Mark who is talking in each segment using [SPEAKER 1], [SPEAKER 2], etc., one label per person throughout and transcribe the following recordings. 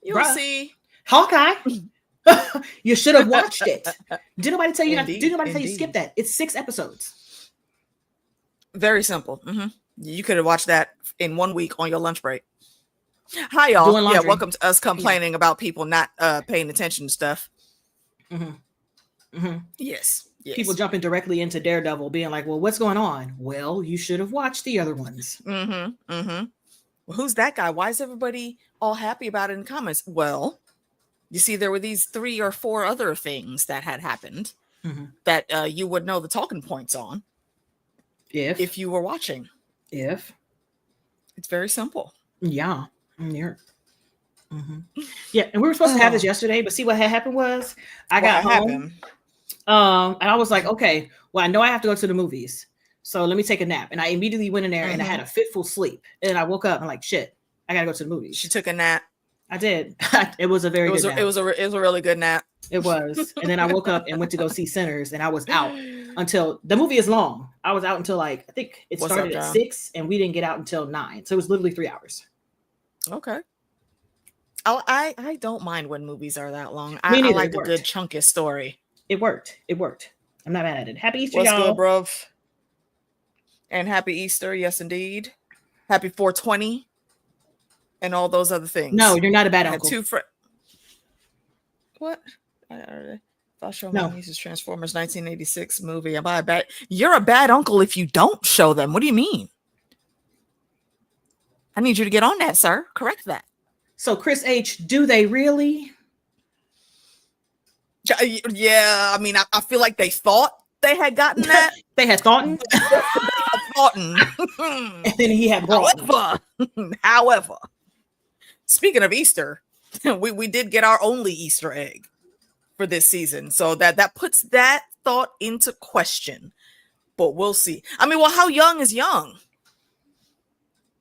[SPEAKER 1] You'll see.
[SPEAKER 2] Hawkeye. You should have watched it. Did nobody tell you? Did nobody tell you skip that? It's 6 episodes.
[SPEAKER 1] Very simple. You could have watched that in 1 week on your lunch break. Hi, y'all. Yeah, welcome to us complaining about people not paying attention to stuff. Yes.
[SPEAKER 2] People jumping directly into Daredevil, being like, "Well, what's going on?" Well, you should have watched the other ones.
[SPEAKER 1] Well, who's that guy? Why is everybody all happy about it in the comments? Well, you see, there were these 3 or 4 other things that had happened that you would know the talking points on if you were watching.
[SPEAKER 2] It's
[SPEAKER 1] very simple.
[SPEAKER 2] Yeah. Yeah, and we were supposed to have this yesterday, but see what had happened was I got home, and I was like, okay, well, I know I have to go to the movies, so let me take a nap. And I immediately went in there and I had a fitful sleep, and I woke up and like, shit, I gotta go to the movies.
[SPEAKER 1] She took a nap.
[SPEAKER 2] I did. It was a very good nap.
[SPEAKER 1] It was a really good nap.
[SPEAKER 2] It was. And then I woke up and went to go see Sinners, and I was out until the movie is long. I was out until like, I think it started at 6 and we didn't get out until 9. So it was literally 3 hours.
[SPEAKER 1] Okay. Oh, I don't mind when movies are that long. I like a good chunky story.
[SPEAKER 2] It worked. I'm not mad at it. Happy Easter,
[SPEAKER 1] What's
[SPEAKER 2] y'all.
[SPEAKER 1] good, bruv? And happy Easter, yes indeed. Happy 420 and all those other things.
[SPEAKER 2] No, you're not a bad uncle.
[SPEAKER 1] What? I'll show my niece's Transformers 1986 movie. Am I a bad? You're a bad uncle if you don't show them. What do you mean? I need you to get on that, sir. Correct that.
[SPEAKER 2] So, Chris H., do they really?
[SPEAKER 1] Yeah, I mean, I feel like they thought they had gotten that.
[SPEAKER 2] They had thought.
[SPEAKER 1] And
[SPEAKER 2] then he had brought.
[SPEAKER 1] However, speaking of Easter, we did get our only Easter egg for this season. So that puts that thought into question. But we'll see. I mean, well, how young is young?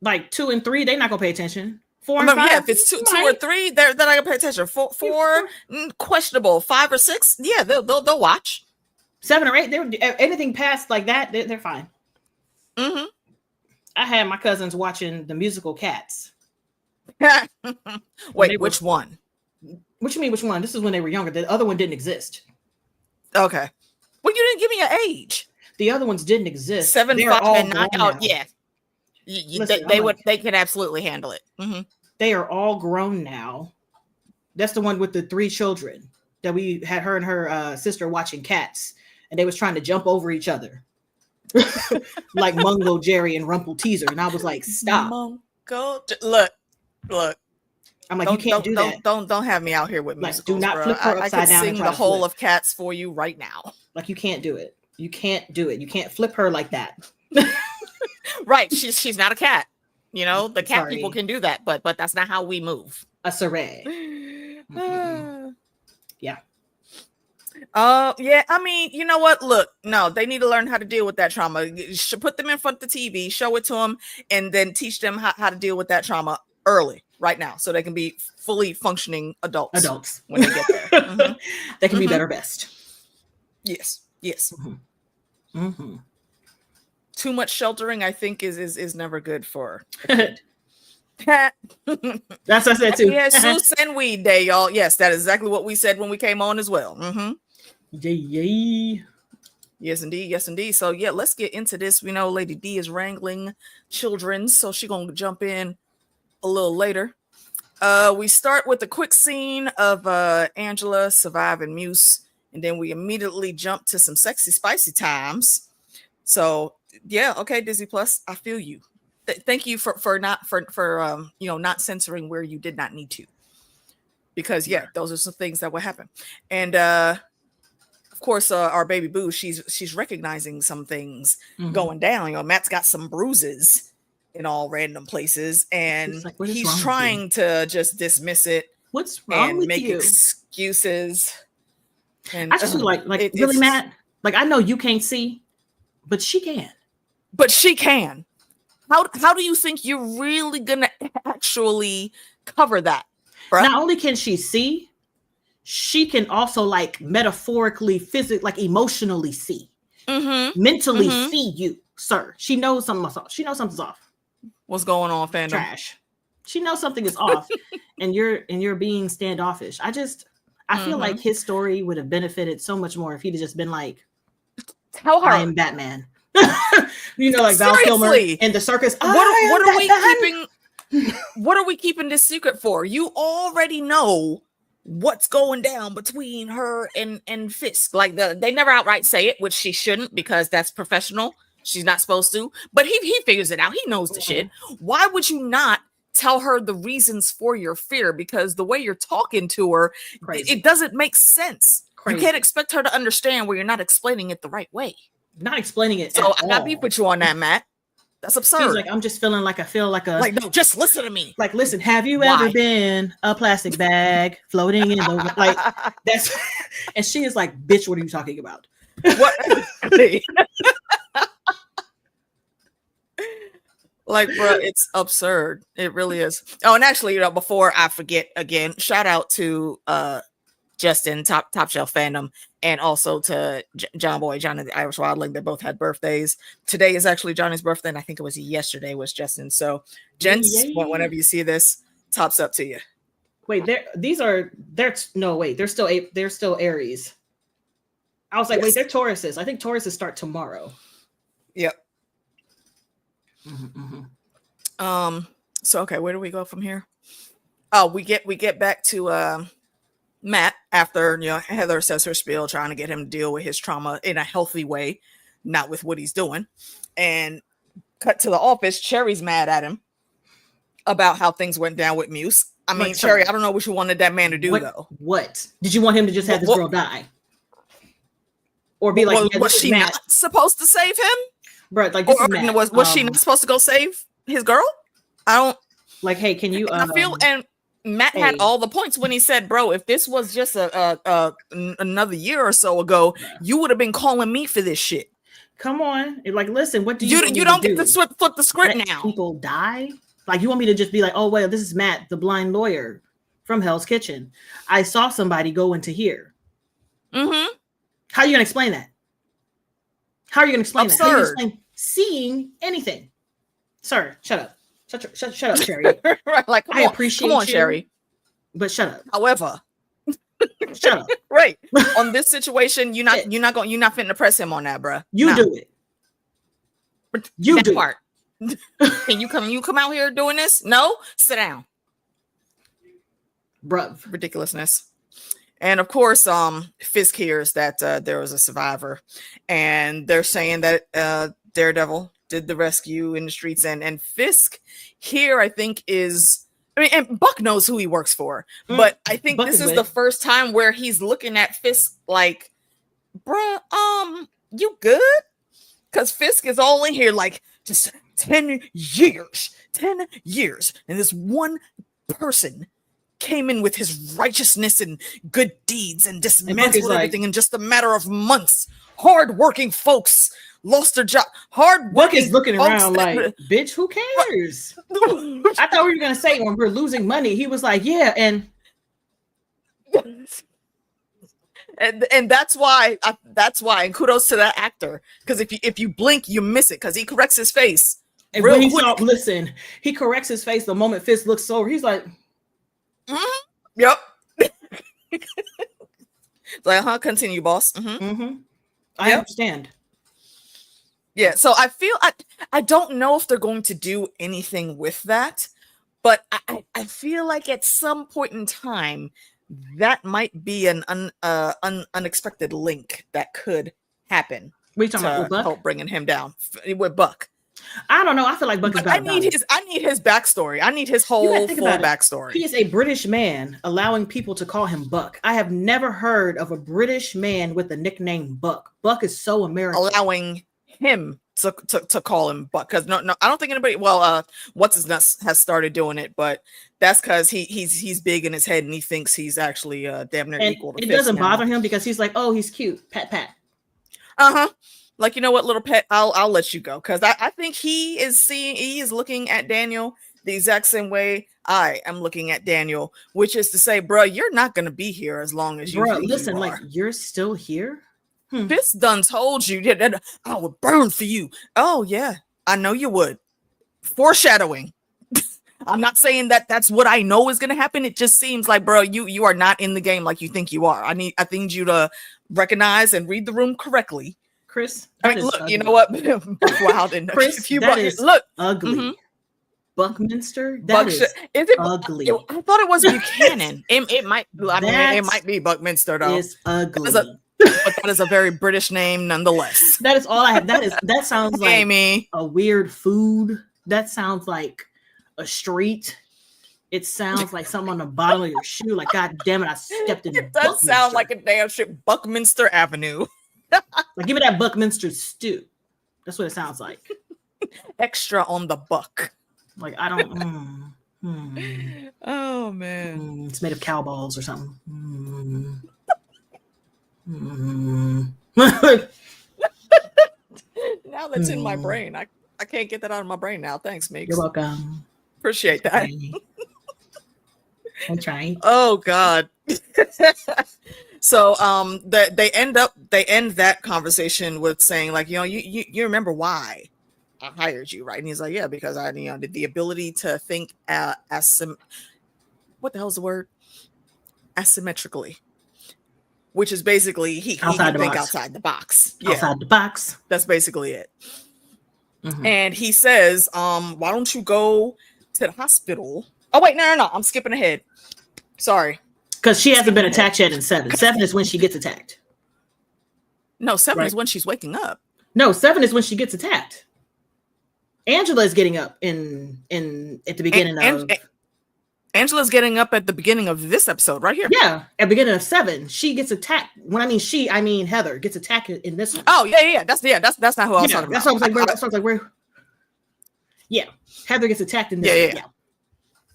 [SPEAKER 2] Like 2 and 3, they're not gonna pay attention. 4 and 5,
[SPEAKER 1] yeah, if it's 2 or 3, they're not gonna pay attention. 4, questionable. 5 or 6, yeah, they'll watch.
[SPEAKER 2] 7 or 8, anything past like that, they're fine. I had my cousins watching the musical Cats.
[SPEAKER 1] Wait, which one?
[SPEAKER 2] What you mean, which one? This is when they were younger. The other one didn't exist.
[SPEAKER 1] Okay. Well, you didn't give me an age.
[SPEAKER 2] The other ones didn't exist.
[SPEAKER 1] 7, 5, and 9. Oh, yeah. Listen, they can absolutely handle it.
[SPEAKER 2] They are all grown now. That's the one with the 3 children that we had her and her sister watching Cats, and they was trying to jump over each other like Mungo Jerry and Rumple Teaser. And I was like, stop.
[SPEAKER 1] Look.
[SPEAKER 2] I'm like, you can't do that.
[SPEAKER 1] Don't have me out here with musicals,
[SPEAKER 2] do not flip her upside down.
[SPEAKER 1] I can sing the whole of Cats for you right now.
[SPEAKER 2] Like, you can't do it. You can't do it. You can't flip her like that.
[SPEAKER 1] Right, she's not a cat. You know, the cat people can do that, but that's not how we move.
[SPEAKER 2] A saray. Yeah.
[SPEAKER 1] Yeah, I mean, you know what? Look, no, they need to learn how to deal with that trauma. Put them in front of the TV, show it to them, and then teach them how to deal with that trauma early, right now, so they can be fully functioning adults when they get there.
[SPEAKER 2] They can be better best.
[SPEAKER 1] Yes. Too much sheltering, I think, is never good for a kid.
[SPEAKER 2] That's what I said too.
[SPEAKER 1] Jesus and Weed Day, y'all. Yes, that is exactly what we said when we came on as well.
[SPEAKER 2] Yay.
[SPEAKER 1] Yes, indeed. So yeah, let's get into this. We know Lady D is wrangling children, so she's gonna jump in a little later. We start with a quick scene of Angela surviving Muse, and then we immediately jump to some sexy, spicy times. So yeah, okay, Disney Plus, I feel you. Thank you for not censoring where you did not need to, because those are some things that will happen. And of course, our baby Boo, she's recognizing some things going down. You know, Matt's got some bruises in all random places, and he's trying to just dismiss it.
[SPEAKER 2] What's wrong with
[SPEAKER 1] make
[SPEAKER 2] you?
[SPEAKER 1] Excuses. And
[SPEAKER 2] I just feel like really, Matt. Like, I know you can't see, but she can.
[SPEAKER 1] But she can. How do you think you're really gonna actually cover that? Bruh?
[SPEAKER 2] Not only can she see, she can also like metaphorically, physically, like emotionally see, mentally see you, sir. She knows something's off. She knows something's off.
[SPEAKER 1] What's going on, fandom?
[SPEAKER 2] Trash. She knows something is off, and you're being standoffish. I feel like his story would have benefited so much more if he'd have just been like,
[SPEAKER 1] tell her
[SPEAKER 2] I am Batman. Like Val Kilmer in the circus.
[SPEAKER 1] What are we keeping this secret for? You already know what's going down between her and Fisk. Like they never outright say it, which she shouldn't, because that's professional. She's not supposed to, but he figures it out. He knows the shit. Why would you not tell her the reasons for your fear? Because the way you're talking to her, it doesn't make sense. You can't expect her to understand where you're not explaining it the right way.
[SPEAKER 2] Not explaining it.
[SPEAKER 1] So I got beef with you on that, Matt. That's absurd.
[SPEAKER 2] She's like, I'm just feeling like I feel like a
[SPEAKER 1] no, just listen to me.
[SPEAKER 2] Like, listen, have you ever been a plastic bag floating in the like that's and she is like, bitch, what are you talking about?
[SPEAKER 1] What? Like, bro, it's absurd. It really is. Oh, and actually, before I forget again, shout out to Justin, Top Shelf Fandom, and also to Johnny the Irish Wildling. They both had birthdays. Today is actually Johnny's birthday, and I think it was yesterday was Justin. So, gents, whenever you see this, tops up to you.
[SPEAKER 2] Wait, they're still Aries. I was like, wait, they're Tauruses. I think Tauruses start tomorrow.
[SPEAKER 1] Yep. So okay, where do we go from here? Oh, we get back to Matt after Heather says her spiel, trying to get him to deal with his trauma in a healthy way, not with what he's doing. And cut to the office. Cherry's mad at him about how things went down with Muse. I mean, Cherry, I don't know what you wanted that man to do though.
[SPEAKER 2] What did you want him to just have this girl die, or be like,
[SPEAKER 1] was she not supposed to save him?
[SPEAKER 2] Bro, like
[SPEAKER 1] was she not supposed to go save his girl? I don't
[SPEAKER 2] like. Hey, can you?
[SPEAKER 1] I feel and Matt had all the points when he said, "Bro, if this was just another year or so ago, you would have been calling me for this shit."
[SPEAKER 2] Come on, like, listen. What do you?
[SPEAKER 1] You don't get to flip the script now.
[SPEAKER 2] People die. Like, you want me to just be like, "Oh well, this is Matt, the blind lawyer from Hell's Kitchen. I saw somebody go into here." Mm-hmm. How are you gonna explain that? How are you gonna explain that? How are you gonna explain seeing anything? Sir, shut up. Shut up, Cherry.
[SPEAKER 1] Right, like, I appreciate you, Cherry,
[SPEAKER 2] but shut up.
[SPEAKER 1] However,
[SPEAKER 2] shut up.
[SPEAKER 1] Right. On this situation, you're not finna to press him on that, bruh.
[SPEAKER 2] You do it. You
[SPEAKER 1] that
[SPEAKER 2] do
[SPEAKER 1] part. Can you come out here doing this? No, sit down,
[SPEAKER 2] bruv.
[SPEAKER 1] Ridiculousness. And of course, Fisk hears that there was a survivor, and they're saying that Daredevil did the rescue in the streets, and Fisk here, I think, and Buck knows who he works for, but I think this is the first time where he's looking at Fisk like, bruh, you good? Because Fisk is all in here like, just 10 years, and this one person came in with his righteousness and good deeds and dismantled everything in just a matter of months. Hard-working folks lost their job.
[SPEAKER 2] Buck is looking around like, bitch, who cares? I thought we were gonna say when we're losing money. He was like, yeah, and
[SPEAKER 1] that's why. And kudos to that actor, because if you blink, you miss it, because he corrects his face.
[SPEAKER 2] And when he corrects his face the moment Fisk looks over. He's like,
[SPEAKER 1] yep. Like, continue, boss.
[SPEAKER 2] I understand.
[SPEAKER 1] Yeah, so I feel I don't know if they're going to do anything with that, but I feel like at some point in time that might be an unexpected link that could happen.
[SPEAKER 2] What are you talking about with Buck?
[SPEAKER 1] Help bringing him down with Buck.
[SPEAKER 2] I don't know. I feel like Buck is
[SPEAKER 1] I need his backstory. I need his whole full backstory.
[SPEAKER 2] He is a British man allowing people to call him Buck. I have never heard of a British man with the nickname Buck. Buck is so American.
[SPEAKER 1] Allowing him to call him Buck, because no, I don't think anybody. Well, what's his nuts has started doing it, but that's because he's big in his head and he thinks he's actually damn near equal to.
[SPEAKER 2] It doesn't bother him because he's like, oh, he's cute, pat.
[SPEAKER 1] Like, you know what, little pet, I'll let you go, because I think he is looking at Daniel the exact same way I am looking at Daniel, which is to say, bro, you're not gonna be here as long as you.
[SPEAKER 2] Bro, listen, you like, you're still here.
[SPEAKER 1] This done told you that I would burn for you. Oh yeah, I know you would. Foreshadowing. I'm not saying that that's what I know is going to happen. It just seems like, bro, you are not in the game like you think you are. I need you to recognize and read the room correctly.
[SPEAKER 2] Chris,
[SPEAKER 1] I mean, look, ugly. You know what? Buckwild and
[SPEAKER 2] Chris,
[SPEAKER 1] if you
[SPEAKER 2] that is
[SPEAKER 1] look
[SPEAKER 2] ugly. Mm-hmm. Buckminster, that is it ugly.
[SPEAKER 1] I thought it was Buchanan. It might. I mean, it might be Buckminster though.
[SPEAKER 2] It's ugly.
[SPEAKER 1] But that is a very British name nonetheless.
[SPEAKER 2] That is all I have. That sounds like a weird food. That sounds like a street. It sounds like something on the bottom of your shoe. Like, God damn it, I stepped in. It does
[SPEAKER 1] sound like a damn shit. Buckminster Avenue.
[SPEAKER 2] Like, give me that Buckminster stew. That's what it sounds like.
[SPEAKER 1] Extra on the buck.
[SPEAKER 2] Like, I don't.
[SPEAKER 1] Oh man,
[SPEAKER 2] it's made of cow balls or something.
[SPEAKER 1] Now that's in my brain. I can't get that out of my brain now. Thanks, Meeks.
[SPEAKER 2] You're welcome.
[SPEAKER 1] Appreciate that.
[SPEAKER 2] I'm trying.
[SPEAKER 1] Oh God. So they end that conversation with saying, like, you remember why I hired you, right? And he's like, yeah, because I did the ability to think what the hell is the word? Asymmetrically. Which is basically he can think outside the box. Yeah.
[SPEAKER 2] Outside the box.
[SPEAKER 1] That's basically it. Mm-hmm. And he says, why don't you go to the hospital? Oh, wait, no. I'm skipping ahead. Sorry.
[SPEAKER 2] Because she hasn't been attacked yet in 7. 7 is when she gets attacked.
[SPEAKER 1] No, 7 is when she's waking up.
[SPEAKER 2] No, 7 is when she gets attacked. Angela is getting up at the beginning of...
[SPEAKER 1] Angela's getting up at the beginning of this episode right here.
[SPEAKER 2] Yeah, at the beginning of 7, she gets attacked. When I mean Heather gets attacked in this one.
[SPEAKER 1] Oh yeah. That's not who I was talking about.
[SPEAKER 2] That's what I was like. Where? Yeah, Heather gets attacked in this. Yeah.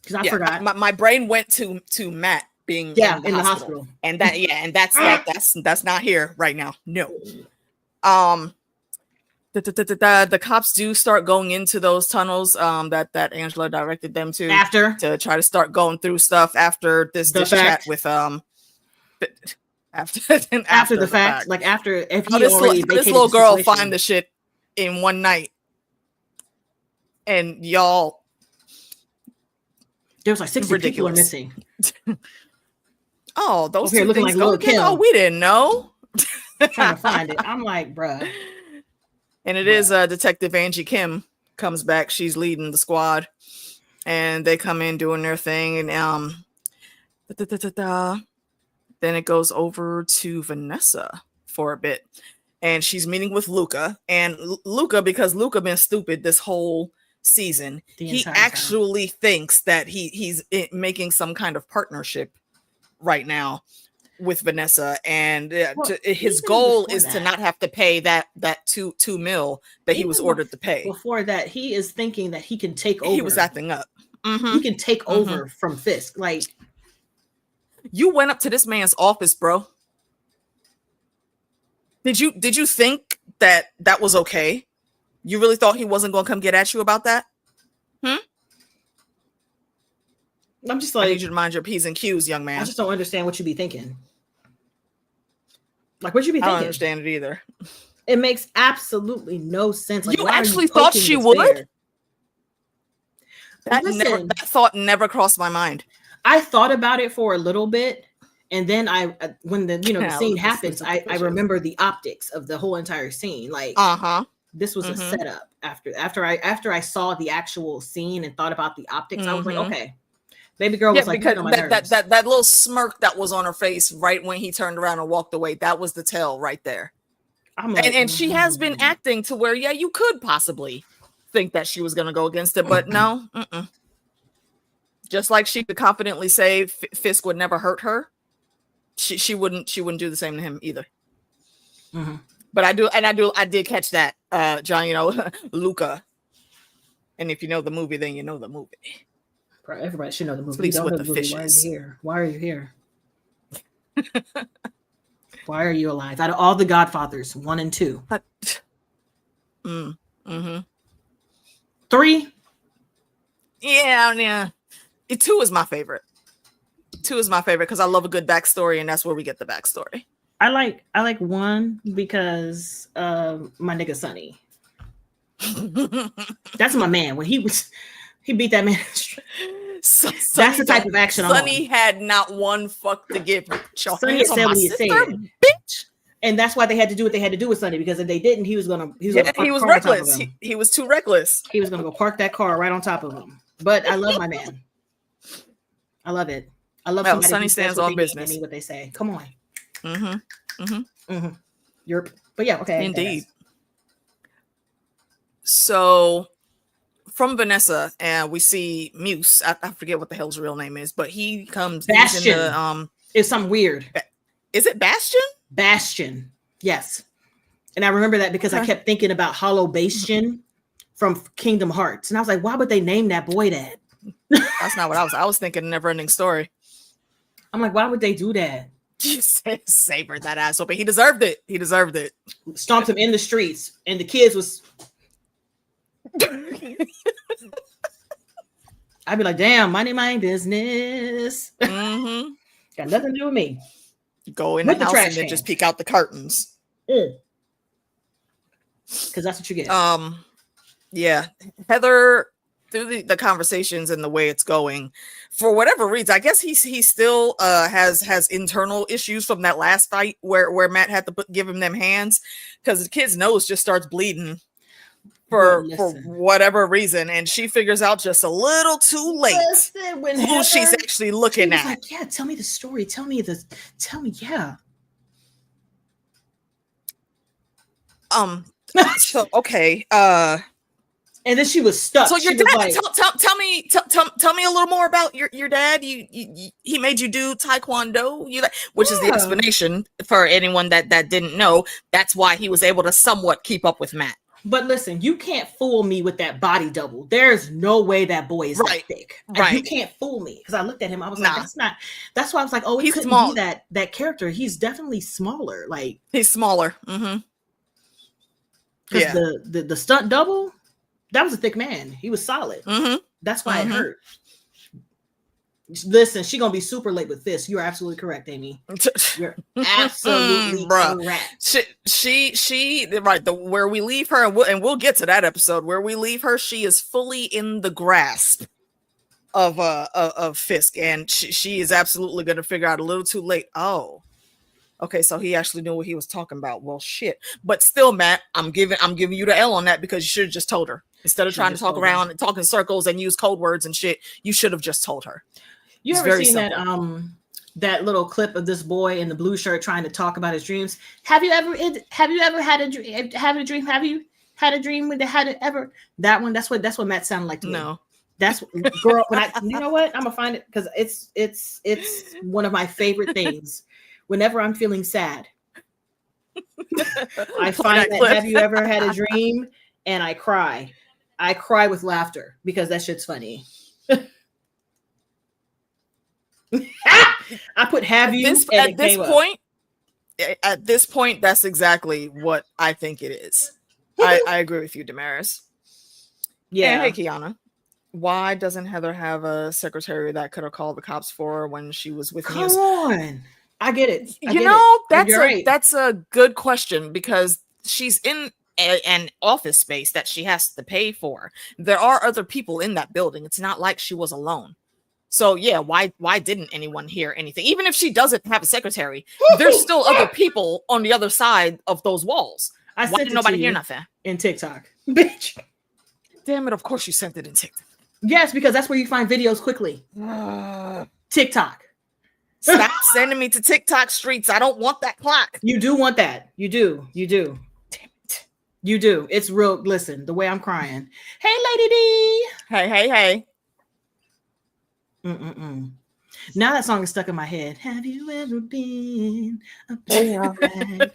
[SPEAKER 2] Because I forgot.
[SPEAKER 1] My brain went to Matt being in the hospital, and that's not here right now. No. The cops do start going into those tunnels that Angela directed them to try to start going through stuff after this chat with after
[SPEAKER 2] the fact. Like after if he
[SPEAKER 1] this little girl find the shit in one night, and y'all,
[SPEAKER 2] there was like 60 people are missing.
[SPEAKER 1] Oh, those two
[SPEAKER 2] looking
[SPEAKER 1] things
[SPEAKER 2] like little Kim.
[SPEAKER 1] Oh, we didn't know.
[SPEAKER 2] Trying to find it. I'm like, bruh.
[SPEAKER 1] And it is Detective Angie Kim comes back. She's leading the squad, and they come in doing their thing. And then it goes over to Vanessa for a bit, and she's meeting with Luca. And Luca, because Luca been stupid this whole season, he actually thinks that he's making some kind of partnership right now with Vanessa, and his goal is to not have to pay that $2 million that he was ordered to pay.
[SPEAKER 2] Before that, he is thinking that he can take over.
[SPEAKER 1] He was acting up. Mm-hmm.
[SPEAKER 2] He can take over from Fisk. Like,
[SPEAKER 1] you went up to this man's office, bro. Did you think that was okay? You really thought he wasn't going to come get at you about that?
[SPEAKER 2] I'm just like,
[SPEAKER 1] I need you to mind your P's and Q's, young man.
[SPEAKER 2] I just don't understand what you be thinking. Like, what you be thinking?
[SPEAKER 1] I don't understand it either.
[SPEAKER 2] It makes absolutely no sense. Like,
[SPEAKER 1] you actually thought she would? That thought never crossed my mind.
[SPEAKER 2] I thought about it for a little bit, and then when the scene happens, I remember the optics of the whole entire scene. Like, this was a setup. After I saw the actual scene and thought about the optics, I was like, okay. Baby girl was like,
[SPEAKER 1] because that little smirk that was on her face right when he turned around and walked away, that was the tell right there. Like, and she has been acting to where, you could possibly think that she was going to go against it, but no. Just like she could confidently say Fisk would never hurt her, she wouldn't do the same to him either. But I did catch that, John. Luca, and if you know the movie, then you know the movie.
[SPEAKER 2] Everybody should know the movie.
[SPEAKER 1] Sleeps with the
[SPEAKER 2] fishes. Why are you here? Why are you alive? Out of all the Godfathers, 1 and 2. 3?
[SPEAKER 1] Yeah. 2 is my favorite. 2 is my favorite because I love a good backstory, and that's where we get the backstory.
[SPEAKER 2] I like 1 because my nigga Sonny. That's my man. When he was He beat that man.
[SPEAKER 1] So,
[SPEAKER 2] that's the type of action.
[SPEAKER 1] Sonny had not one fuck to give.
[SPEAKER 2] Sonny said what he said,
[SPEAKER 1] bitch.
[SPEAKER 2] And that's why they had to do what they had to do with Sonny, because if they didn't, he was
[SPEAKER 1] reckless. He was too reckless.
[SPEAKER 2] He was gonna go park that car right on top of him. But I love my man. I love it. I love somebody
[SPEAKER 1] Sonny stands on business.
[SPEAKER 2] Mean what they say. Come on.
[SPEAKER 1] Mm-hmm.
[SPEAKER 2] But yeah, okay.
[SPEAKER 1] Indeed. So from Vanessa, and we see Muse. I forget what the hell's real name is, but he comes.
[SPEAKER 2] Bastion. It's something weird.
[SPEAKER 1] Is it Bastion?
[SPEAKER 2] Bastion. Yes. And I remember that because I kept thinking about Hollow Bastion from Kingdom Hearts, and I was like, why would they name that boy that?
[SPEAKER 1] That's not what I was thinking. Never-ending story.
[SPEAKER 2] I'm like, why would they do that?
[SPEAKER 1] You savored that ass up, but he deserved it. He deserved it.
[SPEAKER 2] Stomped him in the streets, and the kids was. I'd be like, damn, mind business.
[SPEAKER 1] Mm-hmm.
[SPEAKER 2] Got nothing to do with me.
[SPEAKER 1] Go in the house and then just peek out the curtains.
[SPEAKER 2] Because that's what you get.
[SPEAKER 1] Yeah. Heather, through the conversations and the way it's going, for whatever reason, I guess he still has internal issues from that last fight where Matt had to give him them hands, because the kid's nose just starts bleeding for whatever reason, and she figures out just a little too late who she's actually looking at.
[SPEAKER 2] Like, yeah, tell me the story. Tell me, yeah.
[SPEAKER 1] So okay.
[SPEAKER 2] And then she was stuck.
[SPEAKER 1] So your dad, like, tell me a little more about your dad. He made you do Taekwondo, which is the explanation for anyone that didn't know. That's why he was able to somewhat keep up with Matt.
[SPEAKER 2] But listen, you can't fool me with that body double. There's no way that boy is that thick. Right. You can't fool me. Because I looked at him, I was like, that's not. That's why I was like, oh, he couldn't be that character. He's definitely smaller. Like,
[SPEAKER 1] he's smaller. Mm-hmm.
[SPEAKER 2] Because the stunt double, that was a thick man. He was solid.
[SPEAKER 1] Mm-hmm.
[SPEAKER 2] That's why it hurt. Listen, she's gonna be super late with this. You're absolutely correct, Amy. You're absolutely correct.
[SPEAKER 1] She right. Where we leave her, and we'll get to that episode. Where we leave her, she is fully in the grasp of Fisk, and she is absolutely going to figure out a little too late. Oh, okay, so he actually knew what he was talking about. Well, shit. But still, Matt, I'm giving you the L on that, because you should have just told her instead of trying to talk around and talk in circles and use code words and shit. You should have just told her.
[SPEAKER 2] You ever seen that little clip of this boy in the blue shirt trying to talk about his dreams? Have you ever had a dream? Have a dream? Have you had a dream with that one? That's what Matt sounded like to me.
[SPEAKER 1] No.
[SPEAKER 2] That's girl. You know what? I'm gonna find it, because it's one of my favorite things. Whenever I'm feeling sad, I find that have you ever had a dream? And I cry. I cry with laughter because that shit's funny. I put have you
[SPEAKER 1] at this point, that's exactly what I think it is. I agree with you, Damaris. Yeah. And hey, Kiana, why doesn't Heather have a secretary that could have called the cops for her when she was with Muse?
[SPEAKER 2] Come on. I get it.
[SPEAKER 1] That's a good question, because she's in an office space that she has to pay for. There are other people in that building. It's not like she was alone. So yeah, why didn't anyone hear anything? Even if she doesn't have a secretary, there's still other people on the other side of those walls. Why didn't nobody hear nothing?
[SPEAKER 2] In TikTok. Bitch.
[SPEAKER 1] Damn it, of course you sent it in TikTok.
[SPEAKER 2] Yes, because that's where you find videos quickly. TikTok.
[SPEAKER 1] Stop sending me to TikTok streets. I don't want that clock.
[SPEAKER 2] You do want that. You do. Damn it. You do. It's real. Listen, the way I'm crying. Hey, Lady D.
[SPEAKER 1] Hey.
[SPEAKER 2] Now that song is stuck in my head. Have you ever been a bag?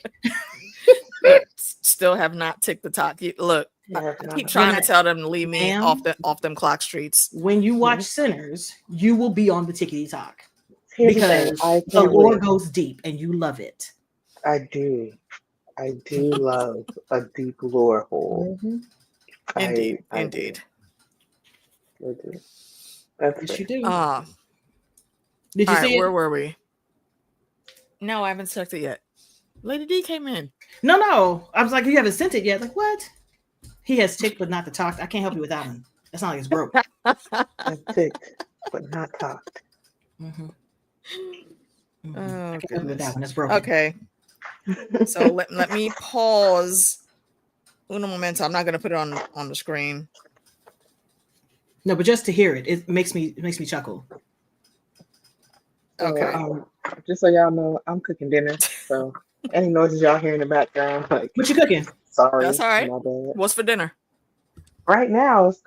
[SPEAKER 1] Still have not ticked the talk. Look, I keep trying to tell them to leave me off them clock streets.
[SPEAKER 2] When you watch Sinners, you will be on the tickety talk, because the lore goes deep and you love it.
[SPEAKER 3] I do love a deep lore hole.
[SPEAKER 1] Indeed.
[SPEAKER 3] I do.
[SPEAKER 2] Yes, you do.
[SPEAKER 1] Did you see it? Where were we? No, I haven't checked it yet. Lady D came in.
[SPEAKER 2] No. I was like, you haven't sent it yet. Like, what? He has ticked, but not the talk. I can't help you with that one. That's not like it's broke.
[SPEAKER 3] It's ticked, but not cocked.
[SPEAKER 2] Mm-hmm. Mm-hmm.
[SPEAKER 1] Oh,
[SPEAKER 2] I can't live with that one. It's broken.
[SPEAKER 1] Okay. So let me pause. Uno momento. I'm not gonna put it on the screen.
[SPEAKER 2] No, but just to hear it, it makes me chuckle.
[SPEAKER 1] Okay.
[SPEAKER 3] Just so y'all know, I'm cooking dinner. So any noises y'all hear in the background, like
[SPEAKER 2] what you cooking?
[SPEAKER 3] Sorry,
[SPEAKER 1] that's all right.
[SPEAKER 3] my bad.
[SPEAKER 1] What's for dinner?
[SPEAKER 3] Right now, it's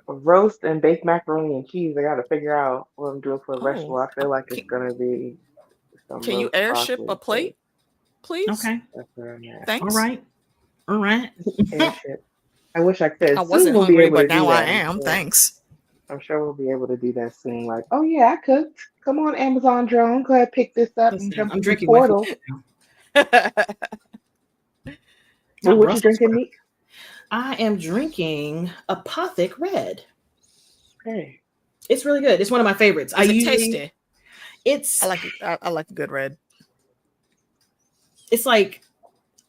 [SPEAKER 3] roast and baked macaroni and cheese. I got to figure out what I'm doing for the vegetable. I feel like it's gonna be.
[SPEAKER 1] Can you airship a plate, please?
[SPEAKER 2] Okay.
[SPEAKER 3] That's where I'm at.
[SPEAKER 2] All
[SPEAKER 1] Thanks.
[SPEAKER 2] right.
[SPEAKER 3] Airship. I wish I could.
[SPEAKER 1] I wasn't
[SPEAKER 3] we'll
[SPEAKER 1] hungry, but now I am. Thanks.
[SPEAKER 3] I'm sure we'll be able to do that soon. Like, oh yeah, I cooked. Come on, Amazon drone, go ahead, pick this up and jump
[SPEAKER 2] I'm drinking
[SPEAKER 3] portal.
[SPEAKER 2] what
[SPEAKER 3] you drinking, Meeks?
[SPEAKER 2] I am drinking Apothic Red.
[SPEAKER 3] Okay.
[SPEAKER 2] It's really good. It's one of my favorites.
[SPEAKER 1] It's tasty.
[SPEAKER 2] It's
[SPEAKER 1] I like a good red.
[SPEAKER 2] It's like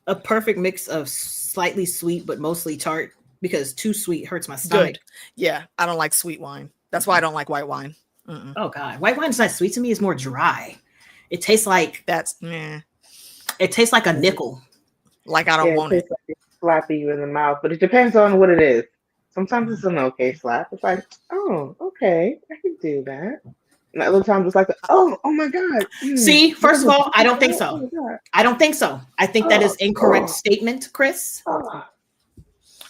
[SPEAKER 2] a perfect mix of slightly sweet but mostly tart, because too sweet hurts my stomach.
[SPEAKER 1] Good. Yeah, I don't like sweet wine. That's why I don't like white wine. Mm-mm.
[SPEAKER 2] Oh God, white wine is not sweet to me. It's more dry. It tastes like It tastes like a nickel.
[SPEAKER 1] Like I don't want it.
[SPEAKER 3] Like it's slapping you in the mouth, but it depends on what it is. Sometimes it's an okay slap. It's like, oh, okay, I can do that. And other times it's like, oh my God.
[SPEAKER 2] See, first of all, I don't think so. I don't think so. I think that is incorrect statement, Chris.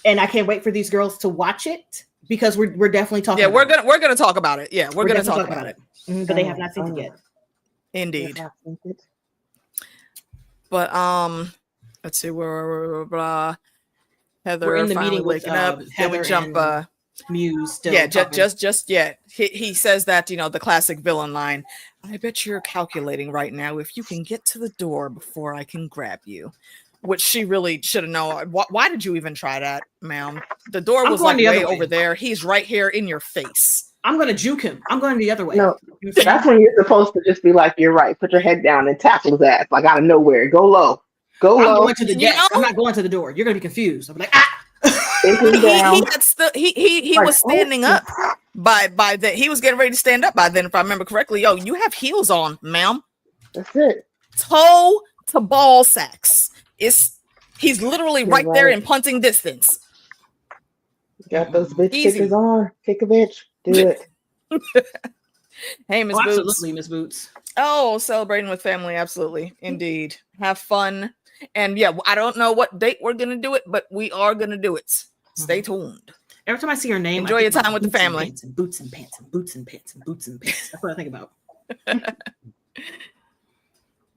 [SPEAKER 2] And I can't wait for these girls to watch it, because we're definitely talking.
[SPEAKER 1] Yeah, we're gonna talk about it. Yeah, we're gonna talk about it.
[SPEAKER 2] But they have not seen it yet.
[SPEAKER 1] Indeed. But let's see where Heather.
[SPEAKER 2] We're in the meeting
[SPEAKER 1] waking
[SPEAKER 2] with
[SPEAKER 1] up. Then we jump.
[SPEAKER 2] Muse. Still
[SPEAKER 1] yeah, just yet. He says that, the classic villain line. I bet you're calculating right now if you can get to the door before I can grab you. Which she really should have known. Why did you even try that, ma'am? The door was like way over there. He's right here in your face.
[SPEAKER 2] I'm going to juke him. I'm going the other way.
[SPEAKER 3] No, that's when you're supposed to just be like, you're right. Put your head down and tackle his ass like out of nowhere. Go low. Go low.
[SPEAKER 2] I'm going to the desk. I'm not going to the door. You're going to be confused. I'm like, ah.
[SPEAKER 3] He
[SPEAKER 1] was standing up by then. He was getting ready to stand up by then, if I remember correctly. Yo, you have heels on, ma'am.
[SPEAKER 3] That's it.
[SPEAKER 1] Toe to ball sacks. He's literally right there in punting distance.
[SPEAKER 3] Got those bitch kickers on. Kick a bitch. Do it.
[SPEAKER 1] Hey, Miss Boots.
[SPEAKER 2] Absolutely, Miss Boots.
[SPEAKER 1] Oh, celebrating with family. Absolutely. Indeed. Have fun. And yeah, I don't know what date we're going to do it, but we are going to do it. Stay tuned.
[SPEAKER 2] Every time I see her name,
[SPEAKER 1] enjoy your time with the family.
[SPEAKER 2] And boots and pants and boots and pants and boots and pants. That's what I think about.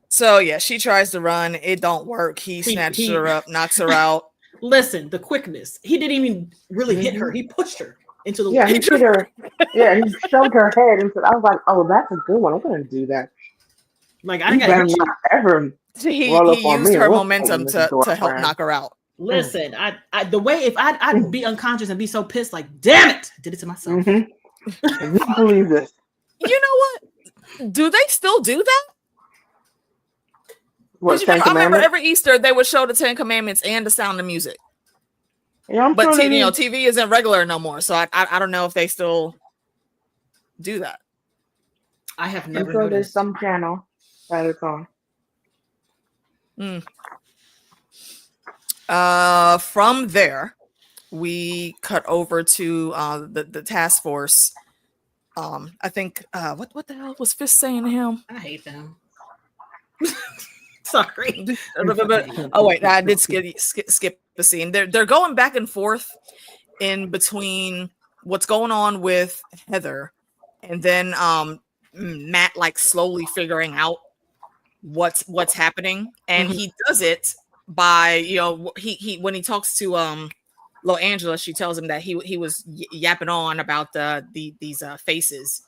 [SPEAKER 1] So yeah, she tries to run. It don't work. He snatches her up, knocks her out.
[SPEAKER 2] Listen, the quickness. He didn't even really hit her. He pushed her into the
[SPEAKER 3] he hit her. Yeah, he shoved her head and said, I was like, oh, that's a good one. I'm going to do that.
[SPEAKER 2] Like, I didn't
[SPEAKER 3] ever.
[SPEAKER 1] He used her momentum to help knock her out.
[SPEAKER 2] Listen, I the way if I'd be unconscious and be so pissed, like, damn it, I did it to myself.
[SPEAKER 3] Mm-hmm. I believe this.
[SPEAKER 1] You know what? Do they still do that? I remember every Easter they would show the 10 Commandments and the Sound of Music.
[SPEAKER 3] Yeah,
[SPEAKER 1] but TV isn't regular no more, so I don't know if they still do that.
[SPEAKER 2] I have never
[SPEAKER 3] noticed.
[SPEAKER 2] There's
[SPEAKER 3] some channel that it's on.
[SPEAKER 1] From there, we cut over to the task force. I think what the hell was Fist saying to him?
[SPEAKER 2] I hate them. Sorry.
[SPEAKER 1] Oh wait, I did skip the scene. They're going back and forth in between what's going on with Heather, and then Matt like slowly figuring out what's happening, and he does it by he when he talks to Lo Angela, she tells him that he was yapping on about these faces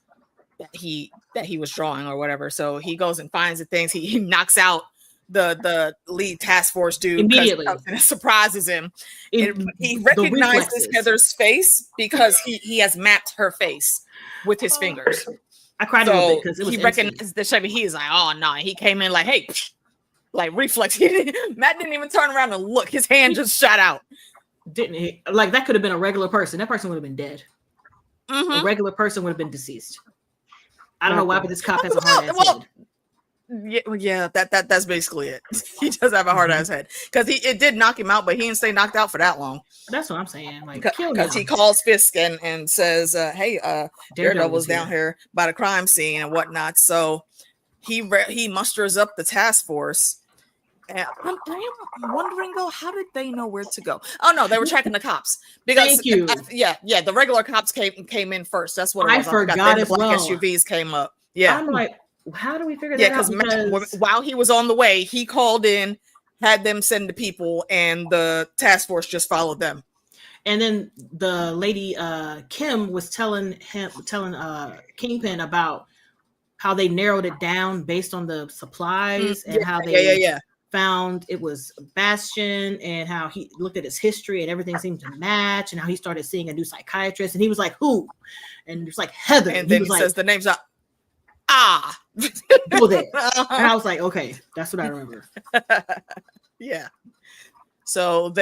[SPEAKER 1] that he was drawing or whatever. So he goes and finds the things. He knocks out the lead task force dude
[SPEAKER 2] immediately,
[SPEAKER 1] and it surprises him. He recognizes Heather's face because he has mapped her face with his fingers.
[SPEAKER 2] I cried a little bit because
[SPEAKER 1] he recognized the Chevy. He is like, oh no, he came in like, hey, like reflex. Matt didn't even turn around and look. His hand just shot out.
[SPEAKER 2] Didn't he? Like that could have been a regular person. That person would have been dead.
[SPEAKER 1] Mm-hmm.
[SPEAKER 2] A regular person would have been deceased. I don't know why, but this cop has a hard ass head.
[SPEAKER 1] Yeah, that's basically it. He does have a hard ass head because it did knock him out, but he didn't stay knocked out for that long.
[SPEAKER 2] That's what I'm saying. Like,
[SPEAKER 1] because he calls Fisk and says, "Hey, Daredevil's down here by the crime scene and whatnot." So he musters up the task force. And I am wondering though, how did they know where to go? Oh no, they were tracking the cops because the regular cops came in first. That's what it was.
[SPEAKER 2] I forgot as
[SPEAKER 1] the black
[SPEAKER 2] well.
[SPEAKER 1] SUVs came up. Yeah,
[SPEAKER 2] I'm like, how do we figure that out?
[SPEAKER 1] Because while he was on the way, he called in, had them send the people, and the task force just followed them.
[SPEAKER 2] And then the lady Kim was telling Kingpin about how they narrowed it down based on the supplies and how they found it was Bastion, and how he looked at his history and everything seemed to match, and how he started seeing a new psychiatrist, and he was like, "Who?" And it's like Heather,
[SPEAKER 1] and then he says the name's up.
[SPEAKER 2] Go there. And I was like, okay, that's what I remember.
[SPEAKER 1] Yeah. So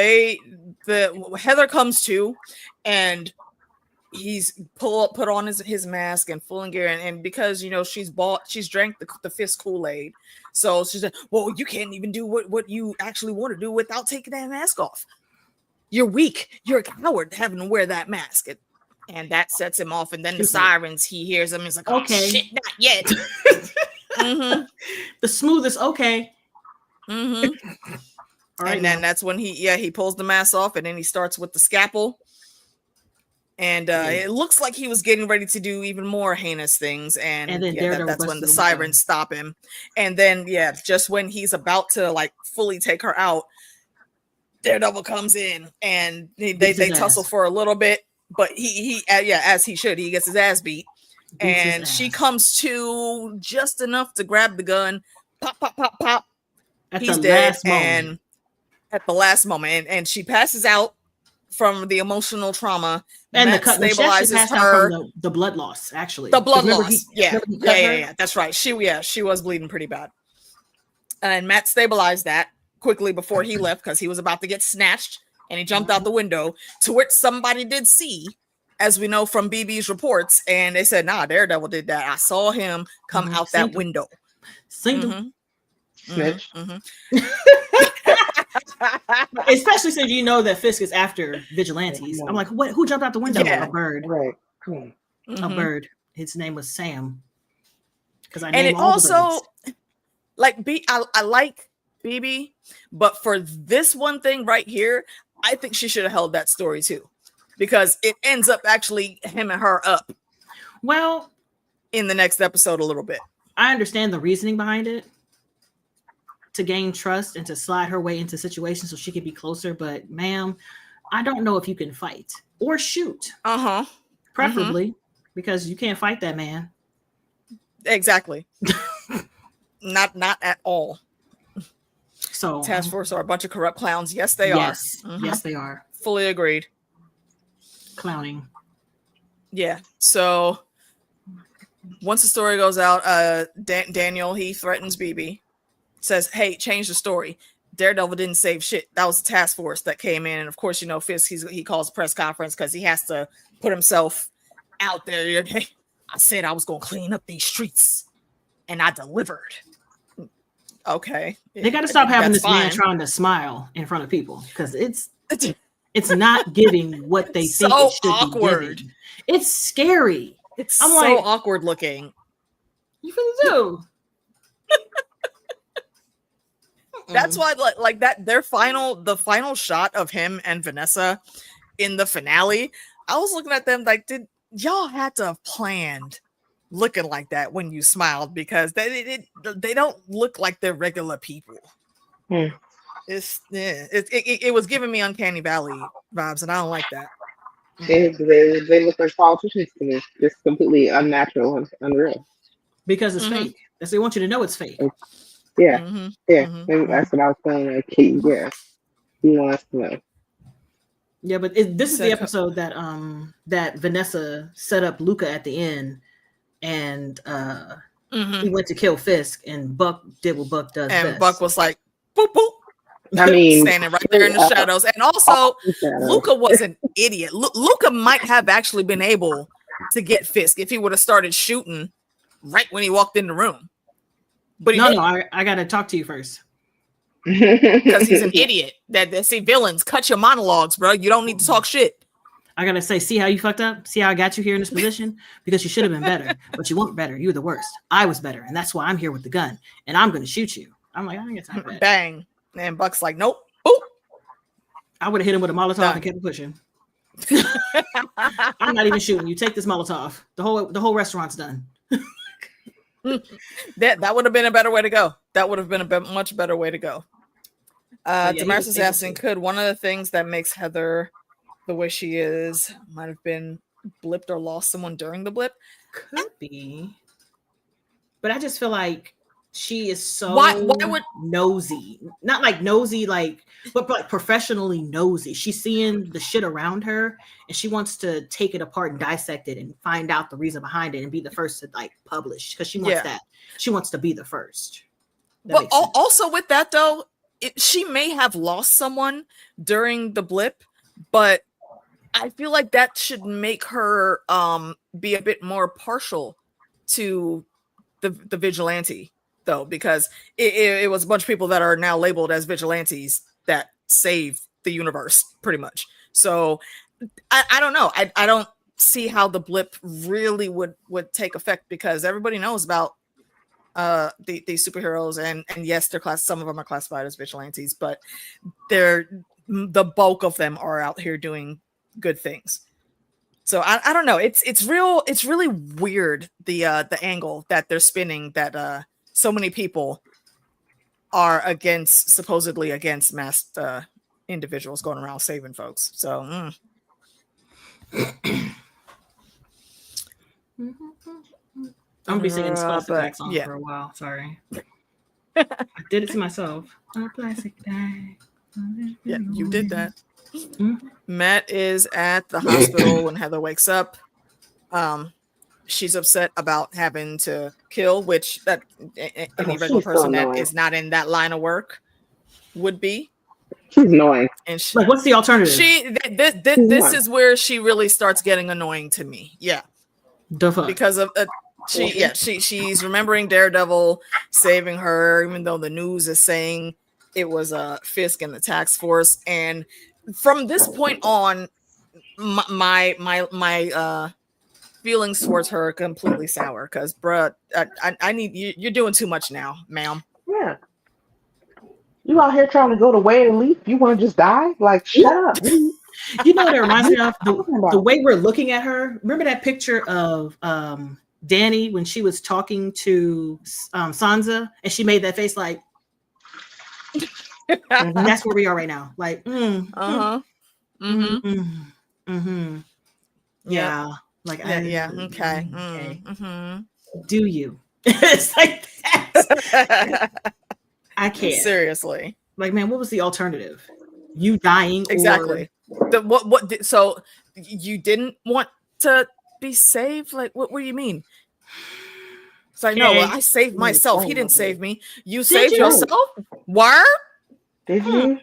[SPEAKER 1] Heather comes to, and he's put on his mask and full in gear, and because she's drank the Fisk Kool-Aid, so she said, "Well, you can't even do what you actually want to do without taking that mask off. You're weak. You're a coward having to wear that mask." And that sets him off. And then the sirens, he hears them. He's like, "Oh, okay, shit, not yet." Mm-hmm.
[SPEAKER 2] The smoothest, okay.
[SPEAKER 1] Mm-hmm. All right, and then that's when he pulls the mask off, and then he starts with the scalpel. And it looks like he was getting ready to do even more heinous things. And then that's when the sirens stop him. And then, just when he's about to like fully take her out, Daredevil comes in, and they tussle for a little bit. But he as he should, he gets his ass beat, and she comes to just enough to grab the gun, pop, pop, pop, pop. He's dead, and at the last moment, and she passes out from the emotional trauma,
[SPEAKER 2] and
[SPEAKER 1] Matt stabilizes
[SPEAKER 2] her. From the blood loss, actually,
[SPEAKER 1] the blood loss. That's right. She was bleeding pretty bad, and Matt stabilized that quickly before he left because he was about to get snatched. And he jumped out the window, to which somebody did see, as we know from BB's reports. And they said, "Nah, Daredevil did that. I saw him come out that window."
[SPEAKER 2] Snitch. Especially since you know that Fisk is after vigilantes. I'm like, what? Who jumped out the window? A bird.
[SPEAKER 3] Right. Cool.
[SPEAKER 2] A bird. His name was Sam. Because
[SPEAKER 1] and it also, like, I like BB, but for this one thing right here, I think she should have held that story too, because it ends up actually him and her up.
[SPEAKER 2] Well,
[SPEAKER 1] in the next episode a little bit.
[SPEAKER 2] I understand the reasoning behind it, to gain trust and to slide her way into situations so she could be closer. But ma'am, I don't know if you can fight or shoot. Preferably, because you can't fight that man.
[SPEAKER 1] Exactly. not at all.
[SPEAKER 2] So
[SPEAKER 1] task force are a bunch of corrupt clowns. Yes, they are.
[SPEAKER 2] Yes, they are.
[SPEAKER 1] Fully agreed.
[SPEAKER 2] Clowning.
[SPEAKER 1] Yeah. So once the story goes out, Daniel, he threatens BB, says, "Hey, change the story. Daredevil didn't save shit. That was the task force that came in." And of course, Fisk, he calls a press conference because he has to put himself out there. "Hey, I said I was going to clean up these streets, and I delivered." Okay,
[SPEAKER 2] they got to stop having this man trying to smile in front of people, because it's not giving what they think it should
[SPEAKER 1] awkward.
[SPEAKER 2] Be giving. It's scary.
[SPEAKER 1] I'm so like, awkward looking.
[SPEAKER 2] You do.
[SPEAKER 1] That's why, like that, the final shot of him and Vanessa in the finale, I was looking at them like, did y'all had to have planned looking like that when you smiled, because they don't look like they're regular people. It was giving me Uncanny Valley vibes, and I don't like that.
[SPEAKER 3] They look like politicians to me, just completely unnatural and unreal.
[SPEAKER 2] Because it's fake. Because they want you to know it's fake.
[SPEAKER 3] Yeah, that's what I was saying. Like, yeah, he wants to know.
[SPEAKER 2] Yeah, but this is the episode that that Vanessa set up Luca at the end. And he went to kill Fisk, and Buck did what Buck does.
[SPEAKER 1] And
[SPEAKER 2] best.
[SPEAKER 1] Buck was like, "Boop boop."
[SPEAKER 3] I mean,
[SPEAKER 1] standing right there in the shadows. And also, Luca was an idiot. Luca might have actually been able to get Fisk if he would have started shooting right when he walked in the room. But
[SPEAKER 2] I gotta talk to you first.
[SPEAKER 1] Because he's an idiot. That see, villains, cut your monologues, bro. You don't need to talk shit.
[SPEAKER 2] I gotta say, see how you fucked up? See how I got you here in this position? Because you should have been better, but you weren't better. You were the worst. I was better, and that's why I'm here with the gun, and I'm gonna shoot you. I'm like, I don't get time for that.
[SPEAKER 1] Bang. And Buck's like, nope. Boop.
[SPEAKER 2] I would have hit him with a Molotov and kept pushing. I'm not even shooting. You take this Molotov. The whole restaurant's done.
[SPEAKER 1] That would have been a better way to go. That would have been a much better way to go. Damaris is asking, could one of the things that makes Heather the way she is might have been blipped or lost someone during the blip?
[SPEAKER 2] Could be. But I just feel like she is so nosy. Not like nosy, but like professionally nosy. She's seeing the shit around her and she wants to take it apart and dissect it and find out the reason behind it and be the first to like publish because she wants that. She wants to be the first.
[SPEAKER 1] But also with that though, she may have lost someone during the blip, but I feel like that should make her be a bit more partial to the vigilante. Though, because it was a bunch of people that are now labeled as vigilantes that save the universe, pretty much. So I don't know. I don't see how the blip really would take effect because everybody knows about these superheroes, and yes, some of them are classified as vigilantes, but the bulk of them are out here doing good things. So I don't know. It's really weird the angle that they're spinning that so many people are supposedly against masked individuals going around saving folks. So
[SPEAKER 2] I'm gonna be singing this plastic bag song for a while. Sorry. I did it to myself. A plastic bag.
[SPEAKER 1] Yeah, you did that. Mm-hmm. Matt is at the hospital when Heather wakes up. She's upset about having to kill, which that any regular person that is not in that line of work would be.
[SPEAKER 3] She's annoying.
[SPEAKER 2] And what's the alternative?
[SPEAKER 1] This is where she really starts getting annoying to me. Yeah, because of she's remembering Daredevil saving her, even though the news is saying it was Fisk and the task force. And from this point on, my feelings towards her are completely sour because, bruh, I need you. You're doing too much now, ma'am.
[SPEAKER 3] Yeah. You out here trying to go the way of leap? You want to just die? Like, shut up.
[SPEAKER 2] You know what it reminds me of? The way we're looking at her. Remember that picture of Danny when she was talking to Sansa and she made that face like, that's where we are right now. Like, yeah. Like,
[SPEAKER 1] okay.
[SPEAKER 2] Do you? It's like that. I can't.
[SPEAKER 1] Seriously.
[SPEAKER 2] Like, man, what was the alternative? You dying?
[SPEAKER 1] Exactly. So you didn't want to be saved? Like, what do you mean? It's like, no, I saved myself. He didn't save me. You saved yourself? Word?
[SPEAKER 3] Did you?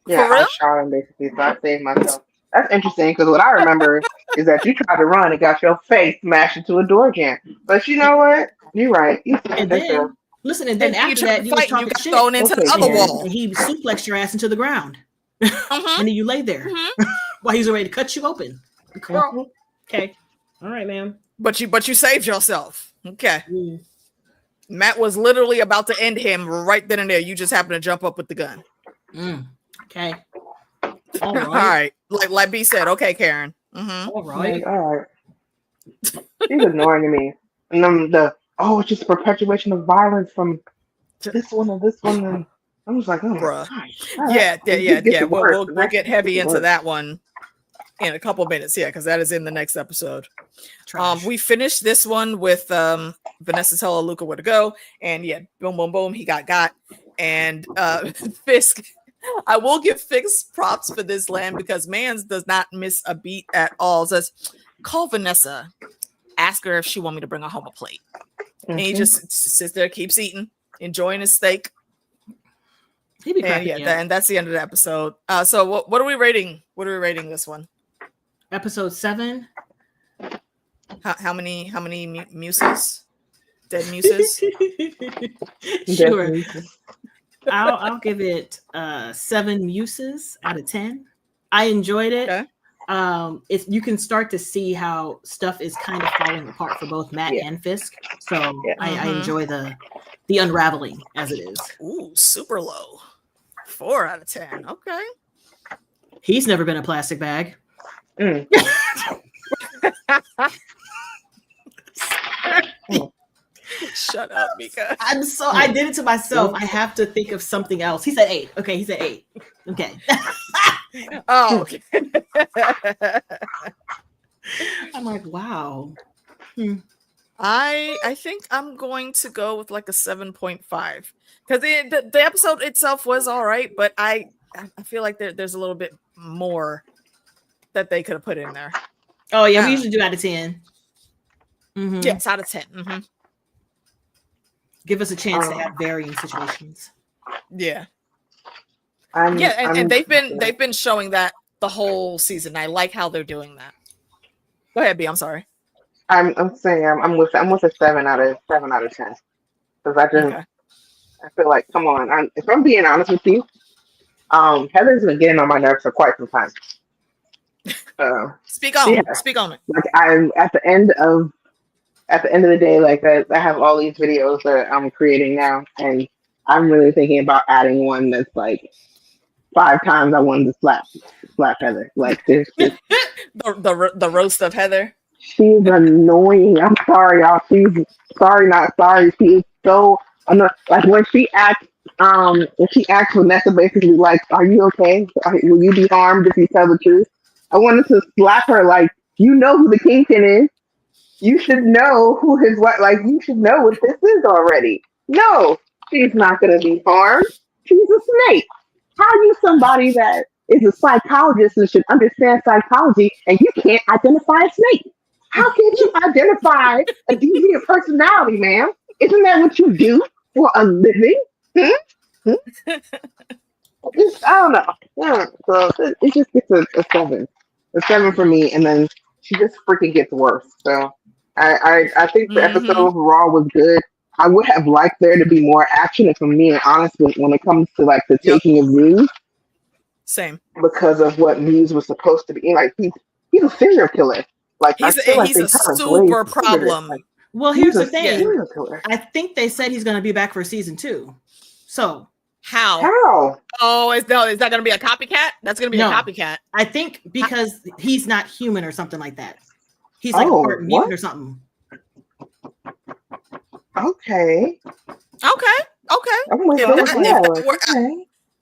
[SPEAKER 3] Yeah, I shot him basically, so I saved myself. That's interesting because what I remember is that you tried to run and got your face smashed into a door jam. But you know what? You're right.
[SPEAKER 2] And then after that, you was talking shit.
[SPEAKER 1] Thrown into the other wall.
[SPEAKER 2] And he suplexed your ass into the ground. And then you lay there while he was ready to cut you open. Okay. All right, ma'am.
[SPEAKER 1] But you saved yourself. Okay. Matt was literally about to end him right then and there. You just happened to jump up with the gun.
[SPEAKER 2] Okay.
[SPEAKER 1] All right. Like B said, okay, Karen.
[SPEAKER 2] All right.
[SPEAKER 3] She's annoying me. And then it's just a perpetuation of violence from this one and this one. And I was like, oh,
[SPEAKER 1] bruh. Yeah. We'll get heavy into that one in a couple minutes. Yeah, because that is in the next episode. We finished this one with Vanessa telling Luca where to go. And yeah, boom, boom, boom. He got. And Fisk. I will give Fisk props for this land because Mans does not miss a beat at all. Says, call Vanessa, ask her if she want me to bring her home a plate. And he just sits there, keeps eating, enjoying his steak. And that's the end of the episode. So what are we rating? What are we rating this one?
[SPEAKER 2] Episode 7.
[SPEAKER 1] How many muses? Dead muses?
[SPEAKER 2] Sure. I'll give it 7 muses out of 10. I enjoyed it.
[SPEAKER 1] Okay.
[SPEAKER 2] You can start to see how stuff is kind of falling apart for both Matt and Fisk. So I enjoy the unraveling as it is.
[SPEAKER 1] Ooh, super low. 4 out of 10. Okay.
[SPEAKER 2] He's never been a plastic bag.
[SPEAKER 1] Shut up, Mika.
[SPEAKER 2] I did it to myself. I have to think of something else. He said 8. Okay, he said 8. Okay.
[SPEAKER 1] Oh, okay.
[SPEAKER 2] I'm like, wow.
[SPEAKER 1] I think I'm going to go with like a 7.5 because the episode itself was all right, but I feel like there's a little bit more that they could have put in there.
[SPEAKER 2] Oh yeah, we usually do out of 10. Mm-hmm.
[SPEAKER 1] Yes, out of 10. Mm-hmm.
[SPEAKER 2] Give us a chance to have varying situations.
[SPEAKER 1] Yeah. And they've been showing that the whole season. I like how they're doing that. Go ahead, B. I'm sorry.
[SPEAKER 3] I'm saying I'm with a 7 out of 10 because I feel like, come on. If I'm being honest with you, Heather's been getting on my nerves for quite some time.
[SPEAKER 1] Speak on it.
[SPEAKER 3] Like I'm at the end of the day, like I have all these videos that I'm creating now, and I'm really thinking about adding one that's like 5 times I wanted to slap Heather. Like this
[SPEAKER 1] the roast of Heather.
[SPEAKER 3] She's annoying. I'm sorry, y'all. She's sorry, not sorry. She is so annoying. Like when she asked Vanessa basically like, "Are you okay? Will you be harmed if you tell the truth?" I wanted to slap her like, you know who the kingpin is. You should know who his wife. Like you should know what this is already. No, she's not going to be harmed. She's a snake. How are you somebody that is a psychologist and should understand psychology and you can't identify a snake? How can you identify a deviant personality, ma'am? Isn't that what you do for a living? I don't know. Yeah, so it just gets a 7. A 7 for me, and then she just freaking gets worse. So I think the episode overall was good. I would have liked there to be more action, if I'm being honest, when it comes to like the taking of Muse.
[SPEAKER 1] Same.
[SPEAKER 3] Because of what Muse was supposed to be. Like he's a serial killer. Like
[SPEAKER 1] he's a super problem.
[SPEAKER 3] Like,
[SPEAKER 2] well, here's the thing. I think they said he's going to be back for season 2. So
[SPEAKER 1] how? Oh, is that going to be a copycat? That's going to be a copycat.
[SPEAKER 2] I think because he's not human or something like that. He's like part mutant or something.
[SPEAKER 3] Okay.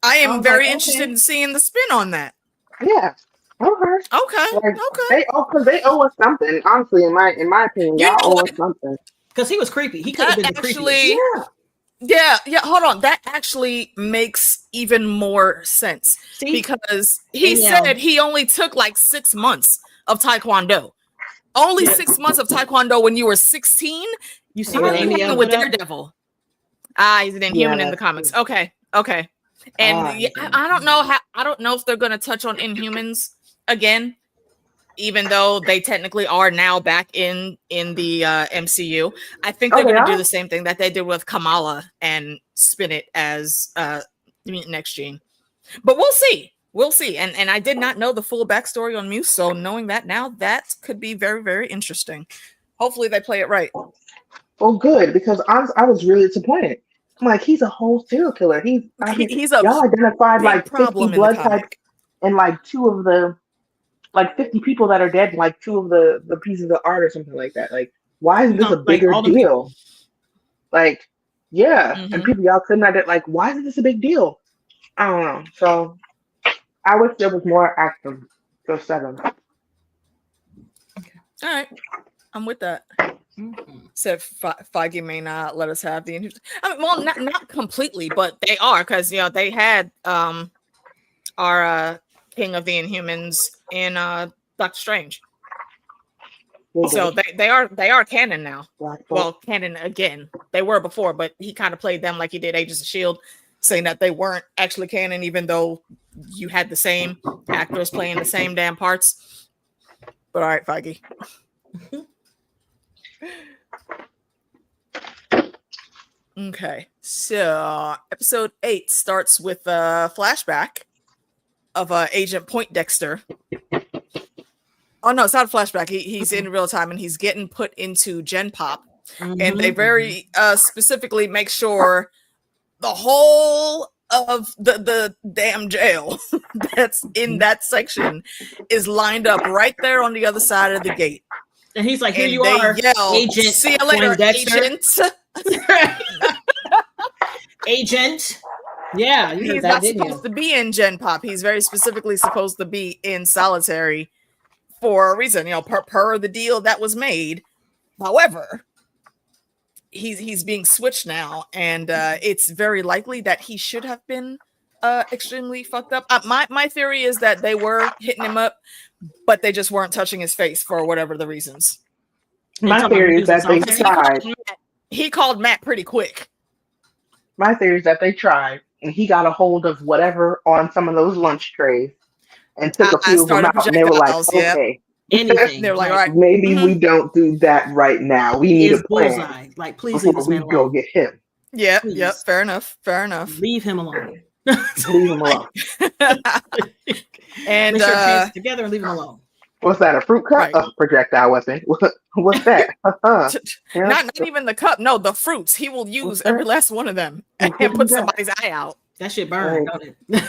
[SPEAKER 1] I am very interested in seeing the spin on that.
[SPEAKER 3] Yeah. Okay. They owe us something. Honestly, in my opinion, y'all owe us something.
[SPEAKER 2] Because he was creepy. He could have been creepy.
[SPEAKER 1] Yeah. Hold on. That actually makes even more sense. See? Because he said he only took like 6 months of Taekwondo. Only 6 months of Taekwondo when you were 16.
[SPEAKER 2] You see what Amy
[SPEAKER 1] with Daredevil. He's an Inhuman in the comics. Okay. And I don't know I don't know if they're going to touch on Inhumans again, even though they technically are now back in the MCU. I think they're going to do the same thing that they did with Kamala and spin it as Next Gene. But we'll see. And I did not know the full backstory on Muse, so knowing that now, that could be very, very interesting. Hopefully they play it right.
[SPEAKER 3] Well, good, because I was really disappointed. I'm like, he's a whole serial killer. He's a y'all identified like 50 blood types and like 2 of the like 50 people that are dead, like 2 of the pieces of art or something like that. Like, why is this a bigger deal? Like, and people y'all couldn't identify. Like, why is this a big deal? I don't know. So I wish there was more action. So 7.
[SPEAKER 1] Okay. All right, I'm with that. Said Feige may not let us have the Inhumans. I mean, well, not completely, but they are, because they had our King of the Inhumans in Doctor Strange. So they are canon now. Well, canon again. They were before, but he kind of played them like he did Agents of S.H.I.E.L.D. saying that they weren't actually canon, even though you had the same actors playing the same damn parts. But all right, Feige. Okay, so episode 8 starts with a flashback of Agent Poindexter. Oh no, it's not a flashback. He's in real time and he's getting put into Gen Pop, and they very specifically make sure the whole of the damn jail that's in that section is lined up right there on the other side of the gate.
[SPEAKER 2] And he's like, "Here you are,
[SPEAKER 1] yell,
[SPEAKER 2] Agent.
[SPEAKER 1] See you later, Agent."
[SPEAKER 2] Agent. Yeah,
[SPEAKER 1] he's not supposed to be in Gen Pop. He's very specifically supposed to be in solitary for a reason, per the deal that was made. However, he's being switched now, and it's very likely that he should have been extremely fucked up. My theory is that they were hitting him up, but they just weren't touching his face for whatever the reasons.
[SPEAKER 3] My theory is that they tried.
[SPEAKER 1] He called Matt pretty quick.
[SPEAKER 3] My theory is that they tried, and he got a hold of whatever on some of those lunch trays and took a few of them out, and they were like, okay.
[SPEAKER 2] Anything.
[SPEAKER 1] They were like, all right,
[SPEAKER 3] maybe we don't do that right now. We need a plan.
[SPEAKER 2] Bullseye. Like, please leave this man alone.
[SPEAKER 3] Go get him.
[SPEAKER 1] Yep. Fair enough.
[SPEAKER 2] Leave him alone.
[SPEAKER 3] Leave him alone.
[SPEAKER 2] And make sure hands together and leave him alone.
[SPEAKER 3] What's that? A fruit cup?
[SPEAKER 1] Right.
[SPEAKER 3] A projectile weapon? What's that?
[SPEAKER 1] Not even the cup. No, the fruits. He will use every last one of them and put somebody's eye out.
[SPEAKER 2] That shit burn, don't it?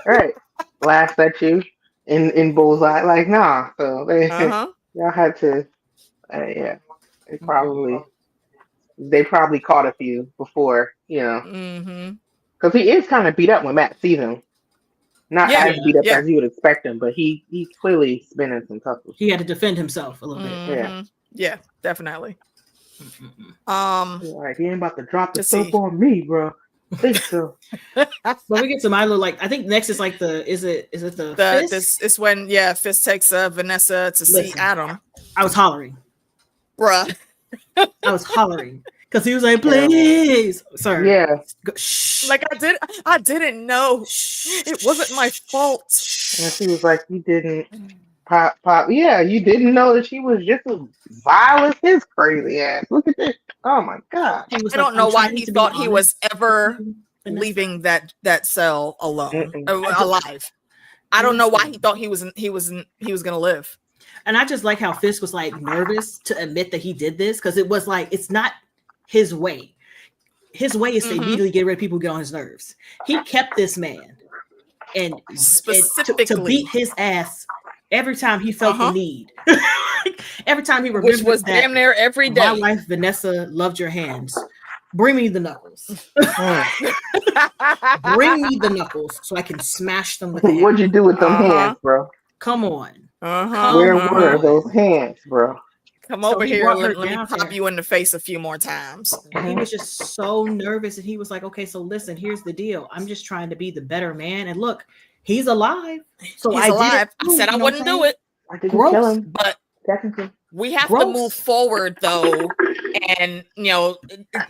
[SPEAKER 3] Right. Blast at you in bullseye. Like, nah. So y'all had to. Yeah. They probably caught a few before, because he is kind of beat up when Matt sees him. Not as beat up as you would expect him, but he's clearly spinning some tussles.
[SPEAKER 2] He had to defend himself a little bit.
[SPEAKER 1] Yeah, definitely.
[SPEAKER 3] Like, he ain't about to drop the soap on me, bro. I think so.
[SPEAKER 2] But we get to Milo. Like, I think next is like is it the Fist?
[SPEAKER 1] It's when Fist takes Vanessa to see Adam.
[SPEAKER 2] I was hollering,
[SPEAKER 1] bruh.
[SPEAKER 2] I was hollering. Because he was like, please, sir.
[SPEAKER 3] Yeah.
[SPEAKER 2] Shh.
[SPEAKER 1] Like, I didn't know. It wasn't my fault.
[SPEAKER 3] And she was like, you didn't pop. Yeah, you didn't know that she was just as vile as his crazy ass. Look at this. Oh my God.
[SPEAKER 1] I don't know why he thought he was ever leaving that cell alone, alive. I don't know why he thought he was gonna live.
[SPEAKER 2] And I just like how Fisk was like nervous to admit that he did this, because it was like, it's not his way. His way is to immediately get rid of people who get on his nerves. He kept this man and specifically to beat his ass every time he felt the need. Every time he remembered, which was damn near every day. My wife Vanessa loved your hands. Bring me the knuckles. Bring me the knuckles so I can smash them with the
[SPEAKER 3] What'd you do with them hands, bro?
[SPEAKER 2] Come on.
[SPEAKER 3] Where were those hands, bro?
[SPEAKER 1] Come over here and let me pop you in the face a few more times.
[SPEAKER 2] And he was just so nervous, and he was like, okay, so listen, here's the deal. I'm just trying to be the better man. And look, he's alive. So
[SPEAKER 1] he's alive. I said I wouldn't do it.
[SPEAKER 3] I didn't kill him.
[SPEAKER 1] But we have to move forward, though, and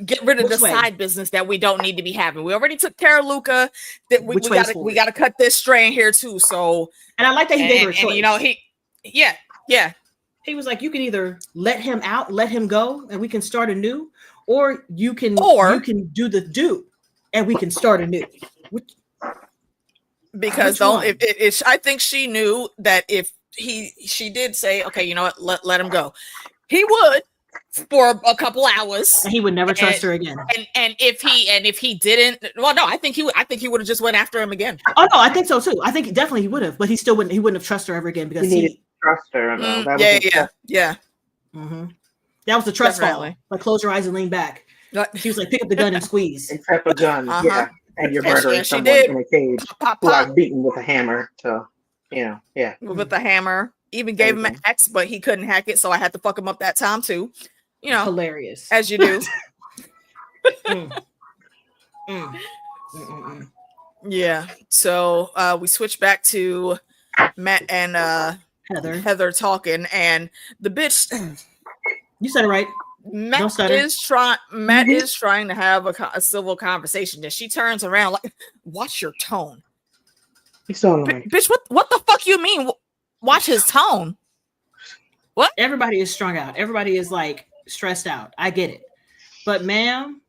[SPEAKER 1] get rid of the side business that we don't need to be having. We already took care of Luca. That we gotta cut this strain here too. So,
[SPEAKER 2] and I like that he gave her a choice.
[SPEAKER 1] And
[SPEAKER 2] he was like, you can either let him out, let him go, and we can start anew, or you can do the do, and we can start anew.
[SPEAKER 1] Because I think she knew that if she did say, okay, you know what, let him go, he would for a couple hours,
[SPEAKER 2] and he would never trust her again.
[SPEAKER 1] And if he didn't, well, no, I think he would have just went after him again.
[SPEAKER 2] Oh no, I think so too. I think definitely he would have, but he wouldn't have trusted her ever again, because he
[SPEAKER 3] trust her.
[SPEAKER 1] Yeah.
[SPEAKER 2] Mm-hmm. That was the trust fall. Like, close your eyes and lean back. She was like, pick up the gun and squeeze.
[SPEAKER 3] Except a gun, and you're murdering someone in a cage who are beaten with a hammer. So,
[SPEAKER 1] with the hammer. Even gave him an axe, but he couldn't hack it, so I had to fuck him up that time too.
[SPEAKER 2] Hilarious,
[SPEAKER 1] as you do. Yeah. So we switch back to Matt and Heather talking, and the bitch.
[SPEAKER 2] You said it right.
[SPEAKER 1] Matt is trying to have a civil conversation. Then she turns around like, "Watch your tone."
[SPEAKER 3] He's so annoying.
[SPEAKER 1] Bitch, what the fuck you mean? Watch his tone. What?
[SPEAKER 2] Everybody is strung out. Everybody is like stressed out. I get it, but ma'am,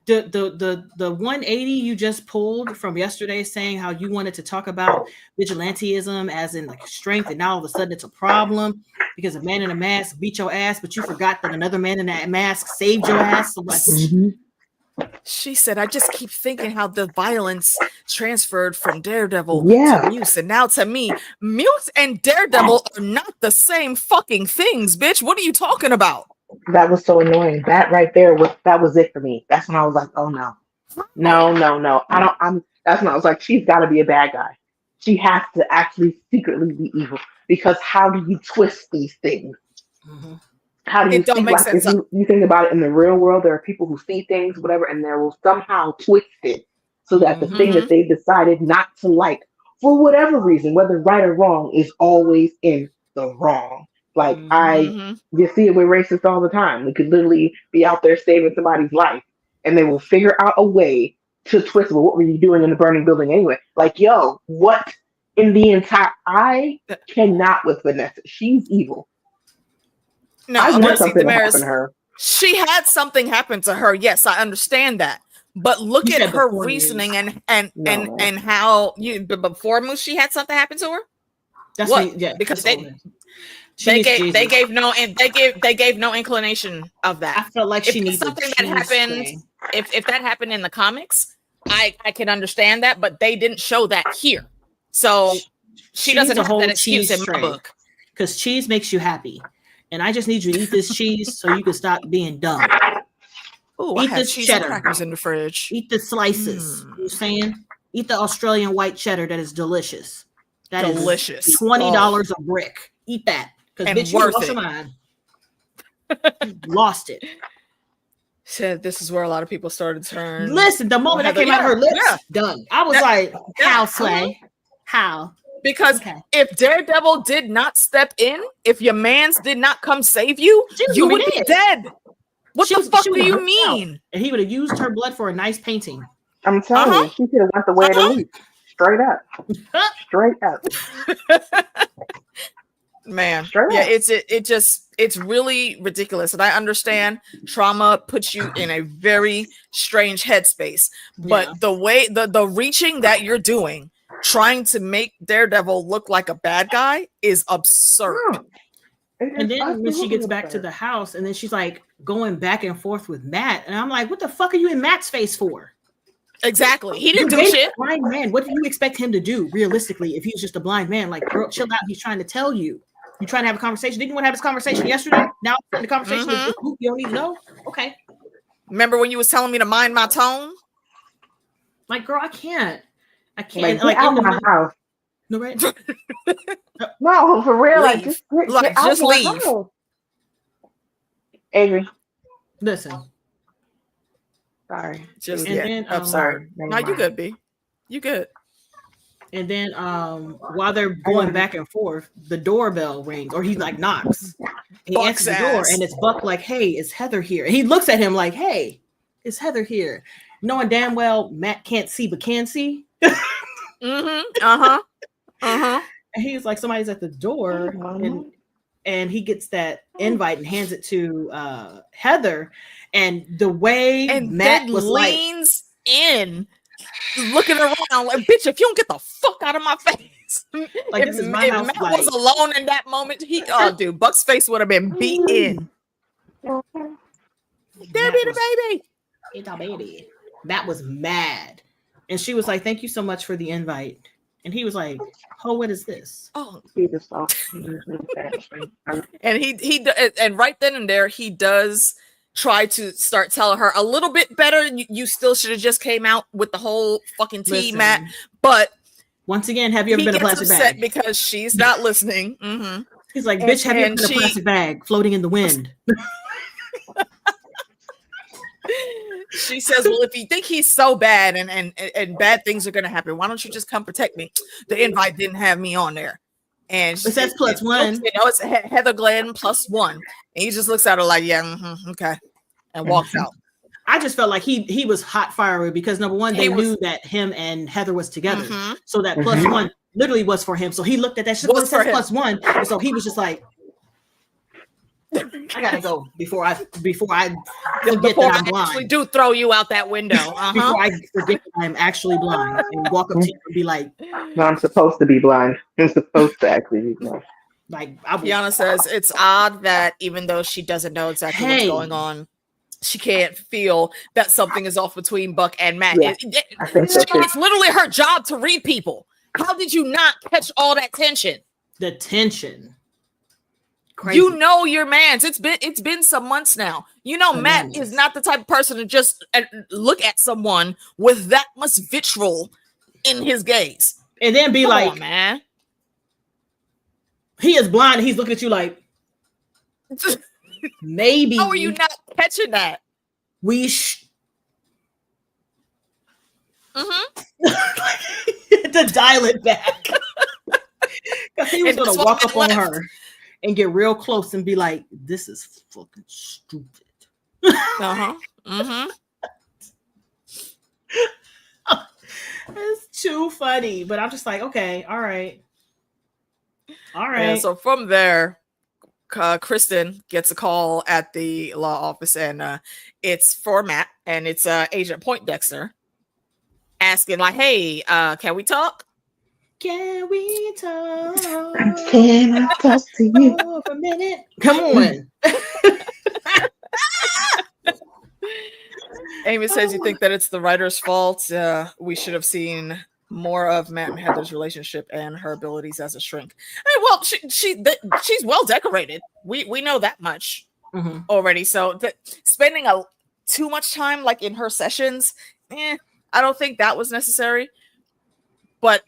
[SPEAKER 2] the 180 you just pulled from yesterday, saying how you wanted to talk about vigilantism as in like strength, and now all of a sudden it's a problem because a man in a mask beat your ass, but you forgot that another man in that mask saved your ass. So like,
[SPEAKER 1] she said, I just keep thinking how the violence transferred from Daredevil to Muse, and now to me. Muse and Daredevil are not the same fucking things, bitch. What are you talking about?
[SPEAKER 3] That was so annoying. That right there was it for me. That's when I was like, oh no. That's when I was like, she's gotta be a bad guy. She has to actually secretly be evil. Because how do you twist these things? Mm-hmm. How do you think like if you think about it in the real world, there are people who see things, whatever, and they will somehow twist it so that the thing that they decided not to like, for whatever reason, whether right or wrong, is always in the wrong. Like you see it with racists all the time. We could literally be out there saving somebody's life, and they will figure out a way to twist. Well, what were you doing in the burning building anyway? Like, yo, what in the entire? I cannot with Vanessa. She's evil.
[SPEAKER 1] No,
[SPEAKER 3] I want something to happen to her.
[SPEAKER 1] She had something happen to her. Yes, I understand that. But look at her reasoning and how before Moose she had something happen to her.
[SPEAKER 2] That's
[SPEAKER 1] what? Because they gave no inclination of that.
[SPEAKER 2] I felt like she needed
[SPEAKER 1] something that happened. If that happened in the comics, I can understand that, but they didn't show that here. So she doesn't have that excuse in my book.
[SPEAKER 2] Because cheese makes you happy. And I just need you to eat this cheese so you can stop being dumb.
[SPEAKER 1] Ooh, eat this cheddar crackers in the fridge.
[SPEAKER 2] Eat the slices. You know what I'm saying? Eat the Australian white cheddar that is delicious. That is delicious. $20 a brick. Eat that. Because bitch, you lost your mind. Lost it.
[SPEAKER 1] Said this is where a lot of people started to turn.
[SPEAKER 2] Listen, the moment that came out of her lips, done. I was like, how, Slay? How?
[SPEAKER 1] Because if Daredevil did not step in, if your mans did not come save you, you would be dead. What the fuck do you mean?
[SPEAKER 2] And he would have used her blood for a nice painting.
[SPEAKER 3] I'm telling you, she could have went the way of the leap. Straight up. Straight up.
[SPEAKER 1] Man. It's really ridiculous. And I understand trauma puts you in a very strange headspace. But the way the reaching that you're doing, trying to make Daredevil look like a bad guy is absurd.
[SPEAKER 2] And then when she gets back to the house, and then she's like going back and forth with Matt, and I'm like, what the fuck are you in Matt's face for?
[SPEAKER 1] Exactly. He didn't do shit.
[SPEAKER 2] Blind man. What do you expect him to do realistically if he's just a blind man? Like, girl, chill out. He's trying to tell you. You trying to have a conversation. Didn't you want to have this conversation yesterday? Now the conversation is you don't need to know. Okay.
[SPEAKER 1] Remember when you was telling me to mind my tone?
[SPEAKER 2] Like, girl, I can't. Like
[SPEAKER 3] out of my house.
[SPEAKER 2] No, right?
[SPEAKER 3] No, for real. Like,
[SPEAKER 1] just leave.
[SPEAKER 3] Avery.
[SPEAKER 2] Listen.
[SPEAKER 3] Sorry.
[SPEAKER 1] I'm sorry. No, you good, B. You good.
[SPEAKER 2] And then while they're going back and forth, the doorbell rings, or he like knocks. He answers the door, and it's Buck like, "Hey, is Heather here?" And he looks at him like, "Hey, is Heather here?" Knowing damn well Matt can't see, but can see. And he's like, somebody's at the door, and he gets that invite and hands it to Heather. And the way Matt was
[SPEAKER 1] leans in, looking around like, bitch, if you don't get the fuck out of my face.
[SPEAKER 2] Like, this is my house.
[SPEAKER 1] Matt was alone in that moment, dude, Buck's face would have been beat in. There be the baby.
[SPEAKER 2] It's a baby. Matt was mad. And she was like, thank you so much for the invite. And he was like, oh, what is this?
[SPEAKER 1] Oh, and right then and there, he does try to start telling her a little bit better. You still should have just came out with the whole fucking tea, Matt. But
[SPEAKER 2] once again, have you ever been a plastic bag?
[SPEAKER 1] Because she's not listening.
[SPEAKER 2] He's like, bitch, have you ever been a plastic bag floating in the wind?
[SPEAKER 1] She says, well, if you think he's so bad and bad things are going to happen, why don't you just come protect me? The invite didn't have me on there. And
[SPEAKER 2] it says +1.
[SPEAKER 1] It's Heather Glenn +1. And he just looks at her like, yeah, okay, and walks out.
[SPEAKER 2] I just felt like he was hot fiery because number one, they knew that him and Heather was together. So that +1 literally was for him. So he looked at that shit, it says +1. And so he was just like, I gotta go before I forget that I'm blind.
[SPEAKER 1] Actually do throw you out that window.
[SPEAKER 2] Before I forget that I'm actually blind and walk up to you and be like,
[SPEAKER 3] no, I'm supposed to be blind. I'm supposed to actually be blind.
[SPEAKER 2] Like
[SPEAKER 1] Yana says, it's odd that even though she doesn't know exactly what's going on, she can't feel that something is off between Buck and Matt.
[SPEAKER 3] Yeah, I think so too.
[SPEAKER 1] It's literally her job to read people. How did you not catch all that tension?
[SPEAKER 2] The tension. Crazy.
[SPEAKER 1] You know your man's. It's been some months now. You know Matt is not the type of person to just look at someone with that much vitriol in his gaze
[SPEAKER 2] and then be like,
[SPEAKER 1] man,
[SPEAKER 2] he is blind. And he's looking at you like, maybe.
[SPEAKER 1] How are you not catching that?
[SPEAKER 2] We to dial it back. Because he was going to walk up on her and get real close and be like, this is fucking stupid. It's too funny. But I'm just like, okay, all right.
[SPEAKER 1] Yeah, so from there, Kristen gets a call at the law office, and it's for Matt, and it's Agent Poindexter asking, like, hey, can we talk?
[SPEAKER 2] Can we talk?
[SPEAKER 3] Can I talk to you
[SPEAKER 2] for a minute? Come on.
[SPEAKER 1] Amy says, you think that it's the writer's fault? We should have seen more of Matt and Heather's relationship and her abilities as a shrink. Well, she's well decorated. We know that much already. So spending too much time like in her sessions, I don't think that was necessary. But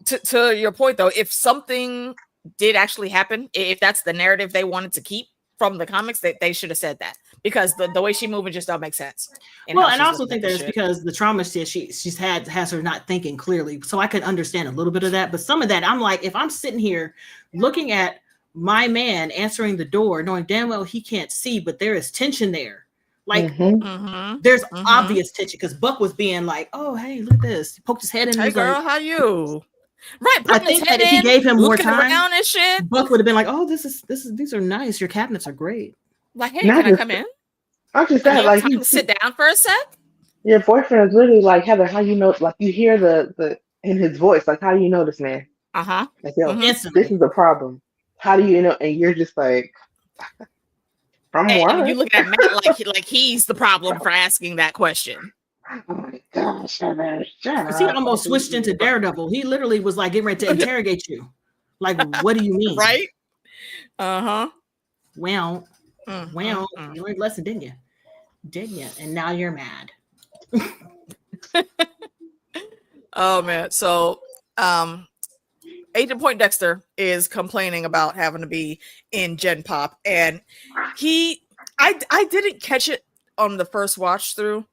[SPEAKER 1] to your point, though, if something did actually happen, if that's the narrative they wanted to keep from the comics, they should have said that, because the way she moving just don't make sense.
[SPEAKER 2] Well, and I also think that it's because the trauma has her not thinking clearly. So I could understand a little bit of that, but some of that, I'm like, if I'm sitting here looking at my man answering the door, knowing damn well he can't see, but there is tension there. Like there's obvious tension because Buck was being like, "Oh, hey, look at this." He poked his head in.
[SPEAKER 1] Hey, girl, how you? Right,
[SPEAKER 2] I think that if he gave him more time,
[SPEAKER 1] and shit,
[SPEAKER 2] Buck would have been like, "Oh, these are nice. Your cabinets are great."
[SPEAKER 1] Like, hey, can I come in?
[SPEAKER 3] I'm just saying, like,
[SPEAKER 1] you sit down for a sec.
[SPEAKER 3] Your boyfriend is literally like, Heather, how you know? Like, you hear the in his voice, like, how do you know this man? Like, yo, this is the problem. How do you know? And you're just like, from what?
[SPEAKER 1] And you look at Matt like he's the problem for asking that question.
[SPEAKER 3] Oh my gosh, Heather,
[SPEAKER 2] he almost switched into Daredevil. He literally was like getting ready to interrogate you. Like, what do you mean?
[SPEAKER 1] Right?
[SPEAKER 2] Well, you learned a lesson, didn't you? Didn't you? And now you're mad.
[SPEAKER 1] Oh man. So Agent Poindexter is complaining about having to be in Gen Pop, and I didn't catch it on the first watch through,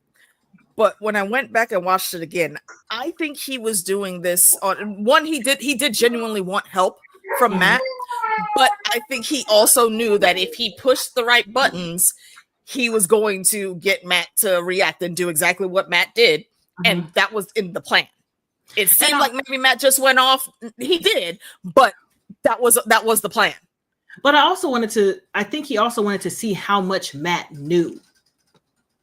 [SPEAKER 1] but when I went back and watched it again, I think he was doing this on one. He did genuinely want help from Matt, but I think he also knew that if he pushed the right buttons, he was going to get Matt to react and do exactly what Matt did, and that was in the plan. It seemed like maybe Matt just went off. He did, but that was the plan.
[SPEAKER 2] But I think he also wanted to see how much Matt knew.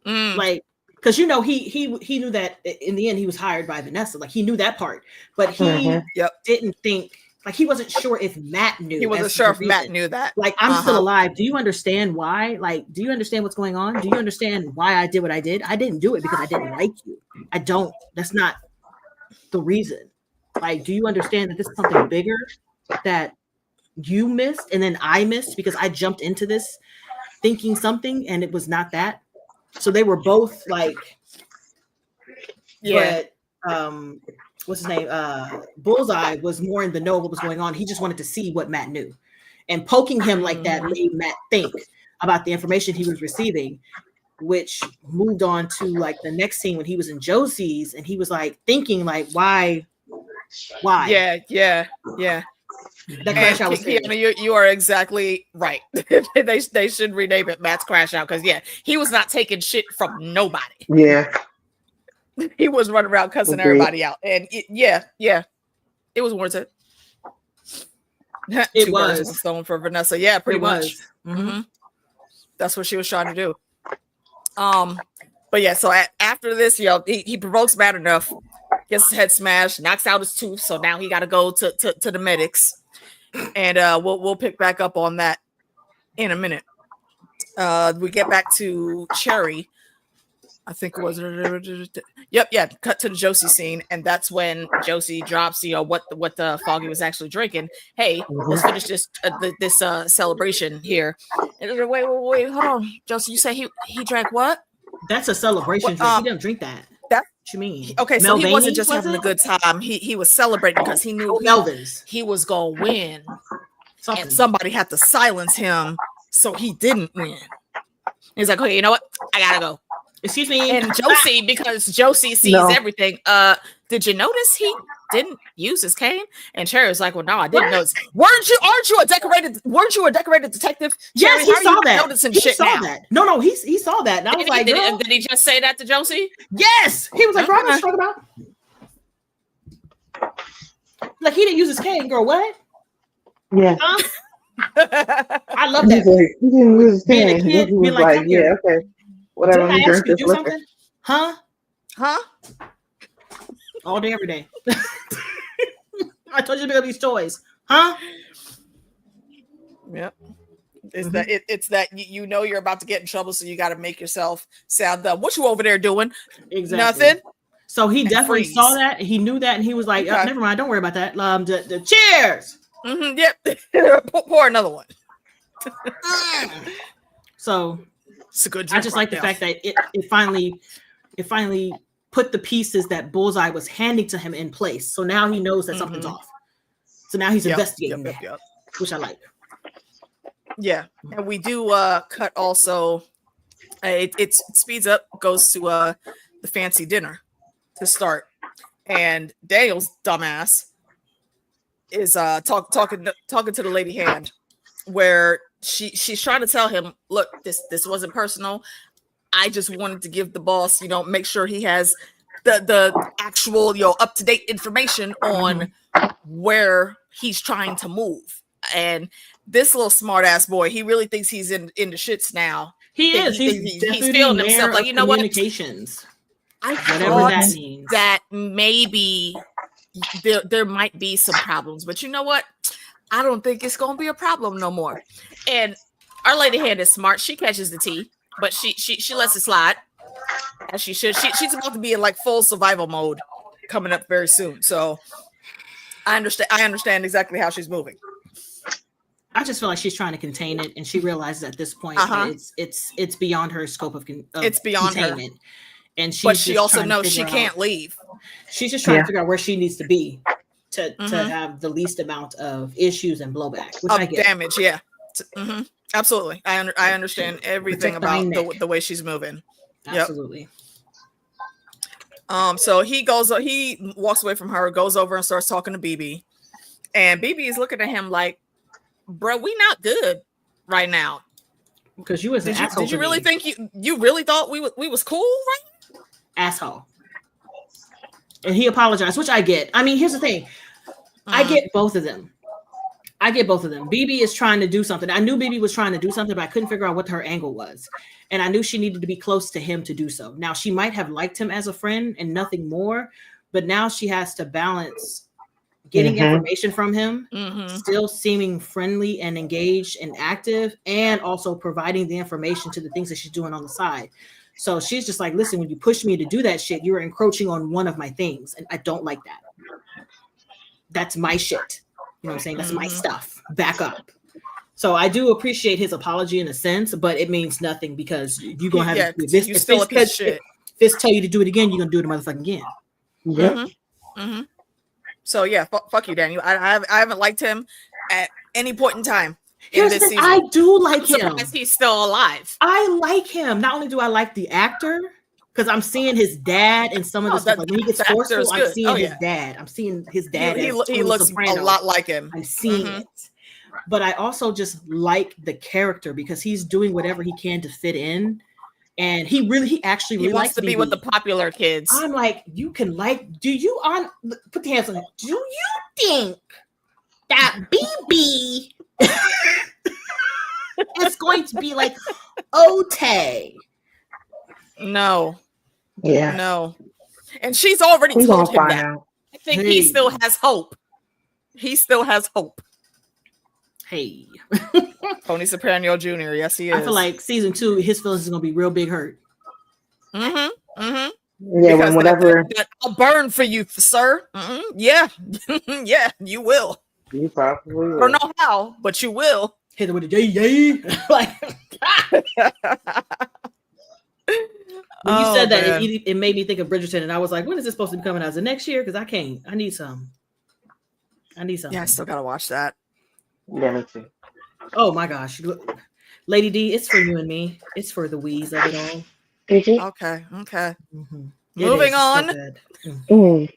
[SPEAKER 2] Like, because he knew that in the end he was hired by Vanessa. Like, he knew that part, but he didn't think, like, he wasn't sure if Matt knew.
[SPEAKER 1] He wasn't sure if Matt knew that.
[SPEAKER 2] Like, I'm still alive. Do you understand why? Like, do you understand what's going on? Do you understand why I did what I did? I didn't do it because I didn't like you. I don't. That's not the reason. Like, do you understand that this is something bigger that you missed and then I missed because I jumped into this thinking something and it was not that? So they were both like, but what's his name? Bullseye was more in the know of what was going on. He just wanted to see what Matt knew, and poking him like that made Matt think about the information he was receiving, which moved on to like the next scene when he was in Josie's and he was like thinking like, why?
[SPEAKER 1] Yeah.
[SPEAKER 2] That crash out was
[SPEAKER 1] Keanu, you are exactly right. they should rename it Matt's Crash Out because he was not taking shit from nobody.
[SPEAKER 3] Yeah.
[SPEAKER 1] He was running around cussing everybody out. And it was worth it.
[SPEAKER 2] It was
[SPEAKER 1] a stone for Vanessa. Yeah, pretty much.
[SPEAKER 2] Mm-hmm.
[SPEAKER 1] That's what she was trying to do. But yeah, so after this, he provokes Matt enough, gets his head smashed, knocks out his tooth. So now he got to go to the medics, and we'll pick back up on that in a minute. We get back to Cherry. I think it was cut to the Josie scene, and that's when Josie drops what the Foggy was actually drinking. Hey, let's finish this celebration here. And wait, hold on, Josie, you say he drank what?
[SPEAKER 2] That's a celebration drink. He didn't drink that. What you mean?
[SPEAKER 1] Okay, so he wasn't just having a good time. He was celebrating because he knew he was gonna win, and somebody had to silence him, so he didn't win. He's like, okay, you know what? I gotta go.
[SPEAKER 2] Excuse me.
[SPEAKER 1] And Josie, because Josie sees everything. Did you notice he didn't use his cane? And Cherry was like, well, no, I didn't notice. Weren't you a decorated detective?
[SPEAKER 2] Yes,
[SPEAKER 1] Cherry,
[SPEAKER 2] he saw that.
[SPEAKER 1] Noticing shit
[SPEAKER 2] saw
[SPEAKER 1] now?
[SPEAKER 2] That. No, he saw that. And I was like,
[SPEAKER 1] did he just say that to Josie?
[SPEAKER 2] Yes. He was like, bro, I'm not talking about. Like, he didn't use his cane, girl. What?
[SPEAKER 3] Yeah.
[SPEAKER 2] I love that.
[SPEAKER 3] He didn't use his cane.
[SPEAKER 2] He
[SPEAKER 3] was like, yeah, okay. Whatever.
[SPEAKER 2] Did I ask you to do something? Huh? All day, every day. I told you to pick up these toys. Huh?
[SPEAKER 1] Yep. It's that you're about to get in trouble, so you got to make yourself sound dumb. What you over there doing?
[SPEAKER 2] Exactly.
[SPEAKER 1] Nothing.
[SPEAKER 2] So he definitely saw that. He knew that, and he was like, never mind. Don't worry about that. The cheers.
[SPEAKER 1] Mm-hmm, yep. Pour another one.
[SPEAKER 2] So
[SPEAKER 1] it's a good.
[SPEAKER 2] I just like the fact that it finally put the pieces that Bullseye was handing to him in place. So now he knows that something's off. So now he's investigating that, which I like.
[SPEAKER 1] Yeah, and we do cut also. It speeds up, goes to the fancy dinner to start, and Daniel's dumbass is talking to the lady hand, where she's trying to tell him, look, this wasn't personal. I just wanted to give the boss, make sure he has the actual, up to date information on where he's trying to move. And this little smart ass boy, he really thinks he's in the shits now.
[SPEAKER 2] He is. He's feeling himself like, you know what? Communications.
[SPEAKER 1] I thought that maybe there might be some problems, but you know what? I don't think it's gonna be a problem no more. And our lady hand is smart. She catches the tea, but she lets it slide, as she should. She's about to be in like full survival mode coming up very soon. So I understand exactly how she's moving.
[SPEAKER 2] I just feel like she's trying to contain it, and she realizes at this point that it's beyond her scope of it's beyond containment. And
[SPEAKER 1] she also knows she can't leave.
[SPEAKER 2] She's just trying to figure out where she needs to be to have the least amount of issues and blowback, which I get.
[SPEAKER 1] Damage. Yeah, absolutely. I understand everything about the way she's moving.
[SPEAKER 2] Absolutely.
[SPEAKER 1] Yep. So he walks away from her, goes over and starts talking to BB, and BB is looking at him like, bro, we not good right now.
[SPEAKER 2] Because you was an asshole.
[SPEAKER 1] Did you really think you really thought we was cool, right?
[SPEAKER 2] Asshole. And he apologized, which I get. I mean, here's the thing. I get both of them. BB is trying to do something. I knew BB was trying to do something, but I couldn't figure out what her angle was. And I knew she needed to be close to him to do so. Now, she might have liked him as a friend and nothing more, but now she has to balance getting information from him, still seeming friendly and engaged and active, and also providing the information to the things that she's doing on the side. So she's just like, listen, when you push me to do that shit, you're encroaching on one of my things. And I don't like that. That's my shit. You know what I'm saying? That's my stuff. Back up. So I do appreciate his apology in a sense, but it means nothing because you're going to have to do this.
[SPEAKER 1] You still a piece of shit.
[SPEAKER 2] If Fist tell you to do it again, you're going to do it motherfucking again.
[SPEAKER 3] Yep.
[SPEAKER 1] So yeah, fuck you, Daniel. I haven't liked him at any point in time.
[SPEAKER 2] Here's the thing, I do like him.
[SPEAKER 1] He's still alive.
[SPEAKER 2] I like him. Not only do I like the actor, Because I'm seeing his dad and some of the stuff. Like when he gets forceful, I'm seeing his dad. I'm seeing his dad.
[SPEAKER 1] He looks a lot like him.
[SPEAKER 2] I'm seeing it. But I also just like the character because he's doing whatever he can to fit in. And he actually really
[SPEAKER 1] wants to be with the popular kids.
[SPEAKER 2] I'm like, put the hands on it. Do you think that BB is going to be like Ote?
[SPEAKER 1] No.
[SPEAKER 3] Yeah.
[SPEAKER 1] No. And she's already told him that.
[SPEAKER 3] Out.
[SPEAKER 1] I think he still has hope. He still has hope.
[SPEAKER 2] Hey.
[SPEAKER 1] Tony Soprano Jr. Yes, he is.
[SPEAKER 2] I feel like season 2, his feelings is gonna be real big hurt.
[SPEAKER 3] Yeah,
[SPEAKER 1] because
[SPEAKER 3] whatever.
[SPEAKER 1] I'll burn for you, sir. Yeah. Yeah, you will.
[SPEAKER 3] You probably will.
[SPEAKER 1] I don't know how, but you will.
[SPEAKER 2] Hit it with a yay. Like when you said that, it made me think of Bridgerton, and I was like, when is this supposed to be coming out? Is it next year? Because I can't. I need some.
[SPEAKER 1] Yeah, I still gotta watch that.
[SPEAKER 3] Yeah, me too.
[SPEAKER 2] Oh my gosh, Lady D, it's for you and me. It's for the wheeze of it all.
[SPEAKER 1] Okay.
[SPEAKER 2] Mm-hmm.
[SPEAKER 1] Moving on.
[SPEAKER 2] So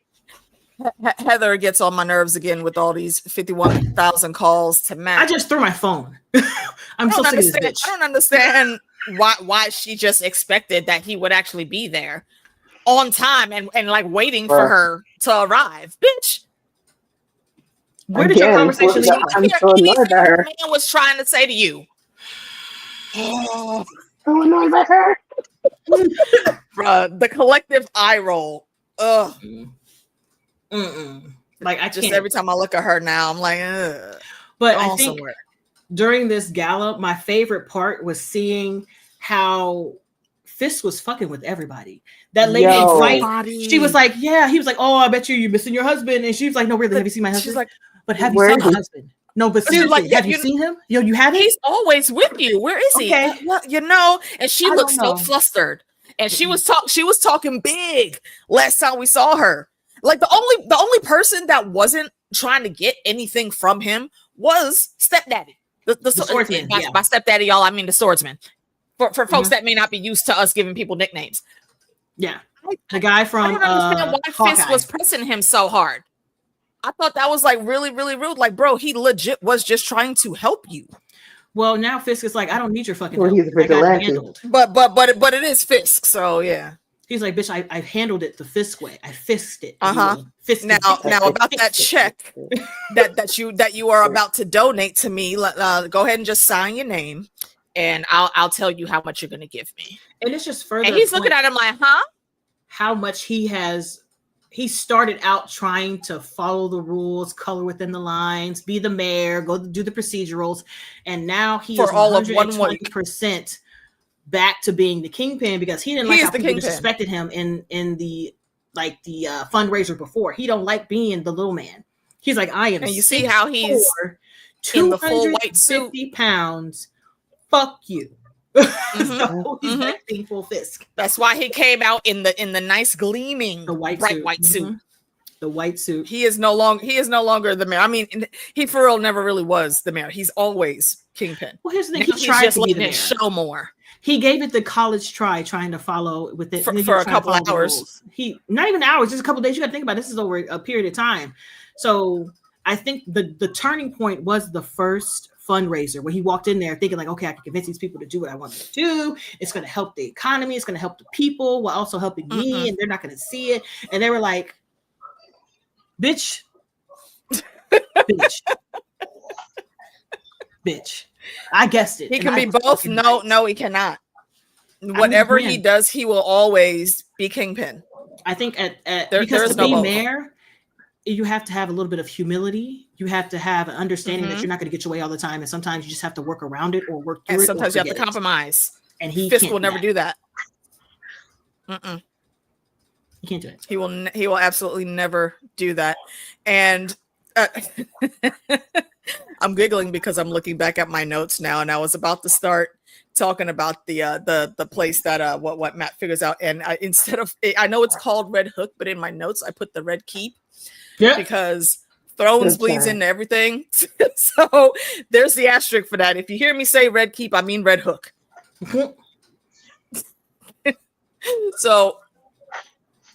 [SPEAKER 1] Heather gets on my nerves again with all these 51,000 calls to Matt.
[SPEAKER 2] I just threw my phone. I'm so sick of this bitch.
[SPEAKER 1] I don't understand why she just expected that he would actually be there on time and like waiting for her to arrive, bitch.
[SPEAKER 2] Where did your conversation lead?
[SPEAKER 3] I'm so annoyed by her.
[SPEAKER 1] Man was trying to say to you.
[SPEAKER 3] So annoyed by her.
[SPEAKER 1] Bruh, the collective eye roll. Ugh.
[SPEAKER 2] Like I
[SPEAKER 1] just every time I look at her now, I'm like, ugh.
[SPEAKER 2] But I think during this gala, my favorite part was seeing how Fisk was fucking with everybody. That lady in fight, she was like, yeah, he was like, oh, I bet you're missing your husband. And she was like, no, really, have you seen my husband? She's like, but have you seen my husband? No, but seriously, like, have you seen him? Yo, you haven't?
[SPEAKER 1] He's always with you. Where is he? Well, and she looked so flustered. And she was talking big last time we saw her. Like the only person that wasn't trying to get anything from him was Stepdaddy. The swordsman. By Stepdaddy, y'all, I mean the swordsman. For folks that may not be used to us giving people nicknames.
[SPEAKER 2] Yeah. The guy from
[SPEAKER 1] I don't understand why Fisk was pressing him so hard. I thought that was like really, really rude. Like, bro, he legit was just trying to help you.
[SPEAKER 2] Well, now Fisk is like, I don't need your fucking
[SPEAKER 3] help. He's handled.
[SPEAKER 1] But it is Fisk, so yeah.
[SPEAKER 2] He's like, bitch, I handled it the Fisk way. I fisked it.
[SPEAKER 1] Now about that check that you are about to donate to me, go ahead and just sign your name, and I'll tell you how much you're gonna give me.
[SPEAKER 2] And it's just further.
[SPEAKER 1] And he's looking at him like, huh?
[SPEAKER 2] How much he started out trying to follow the rules, color within the lines, be the mayor, go do the procedurals, and now he is 120% back to being the kingpin because he didn't like how people disrespected him in the fundraiser before. He don't like being the little man. He's like, I am.
[SPEAKER 1] And you see how he's
[SPEAKER 2] 250 in the full white suit. Pounds. Fuck you. So he's acting full Fisk.
[SPEAKER 1] That's why he came out in the nice gleaming white suit.
[SPEAKER 2] The white suit.
[SPEAKER 1] He is no longer the mayor. I mean, he for real never really was the mayor. He's always kingpin.
[SPEAKER 2] Well, here's the thing. He tried to be the mayor.
[SPEAKER 1] Show more.
[SPEAKER 2] He gave it the college try, trying to follow with it
[SPEAKER 1] for a couple of hours.
[SPEAKER 2] He not even hours, just a couple of days. You got to think about it. This is over a period of time. So I think the turning point was the first fundraiser where he walked in there thinking like, okay, I can convince these people to do what I want them to do. It's going to help the economy. It's going to help the people while also helping me, and they're not going to see it. And they were like, bitch. I guessed it.
[SPEAKER 1] He can be both. No, he cannot. Whatever he does, he will always be kingpin.
[SPEAKER 2] I think because to be mayor, you have to have a little bit of humility. You have to have an understanding that you're not going to get your way all the time, and sometimes you just have to work around it or work through it.
[SPEAKER 1] And sometimes you have to compromise.
[SPEAKER 2] And Fisk
[SPEAKER 1] will never do that.
[SPEAKER 2] He can't do it.
[SPEAKER 1] He will absolutely never do that. And I'm giggling because I'm looking back at my notes now, and I was about to start talking about the place that what Matt figures out, and I know it's called Red Hook, but in my notes I put the Red Keep because Thrones bleeds into everything. So there's the asterisk for that. If you hear me say Red Keep, I mean Red Hook. So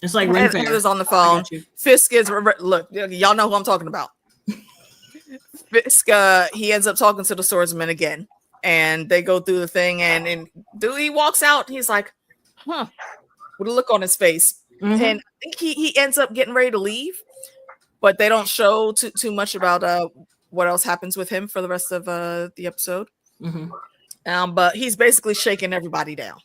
[SPEAKER 2] it's like
[SPEAKER 1] Heather's on the phone. Fisk is look, y'all know who I'm talking about. Fisk, he ends up talking to the swordsman again, and they go through the thing, and he walks out. He's like, "Huh," with a look on his face, and I think he ends up getting ready to leave, but they don't show too much about what else happens with him for the rest of the episode. But he's basically shaking everybody down.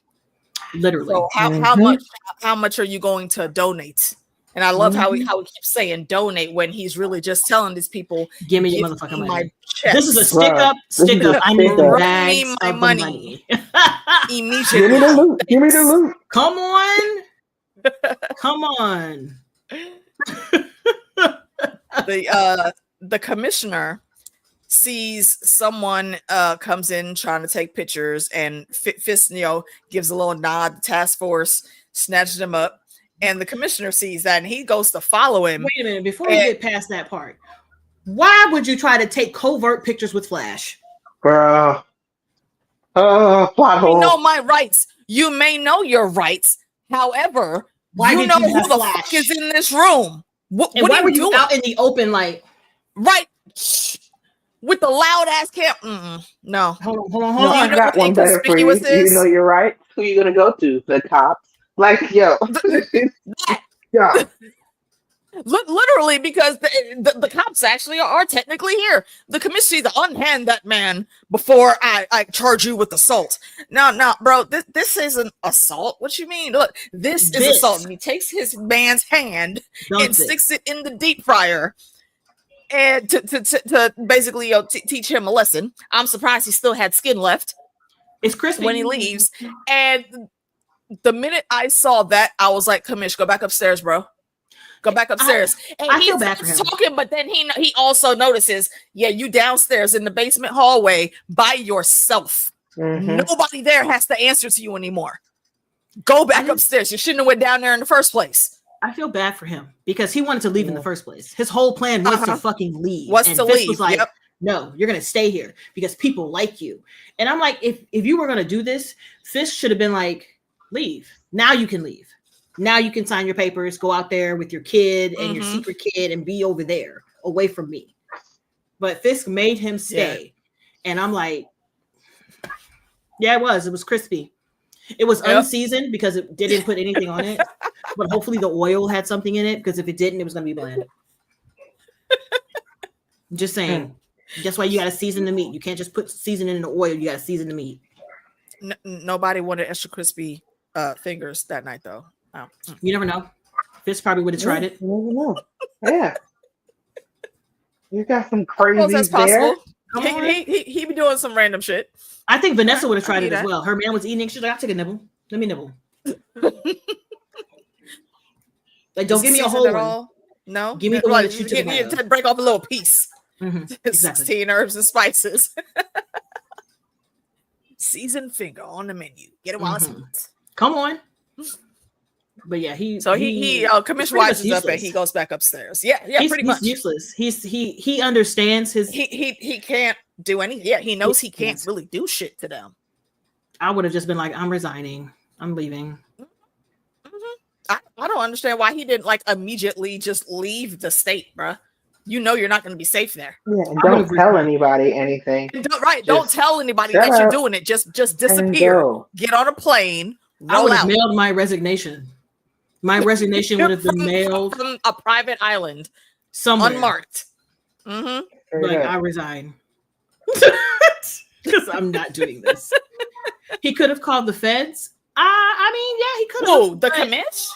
[SPEAKER 2] Literally.
[SPEAKER 1] So how much are you going to donate? And I love how he keeps saying donate when he's really just telling these people,
[SPEAKER 2] give me your motherfucking money. This is a stick up. I need my money.
[SPEAKER 1] Immediately.
[SPEAKER 3] Give me the loot. Give me the loot.
[SPEAKER 2] Come on. Come on.
[SPEAKER 1] The commissioner sees someone comes in trying to take pictures, and Fisk, gives a little nod. The task force snatches him up, and the commissioner sees that, and he goes to follow him.
[SPEAKER 2] Wait a minute, before we get past that part, why would you try to take covert pictures with Flash?
[SPEAKER 3] Bro. Plot hole.
[SPEAKER 1] You know my rights. You may know your rights. However, you know who the fuck is in this room. What
[SPEAKER 2] why were you
[SPEAKER 1] doing?
[SPEAKER 2] Out in the open, like
[SPEAKER 1] right with the loud ass camp? No,
[SPEAKER 2] hold on.
[SPEAKER 3] No, I got one better for you. You know you're right. Who you gonna go to? The cops. Like, yo, yeah.
[SPEAKER 1] Literally, because the cops actually are technically here. The commissioner to unhand that man before I charge you with assault. No, bro, this isn't assault. What you mean? Look, this is assault. And he takes his man's hand and sticks it in the deep fryer, and to basically teach him a lesson. I'm surprised he still had skin left.
[SPEAKER 2] It's crispy
[SPEAKER 1] when he leaves. And the minute I saw that, I was like, "Commish, go back upstairs, bro. Go back upstairs." And
[SPEAKER 2] I feel bad for him.
[SPEAKER 1] Talking, but then he also notices, you downstairs in the basement hallway by yourself. Nobody there has to answer to you anymore. Go back upstairs. You shouldn't have went down there in the first place.
[SPEAKER 2] I feel bad for him because he wanted to leave in the first place. His whole plan was to fucking leave.
[SPEAKER 1] Was like,
[SPEAKER 2] no, you're gonna stay here because people like you. And I'm like, if you were gonna do this, Fisk should have been like, leave. Now you can leave. Now you can sign your papers, go out there with your kid and your secret kid and be over there away from me. But Fisk made him stay. Yeah. And I'm like, it was crispy. It was unseasoned because it didn't put anything on it. But hopefully the oil had something in it, because if it didn't, it was going to be bland. Just saying. That's why you got to season the meat. You can't just put seasoning in the oil. You got to season the meat.
[SPEAKER 1] Nobody wanted extra crispy fingers that night, though. Oh.
[SPEAKER 2] You never know. Fisk probably would have tried it.
[SPEAKER 3] You never know. Yeah. You got some crazy.
[SPEAKER 1] Well, that's possible. He be doing some random shit.
[SPEAKER 2] I think Vanessa would have tried it as well. Her man was eating. She's like, "I'll take a nibble. Let me nibble." Like, don't give me a whole one.
[SPEAKER 1] No,
[SPEAKER 2] give me the one that you
[SPEAKER 1] to break off a little piece.
[SPEAKER 2] Exactly.
[SPEAKER 1] 16 herbs and spices. Seasoned finger on the menu. Get it while it's hot.
[SPEAKER 2] Come on. But yeah, he
[SPEAKER 1] Commissioner rises up and he goes back upstairs. Yeah, pretty much.
[SPEAKER 2] He's useless. He understands his.
[SPEAKER 1] He can't do anything. Yeah, he knows he can't really do shit to them.
[SPEAKER 2] I would have just been like, "I'm resigning. I'm leaving."
[SPEAKER 1] I don't understand why he didn't immediately just leave the state, bruh. You know you're not going to be safe there.
[SPEAKER 3] Yeah, and don't tell anybody anything.
[SPEAKER 1] Don't tell anybody that you're doing it. Just disappear. Get on a plane.
[SPEAKER 2] I would have mailed my resignation. My resignation would have been mailed
[SPEAKER 1] from a private island,
[SPEAKER 2] somewhere
[SPEAKER 1] unmarked.
[SPEAKER 2] I resign because I'm not doing this. He could have called the feds. He could have.
[SPEAKER 1] No, the commish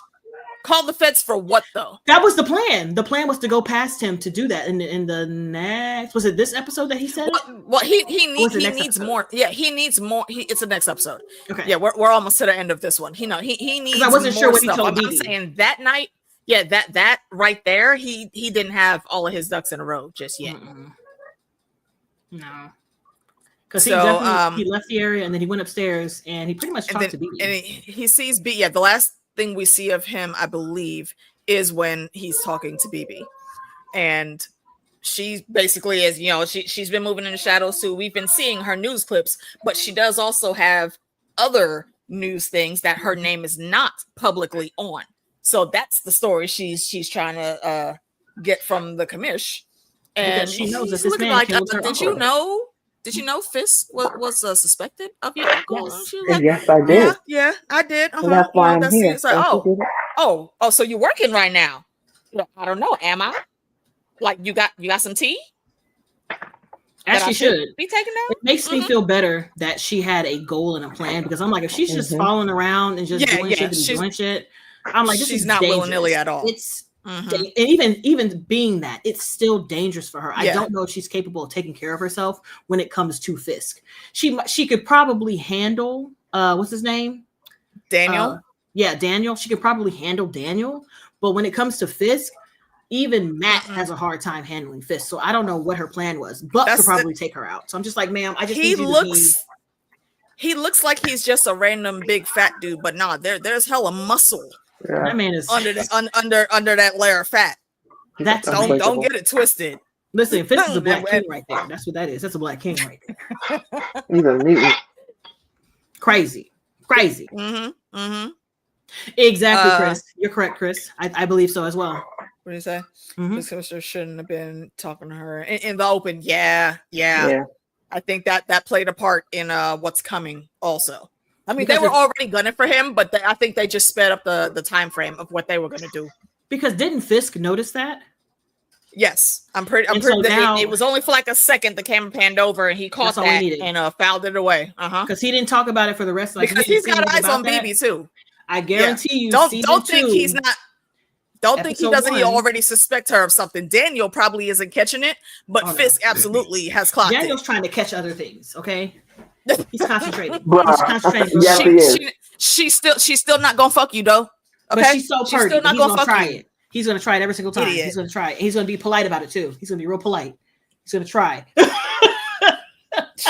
[SPEAKER 1] called the feds for what though?
[SPEAKER 2] That was the plan. The plan was to go past him to do that. In the next, was it this episode that he said?
[SPEAKER 1] Well, he needs more. Yeah, he needs more. It's the next episode. Okay. Yeah, we're almost to the end of this one. He needs. I wasn't sure what he told me. I'm saying that night. Yeah, that right there. He didn't have all of his ducks in a row just yet.
[SPEAKER 2] No. Because he left the area and then he went upstairs and he pretty much talked to BB.
[SPEAKER 1] And he sees BB. Yeah, the last thing we see of him, I believe, is when he's talking to BB. And she basically is, she's been moving in the shadows too. We've been seeing her news clips, but she does also have other news things that her name is not publicly on. So that's the story she's trying to get from the commish. And
[SPEAKER 2] because she knows that this man
[SPEAKER 1] like,
[SPEAKER 2] killed her uncle.
[SPEAKER 1] Did you know Fisk was suspected of your uncle?
[SPEAKER 3] Yes,
[SPEAKER 1] Like,
[SPEAKER 3] yes, I did.
[SPEAKER 1] Yeah, I did.
[SPEAKER 3] So that's why I'm here.
[SPEAKER 1] It's like, oh, so you're working right now? I don't know. Am I? Like, you got some tea?
[SPEAKER 2] As she should
[SPEAKER 1] be taking out.
[SPEAKER 2] It makes me feel better that she had a goal and a plan, because I'm like, if she's just following around and just doing shit, I'm like, this
[SPEAKER 1] she's
[SPEAKER 2] is
[SPEAKER 1] not
[SPEAKER 2] dangerous.
[SPEAKER 1] willy-nilly at all.
[SPEAKER 2] It's and even being that, it's still dangerous for her. I don't know if she's capable of taking care of herself when it comes to Fisk. She could probably handle what's his name?
[SPEAKER 1] Daniel.
[SPEAKER 2] Daniel. She could probably handle Daniel, but when it comes to Fisk, even Matt has a hard time handling Fisk. So I don't know what her plan was. Buck could probably take her out. So I'm just like, ma'am, I just need you to be.
[SPEAKER 1] He looks like he's just a random big fat dude, but nah, there's hella muscle.
[SPEAKER 3] Yeah.
[SPEAKER 2] That man is
[SPEAKER 1] under that layer of fat.
[SPEAKER 2] That's
[SPEAKER 1] don't get it twisted.
[SPEAKER 2] Listen, Fisk is a black king right there. That's what that is. That's a black king right there.
[SPEAKER 3] He's a mutant.
[SPEAKER 2] Crazy. Exactly, Chris. You're correct, Chris. I believe so as well.
[SPEAKER 1] What do you say? This commissioner shouldn't have been talking to her in the open. Yeah. I think that played a part in what's coming also. I mean, they were already gunning for him, but I think they just sped up the time frame of what they were going to do.
[SPEAKER 2] Because didn't Fisk notice that?
[SPEAKER 1] Yes, I'm pretty. It was only for like a second. The camera panned over, and he caught that and filed it away.
[SPEAKER 2] Because he didn't talk about it for the rest of.
[SPEAKER 1] Because he's got eyes on BB too.
[SPEAKER 2] I guarantee you.
[SPEAKER 1] Don't think he's not. Don't think he doesn't. He already suspect her of something. Daniel probably isn't catching it, but Fisk absolutely has clocked
[SPEAKER 2] Daniel's trying to catch other things. Okay. He's concentrating.
[SPEAKER 3] Yes, he is.
[SPEAKER 1] She's still not gonna fuck you though. Okay,
[SPEAKER 2] but she's so pretty. He's not gonna try it. He's gonna try it every single time.
[SPEAKER 1] Idiot.
[SPEAKER 2] He's gonna try it. He's gonna be polite about it too. He's gonna be real polite. He's gonna try.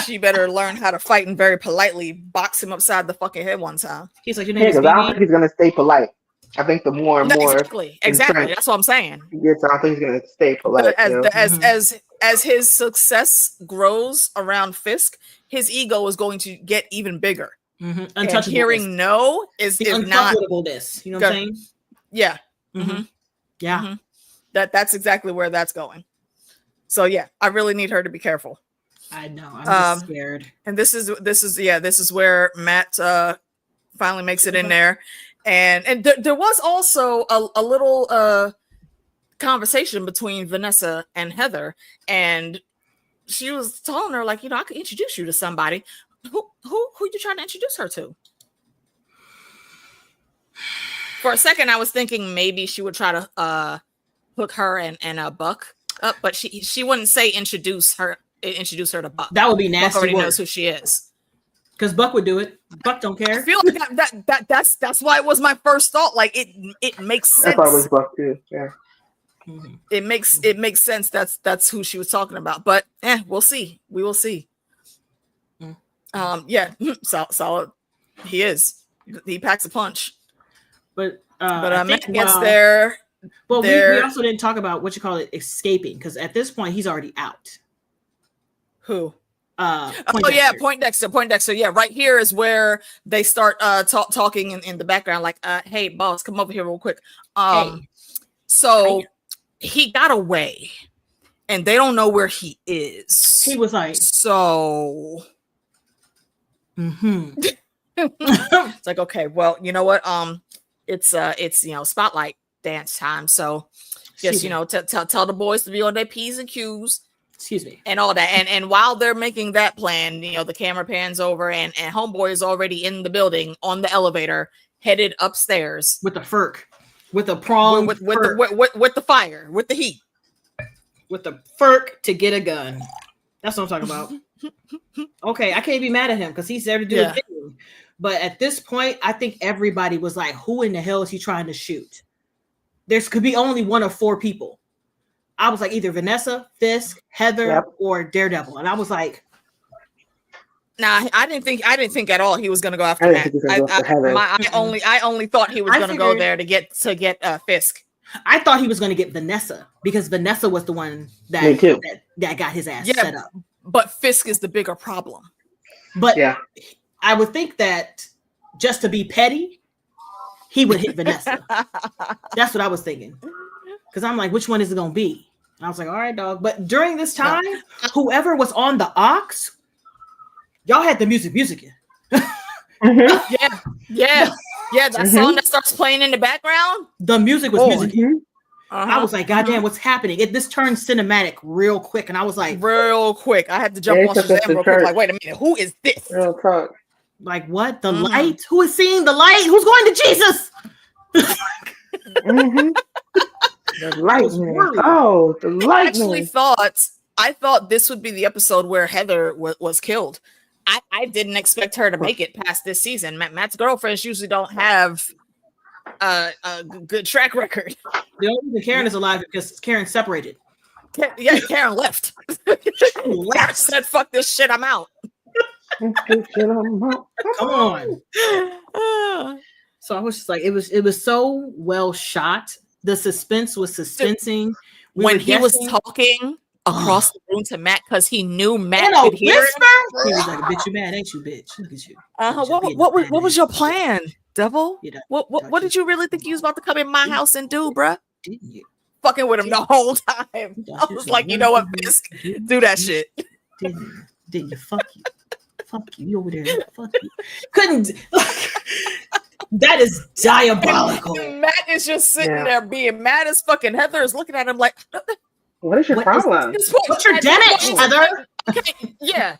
[SPEAKER 1] She better learn how to fight and very politely box him upside the fucking head one time.
[SPEAKER 2] He's like, your name is
[SPEAKER 3] I don't think he's gonna stay polite. I think the more and more
[SPEAKER 1] exactly. That's what I'm saying.
[SPEAKER 3] He gets, I don't think he's gonna stay polite.
[SPEAKER 1] As his success grows around Fisk, his ego is going to get even bigger. And hearing no is not.
[SPEAKER 2] You know what I'm saying?
[SPEAKER 1] Yeah.
[SPEAKER 2] Yeah.
[SPEAKER 1] That's exactly where that's going. So yeah, I really need her to be careful.
[SPEAKER 2] I know. I'm just scared.
[SPEAKER 1] And this is where Matt finally makes it in there. And there was also a little conversation between Vanessa and Heather, and she was telling her, like, I could introduce you to somebody. Who you trying to introduce her to? For a second, I was thinking maybe she would try to hook her and Buck up, but she wouldn't say introduce her to Buck.
[SPEAKER 2] That would be nasty.
[SPEAKER 1] Buck already knows who she is.
[SPEAKER 2] Because Buck would do it. Buck don't care.
[SPEAKER 1] I feel like that's why it was my first thought. Like it makes sense.
[SPEAKER 3] I thought it was Buck too. Yeah.
[SPEAKER 1] It makes sense. That's who she was talking about. But we'll see. We will see. Solid. He is. He packs a punch.
[SPEAKER 2] But
[SPEAKER 1] Matt gets there.
[SPEAKER 2] Well, we also didn't talk about escaping, because at this point he's already out.
[SPEAKER 1] Who?
[SPEAKER 2] Poindexter.
[SPEAKER 1] Poindexter. Yeah, right here is where they start talking in the background, like, hey, boss, come over here real quick. So he got away, and they don't know where he is.
[SPEAKER 2] He was like,
[SPEAKER 1] so. It's like, okay, well, you know what? It's spotlight dance time. So just tell the boys to be on their P's and Q's.
[SPEAKER 2] Excuse me.
[SPEAKER 1] And all that. And while they're making that plan, the camera pans over and homeboy is already in the building on the elevator, headed upstairs.
[SPEAKER 2] With the FERC. With the prong.
[SPEAKER 1] With the fire. With the heat.
[SPEAKER 2] With the FERC to get a gun. That's what I'm talking about. Okay, I can't be mad at him because he's there to do a thing. But at this point, I think everybody was like, who in the hell is he trying to shoot? There could be only one of four people. I was like, either Vanessa, Fisk, Heather, or Daredevil. And I was like,
[SPEAKER 1] nah, I didn't think at all he was gonna go after that. I only thought he was gonna go there to get Fisk.
[SPEAKER 2] I thought he was gonna get Vanessa, because Vanessa was the one that got his ass set up.
[SPEAKER 1] But Fisk is the bigger problem.
[SPEAKER 2] But I would think that just to be petty, he would hit Vanessa. That's what I was thinking. Because I'm like, which one is it going to be? And I was like, all right, dog. But during this time, whoever was on the aux, y'all had the music.
[SPEAKER 1] Yeah. That song that starts playing in the background.
[SPEAKER 2] The music was music. I was like, God damn, what's happening? This turned cinematic real quick. And I was like,
[SPEAKER 1] real quick. I had to jump on Shazam real quick. Like, wait a minute, who is this?
[SPEAKER 3] Real talk.
[SPEAKER 2] Like, what? The light? Who is seeing the light? Who's going to Jesus?
[SPEAKER 3] The lightning. Oh, the lightning.
[SPEAKER 1] I thought this would be the episode where Heather was killed. I didn't expect her to make it past this season. Matt's girlfriends usually don't have a good track record.
[SPEAKER 2] The only reason Karen is alive because Karen separated.
[SPEAKER 1] Karen left. Karen said, "Fuck this shit, I'm out."
[SPEAKER 2] Come on. So I was just like, it was so well shot. The suspense was suspensing.
[SPEAKER 1] When he was talking across the room to Matt, because he knew Matt could hear him.
[SPEAKER 2] He was like, "Bitch, you mad, ain't you, bitch? Look at you."
[SPEAKER 1] What was your plan, Devil? What did you really think you was about to come in my house and do, bruh?
[SPEAKER 2] Didn't you?
[SPEAKER 1] Fucking with him the whole time. I was like, you know what, Fisk? Do that shit.
[SPEAKER 2] Didn't you? Fuck you. Fuck you. You over there. Fuck you. Couldn't. That is diabolical.
[SPEAKER 1] And Matt is just sitting there being mad as fucking. Heather is looking at him like,
[SPEAKER 3] what is your problem?
[SPEAKER 2] What's your damage, Heather?
[SPEAKER 1] Okay, yeah.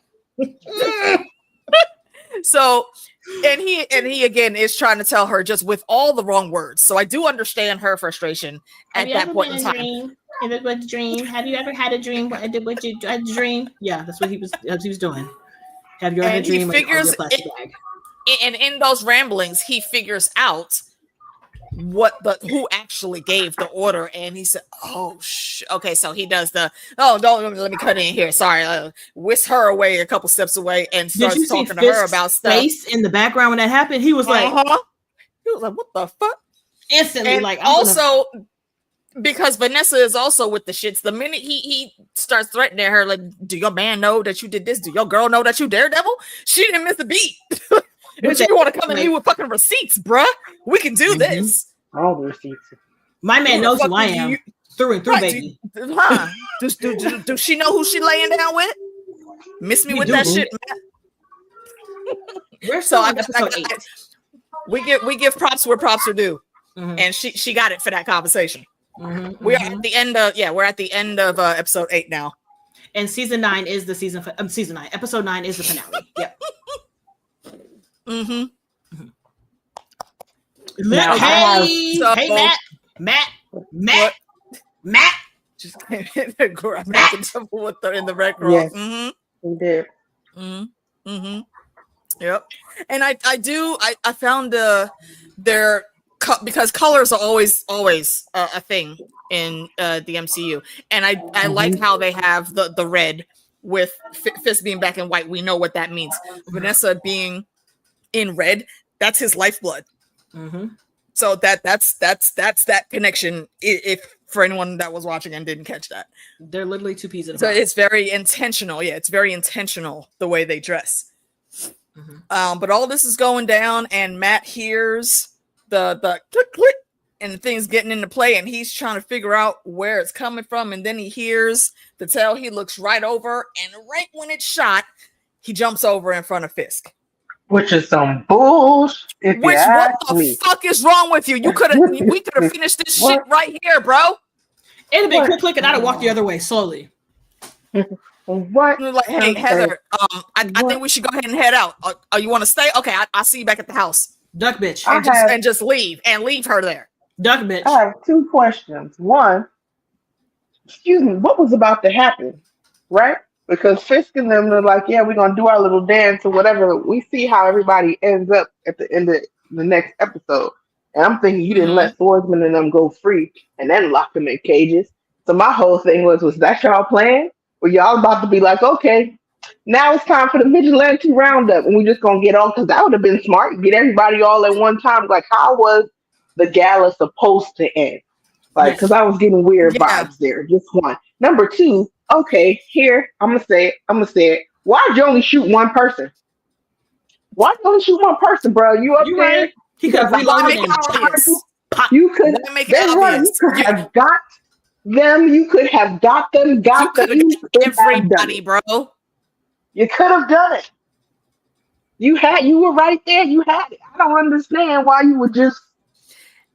[SPEAKER 1] So, and he again is trying to tell her just with all the wrong words. So I do understand her frustration at that point in time.
[SPEAKER 2] If it was a dream, have you ever had a dream? What you a dream? Yeah, that's what he was doing. Have you ever had a dream?
[SPEAKER 1] And in those ramblings, he figures out who actually gave the order, and he said, okay, so he does don't let me cut in here, sorry, whisk her away a couple steps away and starts talking to her about stuff.
[SPEAKER 2] Face in the background when that happened, he was like,
[SPEAKER 1] what the fuck?
[SPEAKER 2] Instantly,
[SPEAKER 1] and
[SPEAKER 2] like,
[SPEAKER 1] because Vanessa is also with the shits. The minute he starts threatening her, like, do your man know that you did this? Do your girl know that you Daredevil? She didn't miss a beat. But you want to come at me with fucking receipts, bruh? We can do this.
[SPEAKER 3] All the receipts.
[SPEAKER 2] My man knows who I am. Through and through, baby.
[SPEAKER 1] Does she know who she laying down with? Miss me with that shit, man.
[SPEAKER 2] We're still on episode 8.
[SPEAKER 1] We give props where props are due. And she got it for that conversation. We are at the end of episode 8 now.
[SPEAKER 2] And season 9 is the season episode 9 is the finale. Yep. Hey, Matt.
[SPEAKER 1] Just grab the in the red rock.
[SPEAKER 3] Yes, he did.
[SPEAKER 1] Yep. And I found their because colors are always a thing in the MCU, and I like how they have the red with Fisk being black and white. We know what that means. Vanessa being in red, that's his lifeblood. So that's that connection. If for anyone that was watching and didn't catch that,
[SPEAKER 2] they're literally two peas in a pod.
[SPEAKER 1] So it's very intentional. Yeah, it's very intentional the way they dress. But all this is going down, and Matt hears the click click and things getting into play, and he's trying to figure out where it's coming from. And then he hears the tail. He looks right over, and right when it's shot, he jumps over in front of Fisk.
[SPEAKER 3] Which is some bullshit.
[SPEAKER 1] What the fuck is wrong with you? We could have finished this shit right here, bro.
[SPEAKER 2] It'd have been quick click, and I'd have walked the other way slowly.
[SPEAKER 3] What?
[SPEAKER 1] Like, hey, Heather, I think we should go ahead and head out. You want to stay? Okay, I'll see you back at the house.
[SPEAKER 2] Duck bitch.
[SPEAKER 1] And just leave her there.
[SPEAKER 2] Duck bitch.
[SPEAKER 3] I have 2 questions. One, excuse me, what was about to happen? Right? Because Fisk and them are like, yeah, we're going to do our little dance or whatever. We see how everybody ends up at the end of the next episode. And I'm thinking you didn't let Swordsman and them go free and then lock them in cages. So my whole thing was that y'all plan? Were y'all about to be like, okay, now it's time for the vigilante roundup and we're just going to get on? Because that would have been smart. Get everybody all at one time. Like, how was the gala supposed to end? Like, because I was getting weird vibes there. Just one. Number 2, okay, here, I'm gonna say it. Why'd you only shoot one person? Why don't you shoot one person, bro? You up there?
[SPEAKER 2] Right. He could have reloaded and
[SPEAKER 3] you could have got them. You could have got them. Got them. You could
[SPEAKER 1] everybody, bro.
[SPEAKER 3] You could have done it. You were right there. You had it. I don't understand why you would just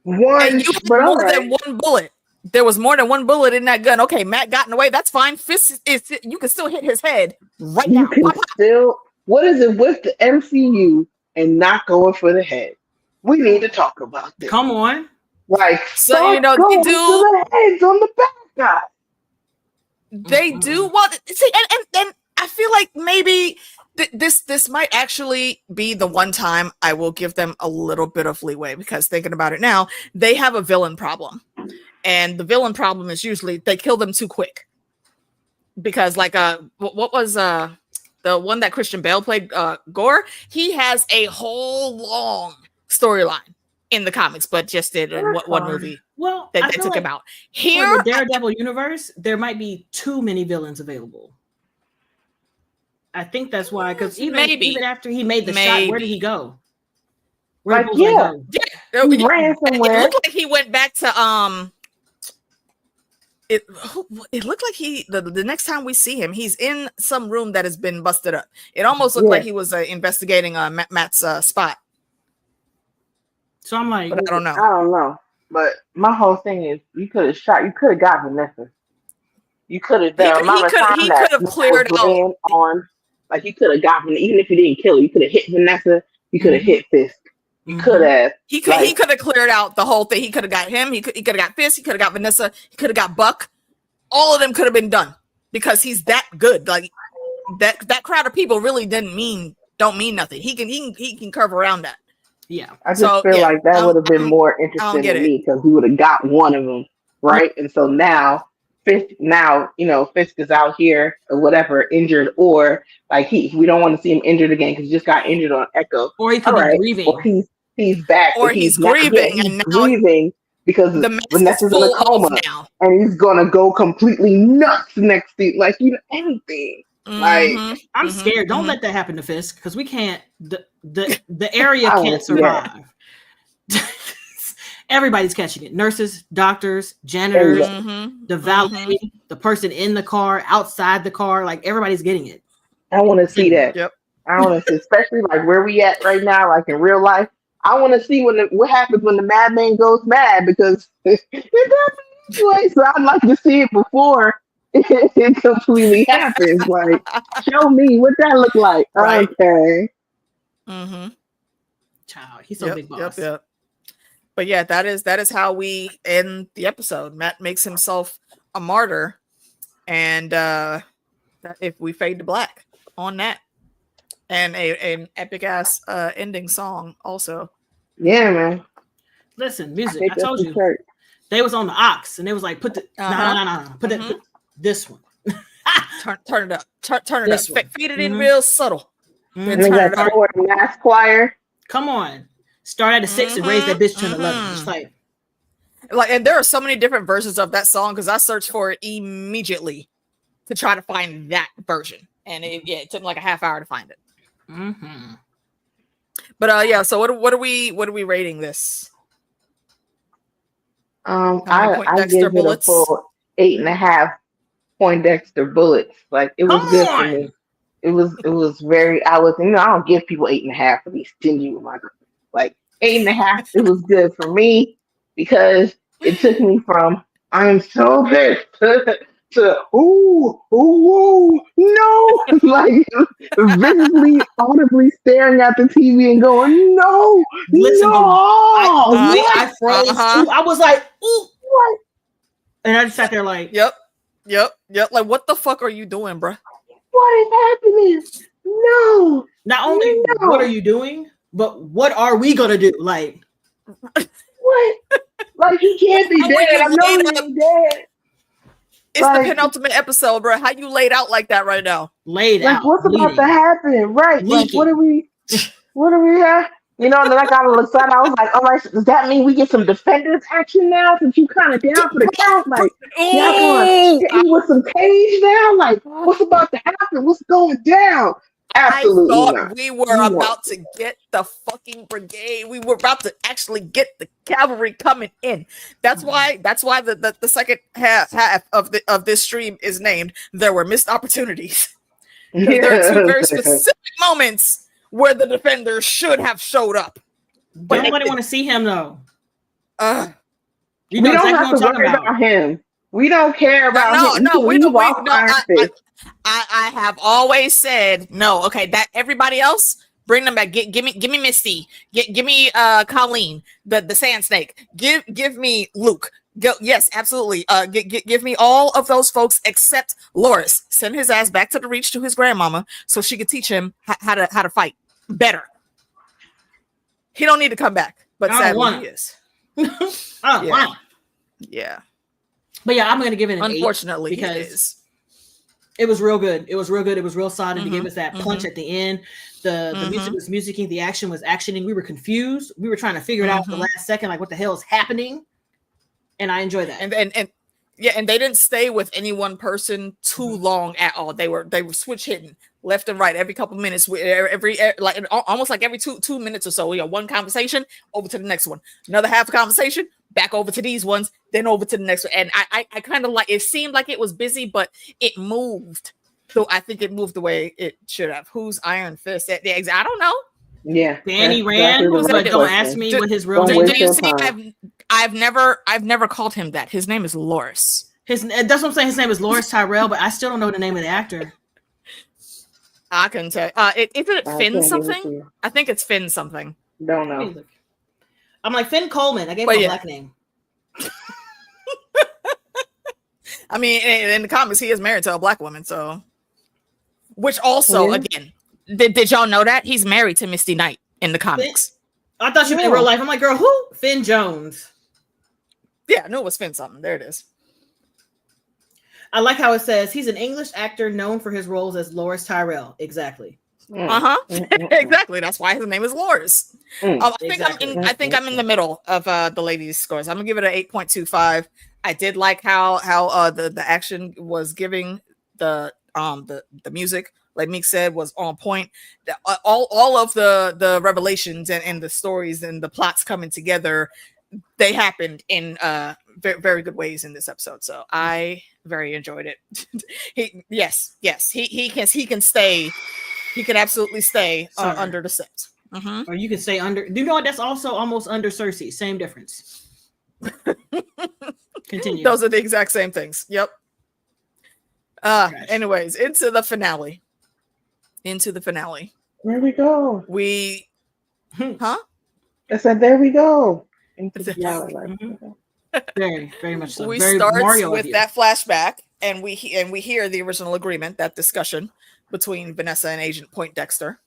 [SPEAKER 3] one.
[SPEAKER 1] And you had more than one bullet. There was more than one bullet in that gun. Okay, Matt got in the way. That's fine. Fist is you can still hit his head right now.
[SPEAKER 3] What is it with the MCU and not going for the head? We need to talk about this.
[SPEAKER 2] Come on.
[SPEAKER 3] Like,
[SPEAKER 1] so you know, they do
[SPEAKER 3] the heads on the back guy.
[SPEAKER 1] They do. Well, see, and I feel like maybe this might actually be the one time I will give them a little bit of leeway, because thinking about it now, they have a villain problem. And the villain problem is usually they kill them too quick. Because like what was the one that Christian Bale played, Gore? He has a whole long storyline in the comics, but just did one movie.
[SPEAKER 2] Well,
[SPEAKER 1] that took him out. Here,
[SPEAKER 2] for the Daredevil universe, there might be too many villains available. I think that's why, because even after he made the shot, where did he go?
[SPEAKER 3] Where did he go? He ran somewhere.
[SPEAKER 1] It looked like he went back to It looked like the next time we see him, he's in some room that has been busted up. It almost looked like he was investigating Matt's spot.
[SPEAKER 2] So I'm like,
[SPEAKER 3] but I don't know. But my whole thing is, you could have got Vanessa. You could have done. He could have cleared out on. Like, you could have gotten, even if you didn't kill her, you could have hit Vanessa. You could have hit Fisk. You could have.
[SPEAKER 1] He could have cleared out the whole thing. He could have got him. He could have got Fisk. He could have got Vanessa. He could have got Buck. All of them could have been done because he's that good. Like that crowd of people really don't mean nothing. He can curve around that.
[SPEAKER 2] Yeah.
[SPEAKER 3] I just feel like that would have been more interesting to me, because he would have got one of them, right? And so now Fisk is out here or whatever, injured, or like we don't want to see him injured again because he just got injured on Echo.
[SPEAKER 2] Or he could be grieving.
[SPEAKER 3] Or he's back.
[SPEAKER 1] Or he's grieving.
[SPEAKER 3] He's grieving because Vanessa's in a coma now. And he's gonna go completely nuts next season. Like, anything. Like,
[SPEAKER 2] I'm scared. Don't let that happen to Fisk, because we can't. The area can't survive. Everybody's catching it. Nurses, doctors, janitors, the valet, the person in the car, outside the car. Like, everybody's getting it.
[SPEAKER 3] I want to see that.
[SPEAKER 1] Yep.
[SPEAKER 3] I want to see, especially like where we at right now, like in real life. I want to see what happens when the madman goes mad, because it doesn't anyway. So I'd like to see it before it completely happens. Like, show me what that look like. Right. Okay.
[SPEAKER 2] Child, he's so big boss.
[SPEAKER 1] Yep. But yeah, that is how we end the episode. Matt makes himself a martyr, and if we fade to black on that, and an epic ass ending song also.
[SPEAKER 3] Yeah, man.
[SPEAKER 2] Listen, music. I told you they was on the ox, and they was like, put this one.
[SPEAKER 1] turn it up. Turn it up. Fade it in real subtle.
[SPEAKER 3] And they got mass choir.
[SPEAKER 2] Come on. Start at a 6 and raise that bitch to an 11. Just like,
[SPEAKER 1] and there are so many different versions of that song, because I searched for it immediately to try to find that version, and it took me like a half hour to find it. But so what are we rating this?
[SPEAKER 3] I give it a full 8.5 Poindexter bullets. Like, it was good for me. It was very. I don't give people 8.5 for these stingy with my girl. Like, 8.5, it was good for me, because it took me from I'm so pissed to ooh, no, like visibly, audibly staring at the TV and going, no.
[SPEAKER 2] I froze. I was like, ooh, what? And I just sat there like,
[SPEAKER 1] yep. Like, what the fuck are you doing, bro?
[SPEAKER 3] What is happening? No.
[SPEAKER 2] Not only what are you doing, but what are we gonna do? Like,
[SPEAKER 3] what? Like, you can't be dead. I know you ain't dead.
[SPEAKER 1] It's like, the penultimate episode, bro. How you laid out like that right now?
[SPEAKER 2] Laid
[SPEAKER 3] like,
[SPEAKER 2] out.
[SPEAKER 3] What's about to happen? Right. Leaking. Like, what are we at? And then I got a little excited. I was like, all right, does that mean we get some defenders action now, since you kind of down for the count? Like, y'all going to hit me with some cage now? Like, what's about to happen? What's going down? Absolutely
[SPEAKER 1] I thought
[SPEAKER 3] not.
[SPEAKER 1] we were about to get the fucking brigade. We were about to actually get the cavalry coming in. That's why the second half of this stream is named "There Were Missed Opportunities." Because there are two very specific moments where the defenders should have showed up.
[SPEAKER 2] But nobody want to see him though.
[SPEAKER 3] We don't have to worry about him. We don't care about him.
[SPEAKER 1] No, we don't. I have always said no. Okay, that everybody else, bring them back. Give me Misty. Give me Colleen, the Sand Snake. Give me Luke. Yes, absolutely. Give me all of those folks except Loris. Send his ass back to the Reach to his grandmama so she could teach him how to fight better. He don't need to come back, but sadly he is. Yeah.
[SPEAKER 2] But yeah, I'm gonna give it an
[SPEAKER 1] unfortunately
[SPEAKER 2] 8 because it was real good. It was real good. It was real solid to give us that punch at the end. The music was musicking, the action was actioning. We were confused. We were trying to figure it out at the last second, like what the hell is happening. And I enjoy that.
[SPEAKER 1] And they didn't stay with any one person too long at all. They were switch hitting left and right every couple minutes. Almost like every 2 minutes or so. We got one conversation over to the next one, another half a conversation back over to these ones, then over to the next one. And I kind of like it. Seemed like it was busy, but it moved. So I think it moved the way it should have. Who's Iron Fist? I don't know.
[SPEAKER 3] Yeah,
[SPEAKER 2] Danny Rand. But don't ask me what his real
[SPEAKER 1] name
[SPEAKER 2] is.
[SPEAKER 1] Do you see? I've never called him that. His name is Loris.
[SPEAKER 2] That's what I'm saying. His name is Loris Tyrell, but I still don't know the name of the actor.
[SPEAKER 1] I can tell. Isn't it Finn something? I think it's Finn something.
[SPEAKER 3] Don't know.
[SPEAKER 2] I'm like Finn Coleman. I gave him a black name.
[SPEAKER 1] I mean, in the comics, he is married to a black woman. So, which also, again, did y'all know that he's married to Misty Knight in the comics?
[SPEAKER 2] I thought you meant in real life. I'm like, girl, who? Finn Jones.
[SPEAKER 1] Yeah, I knew it was Finn something. There it is.
[SPEAKER 2] I like how it says he's an English actor known for his roles as Loris Tyrell. Exactly.
[SPEAKER 1] Exactly. That's why his name is Loris. I think I'm in the middle of the ladies' scores. I'm gonna give it an 8.25. I did like how the action was giving the music, like Meeks said, was on point. All of the revelations and the stories and the plots coming together, they happened in very, very good ways in this episode. So I very enjoyed it. He can stay. He can absolutely stay under the set.
[SPEAKER 2] Or you can stay under. Do you know what? That's also almost under Cersei. Same difference. Continue.
[SPEAKER 1] Those are the exact same things. Yep. Anyways, into the finale.
[SPEAKER 3] There we go. I said, there we go.
[SPEAKER 2] Very, very much so.
[SPEAKER 1] We
[SPEAKER 2] very
[SPEAKER 1] start
[SPEAKER 2] Mario
[SPEAKER 1] with that flashback, and we hear the original agreement, that discussion between Vanessa and Agent Poindexter.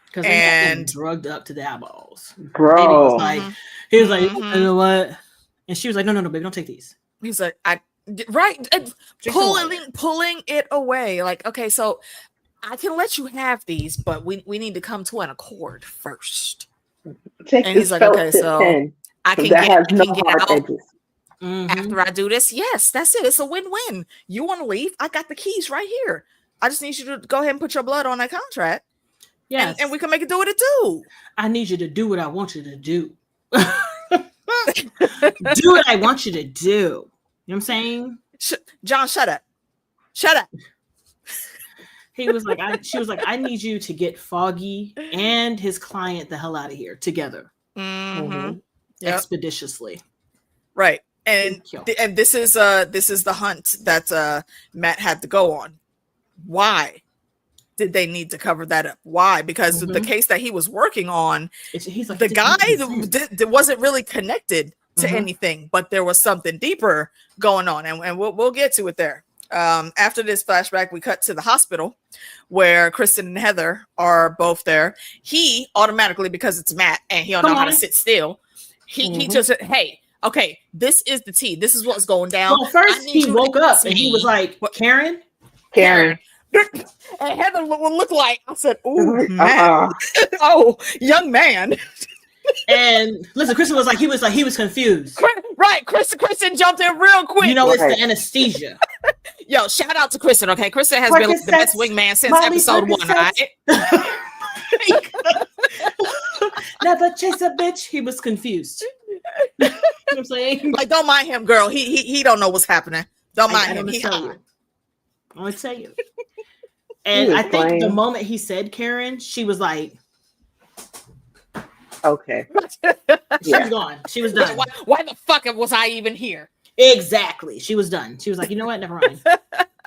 [SPEAKER 2] Because they got drugged up to the eyeballs.
[SPEAKER 3] Bro.
[SPEAKER 2] He was like, you know what? And she was like, no, baby, don't take these.
[SPEAKER 1] He's like, pulling it away. Like, okay, so I can let you have these, but we need to come to an accord first.
[SPEAKER 3] And
[SPEAKER 1] he's like, okay, so I can get out after I do this. Yes, that's it. It's a win-win. You want to leave? I got the keys right here. I just need you to go ahead and put your blood on that contract. Yes. And we can make it do what it do.
[SPEAKER 2] I need you to do what I want you to do. Do what I want you to do. You know what I'm saying?
[SPEAKER 1] John, shut up. Shut up.
[SPEAKER 2] She was like, I need you to get Foggy and his client the hell out of here together. Expeditiously.
[SPEAKER 1] Right. And this is the hunt that Matt had to go on. Why did they need to cover that up? Why? Because the case that he was working on, he's like, the guy wasn't really connected to anything, but there was something deeper going on, and we'll get to it there. After this flashback, we cut to the hospital where Kristen and Heather are both there. He automatically, because it's Matt and he don't know how to sit still, he just said, hey, okay, this is the tea. This is what's going down.
[SPEAKER 2] Well, first he woke up and he was like, Karen.
[SPEAKER 1] And Heather would look like, I said, "Ooh, man. Oh, young man."
[SPEAKER 2] And listen, Kristen was like, he was confused.
[SPEAKER 1] Right, Kristen jumped in real quick.
[SPEAKER 2] You know, it's the anesthesia.
[SPEAKER 1] Yo, shout out to Kristen. Okay, Kristen has been the best wingman since episode 1. Right?
[SPEAKER 2] Never chase a bitch. He was confused. You know what I'm saying?
[SPEAKER 1] Like, don't mind him, girl. He don't know what's happening. Don't mind him.
[SPEAKER 2] I'm gonna tell you. And I think the moment he said Karen, she was like,
[SPEAKER 3] okay.
[SPEAKER 2] She was gone. She was done.
[SPEAKER 1] Why the fuck was I even here?
[SPEAKER 2] Exactly. She was done. She was like, you know what? Never mind.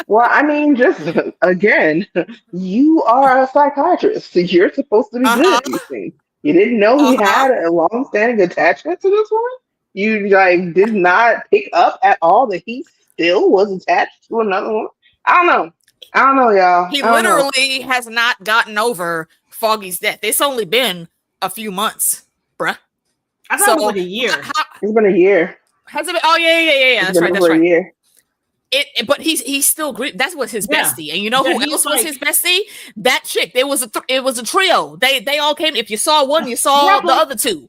[SPEAKER 3] Well, I mean, just again, you are a psychiatrist, so you're supposed to be good at these things. You didn't know he had a long-standing attachment to this woman? You like did not pick up at all that he still was attached to another woman? I don't know, y'all.
[SPEAKER 1] He literally has not gotten over Foggy's death. It's only been a few months, bruh.
[SPEAKER 2] I thought it was like a year.
[SPEAKER 3] It's been a year.
[SPEAKER 1] Has it been? Oh, yeah. That's right.
[SPEAKER 3] A year.
[SPEAKER 1] But he's still great. That's what his bestie. And you know who else was his bestie? That chick. It was a trio. They all came. If you saw one, you saw the other two.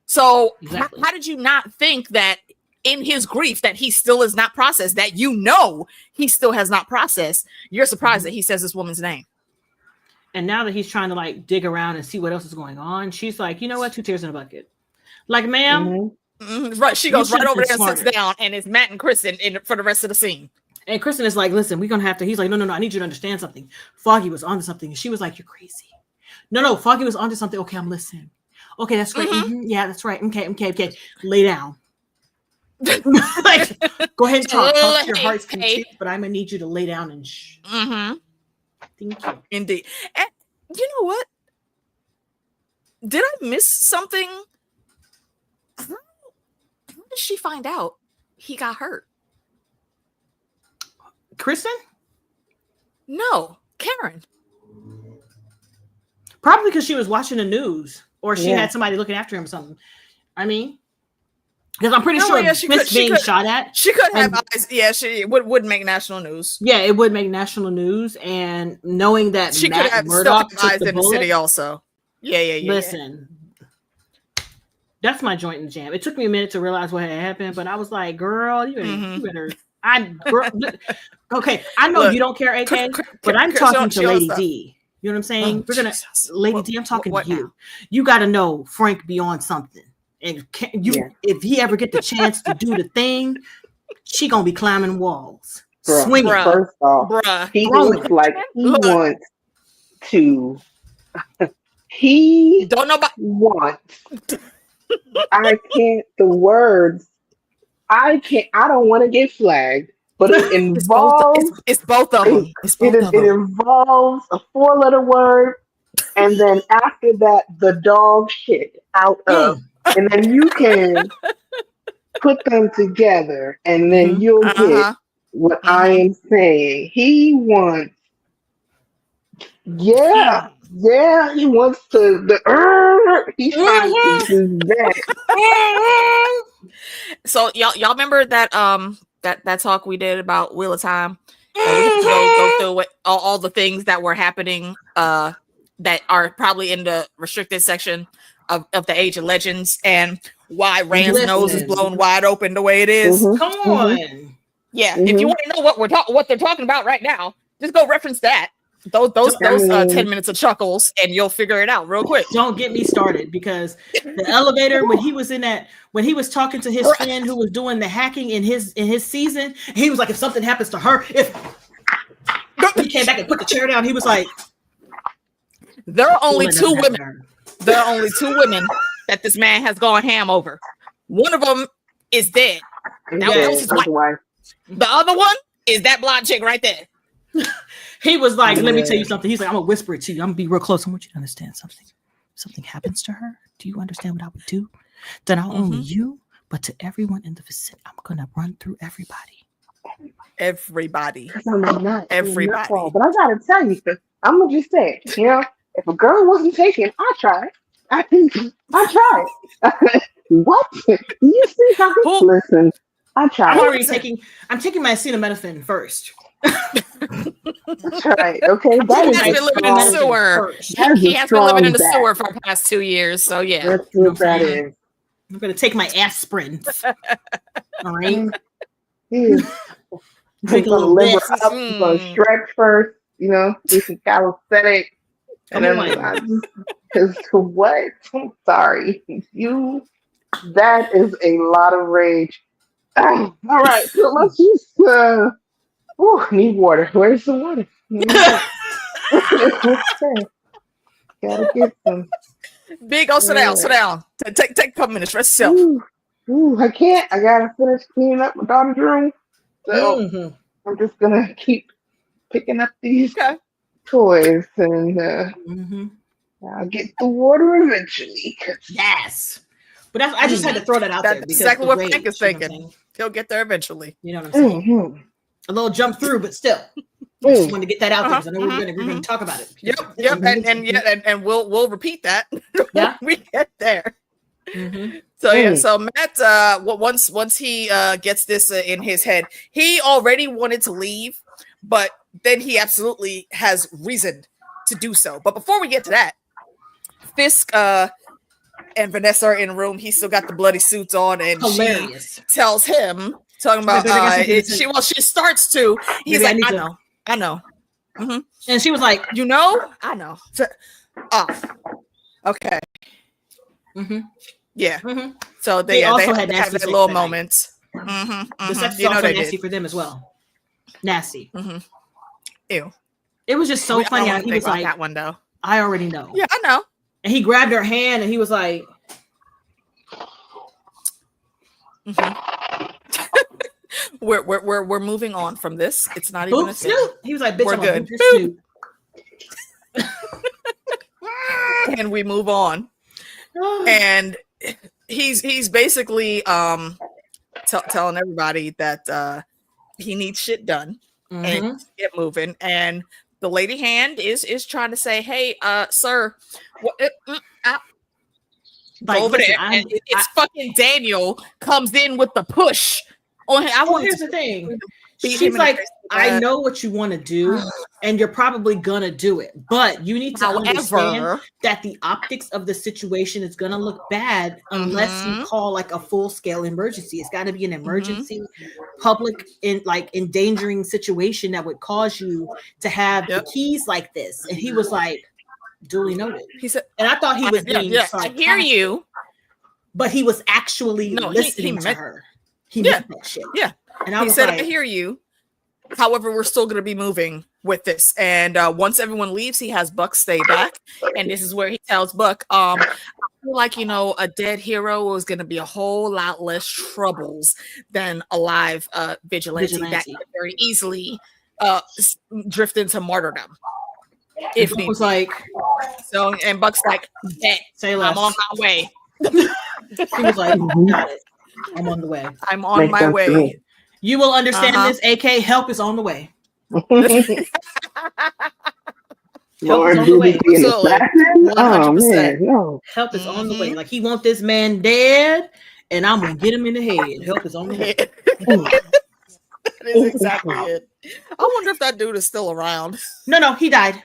[SPEAKER 1] So how did you not think that in his grief that he still is not processed, that he still has not processed? You're surprised that he says this woman's name.
[SPEAKER 2] And now that he's trying to like dig around and see what else is going on, she's like, you know what? 2 tears in a bucket. Like, ma'am.
[SPEAKER 1] Right, she goes right over there and sits down, and it's Matt and Kristen for the rest of the scene.
[SPEAKER 2] And Kristen is like, listen, we're gonna have to. He's like, no, I need you to understand something. Foggy was onto something. And she was like, you're crazy. No, Foggy was onto something. Okay, I'm listening. Okay, that's great. Yeah, that's right. Okay. Lay down. Like, go ahead and talk to your heart's content, but I'm gonna need you to lay down and shh. Thank you.
[SPEAKER 1] Indeed. And you know what? Did I miss something? How did she find out he got hurt?
[SPEAKER 2] Kristen?
[SPEAKER 1] No, Karen.
[SPEAKER 2] Probably because she was watching the news, or she had somebody looking after him or something. I mean, because I'm pretty sure being shot at.
[SPEAKER 1] She could have eyes. Yeah, she would make national news.
[SPEAKER 2] Yeah, it would make national news, and knowing that
[SPEAKER 1] she
[SPEAKER 2] Matt
[SPEAKER 1] could have
[SPEAKER 2] Murdock
[SPEAKER 1] still eyes in the city also. Yeah.
[SPEAKER 2] Listen. That's my joint in the jam. It took me a minute to realize what had happened, but I was like, girl, you better. Okay, I know you don't care, AK, but I'm talking to Lady D. You know what I'm saying? Lady D, I'm talking to you. You got to know Frank be on something. And if he ever get the chance to do the thing, she going to be climbing walls. Swinging.
[SPEAKER 3] First off, he looks like he wants to. He
[SPEAKER 1] don't know about
[SPEAKER 3] wants. I can't. The words. I can't. I don't want to get flagged, but it involves.
[SPEAKER 1] It's both of them.
[SPEAKER 3] It involves a 4-letter word, and then after that, the dog shit out of, and then you can put them together, and then you'll get what I am saying. He wants. Yeah, he wants to. He's trying to do that.
[SPEAKER 1] So y'all remember that that talk we did about Wheel of Time? We have to go through all the things that were happening that are probably in the restricted section of the Age of Legends, and why Rand's nose is blown wide open the way it is.
[SPEAKER 2] Come on.
[SPEAKER 1] Yeah, if you want to know what they're talking about right now, just go reference that. Those 10 minutes of chuckles, and you'll figure it out real quick.
[SPEAKER 2] Don't get me started, because the elevator when he was talking to his friend who was doing the hacking in his season, he was like, if something happens to her, if he came back and put the chair down, he was like,
[SPEAKER 1] there are only two women. There are only 2 women that this man has gone ham over. One of them is dead. That was his wife. The other one is that blonde chick right there.
[SPEAKER 2] He was like, let me tell you something. He's like, I'm gonna whisper it to you. I'm gonna be real close. I want you to understand something. If something happens to her, do you understand what I would do? To not only you, but to everyone in the vicinity. I'm gonna run through everybody.
[SPEAKER 1] Everybody.
[SPEAKER 3] Everybody. But I gotta tell you, I'm gonna just say, if a girl wasn't taken, I tried. I tried. What? You see how? Listen, I tried.
[SPEAKER 2] I'm taking my acetaminophen first.
[SPEAKER 3] That's right. Okay,
[SPEAKER 1] that has been living in the sewer. He has been living in the sewer for the past 2 years. So yeah,
[SPEAKER 3] that's what that is.
[SPEAKER 2] I'm gonna take my aspirin. All right. Drink a
[SPEAKER 3] gonna
[SPEAKER 2] little
[SPEAKER 3] liver
[SPEAKER 2] bit.
[SPEAKER 3] up. I'm gonna stretch first. Do some calisthenics. And then because what? I'm sorry. That is a lot of rage. All right, so let's just need water. Where's the water? Okay. Gotta get some.
[SPEAKER 1] Big, sit down, sit down. Take a couple minutes, rest yourself.
[SPEAKER 3] I can't. I gotta finish cleaning up my daughter's room. So I'm just gonna keep picking up these toys and I'll get the water eventually.
[SPEAKER 2] Yes. But I just had to throw that out there.
[SPEAKER 1] That's exactly what Frank is thinking. He'll get there eventually.
[SPEAKER 2] You know what I'm saying? A little jump through, but still. I just wanted to get that out there because I know we're going to talk about it.
[SPEAKER 1] Yep. And we'll repeat that when we get there. So Matt, once he gets this in his head, he already wanted to leave, but then he absolutely has reason to do so. But before we get to that, Fisk and Vanessa are in the room. He's still got the bloody suits on, and she tells him, talking about she starts to. He's like, I know.
[SPEAKER 2] And she was like,
[SPEAKER 1] I know. Okay. Yeah. So they also had that little moment.
[SPEAKER 2] The sex was also nasty for them as well. Nasty.
[SPEAKER 1] Ew.
[SPEAKER 2] It was just so funny how he was like,
[SPEAKER 1] that one though.
[SPEAKER 2] I already know.
[SPEAKER 1] Yeah, I know.
[SPEAKER 2] And he grabbed her hand and he was like,
[SPEAKER 1] we're moving on from this. It's not even a
[SPEAKER 2] Snoop. He was like, bitch,
[SPEAKER 1] we're good.
[SPEAKER 2] Snoop.
[SPEAKER 1] And we move on. And he's basically telling everybody that he needs shit done and get moving. And the lady hand is trying to say, hey, sir, go over there. It's fucking Daniel comes in with the push.
[SPEAKER 2] Here's the thing. She's like, I know what you want to do, and you're probably gonna do it, but you need to understand that the optics of the situation is gonna look bad unless you call like a full-scale emergency. It's got to be an emergency, public, endangering situation that would cause you to have the keys like this. And he was like, duly noted. He said, and I thought he was being sarcastic.
[SPEAKER 1] I hear you,
[SPEAKER 2] but he was actually listening to her. He meant that shit.
[SPEAKER 1] Yeah.
[SPEAKER 2] And I
[SPEAKER 1] said, I hear you. However, we're still going to be moving with this. And once everyone leaves, he has Buck stay back. And this is where he tells Buck, I feel like, a dead hero is going to be a whole lot less troubles than a live vigilante that can very easily drift into martyrdom.
[SPEAKER 2] If he was like,
[SPEAKER 1] so, and Buck's like,
[SPEAKER 2] say less.
[SPEAKER 1] I'm on my way.
[SPEAKER 2] He was like, got it. I'm on the way.
[SPEAKER 1] I'm on my way.
[SPEAKER 2] You will understand this, AK. Help is on the way.
[SPEAKER 3] Help is on the way.
[SPEAKER 2] Help is on the way. Like, he want this man dead, and I'm gonna get him in the head. Help is on the way.
[SPEAKER 1] That is exactly it. I wonder if that dude is still around.
[SPEAKER 2] No, he died.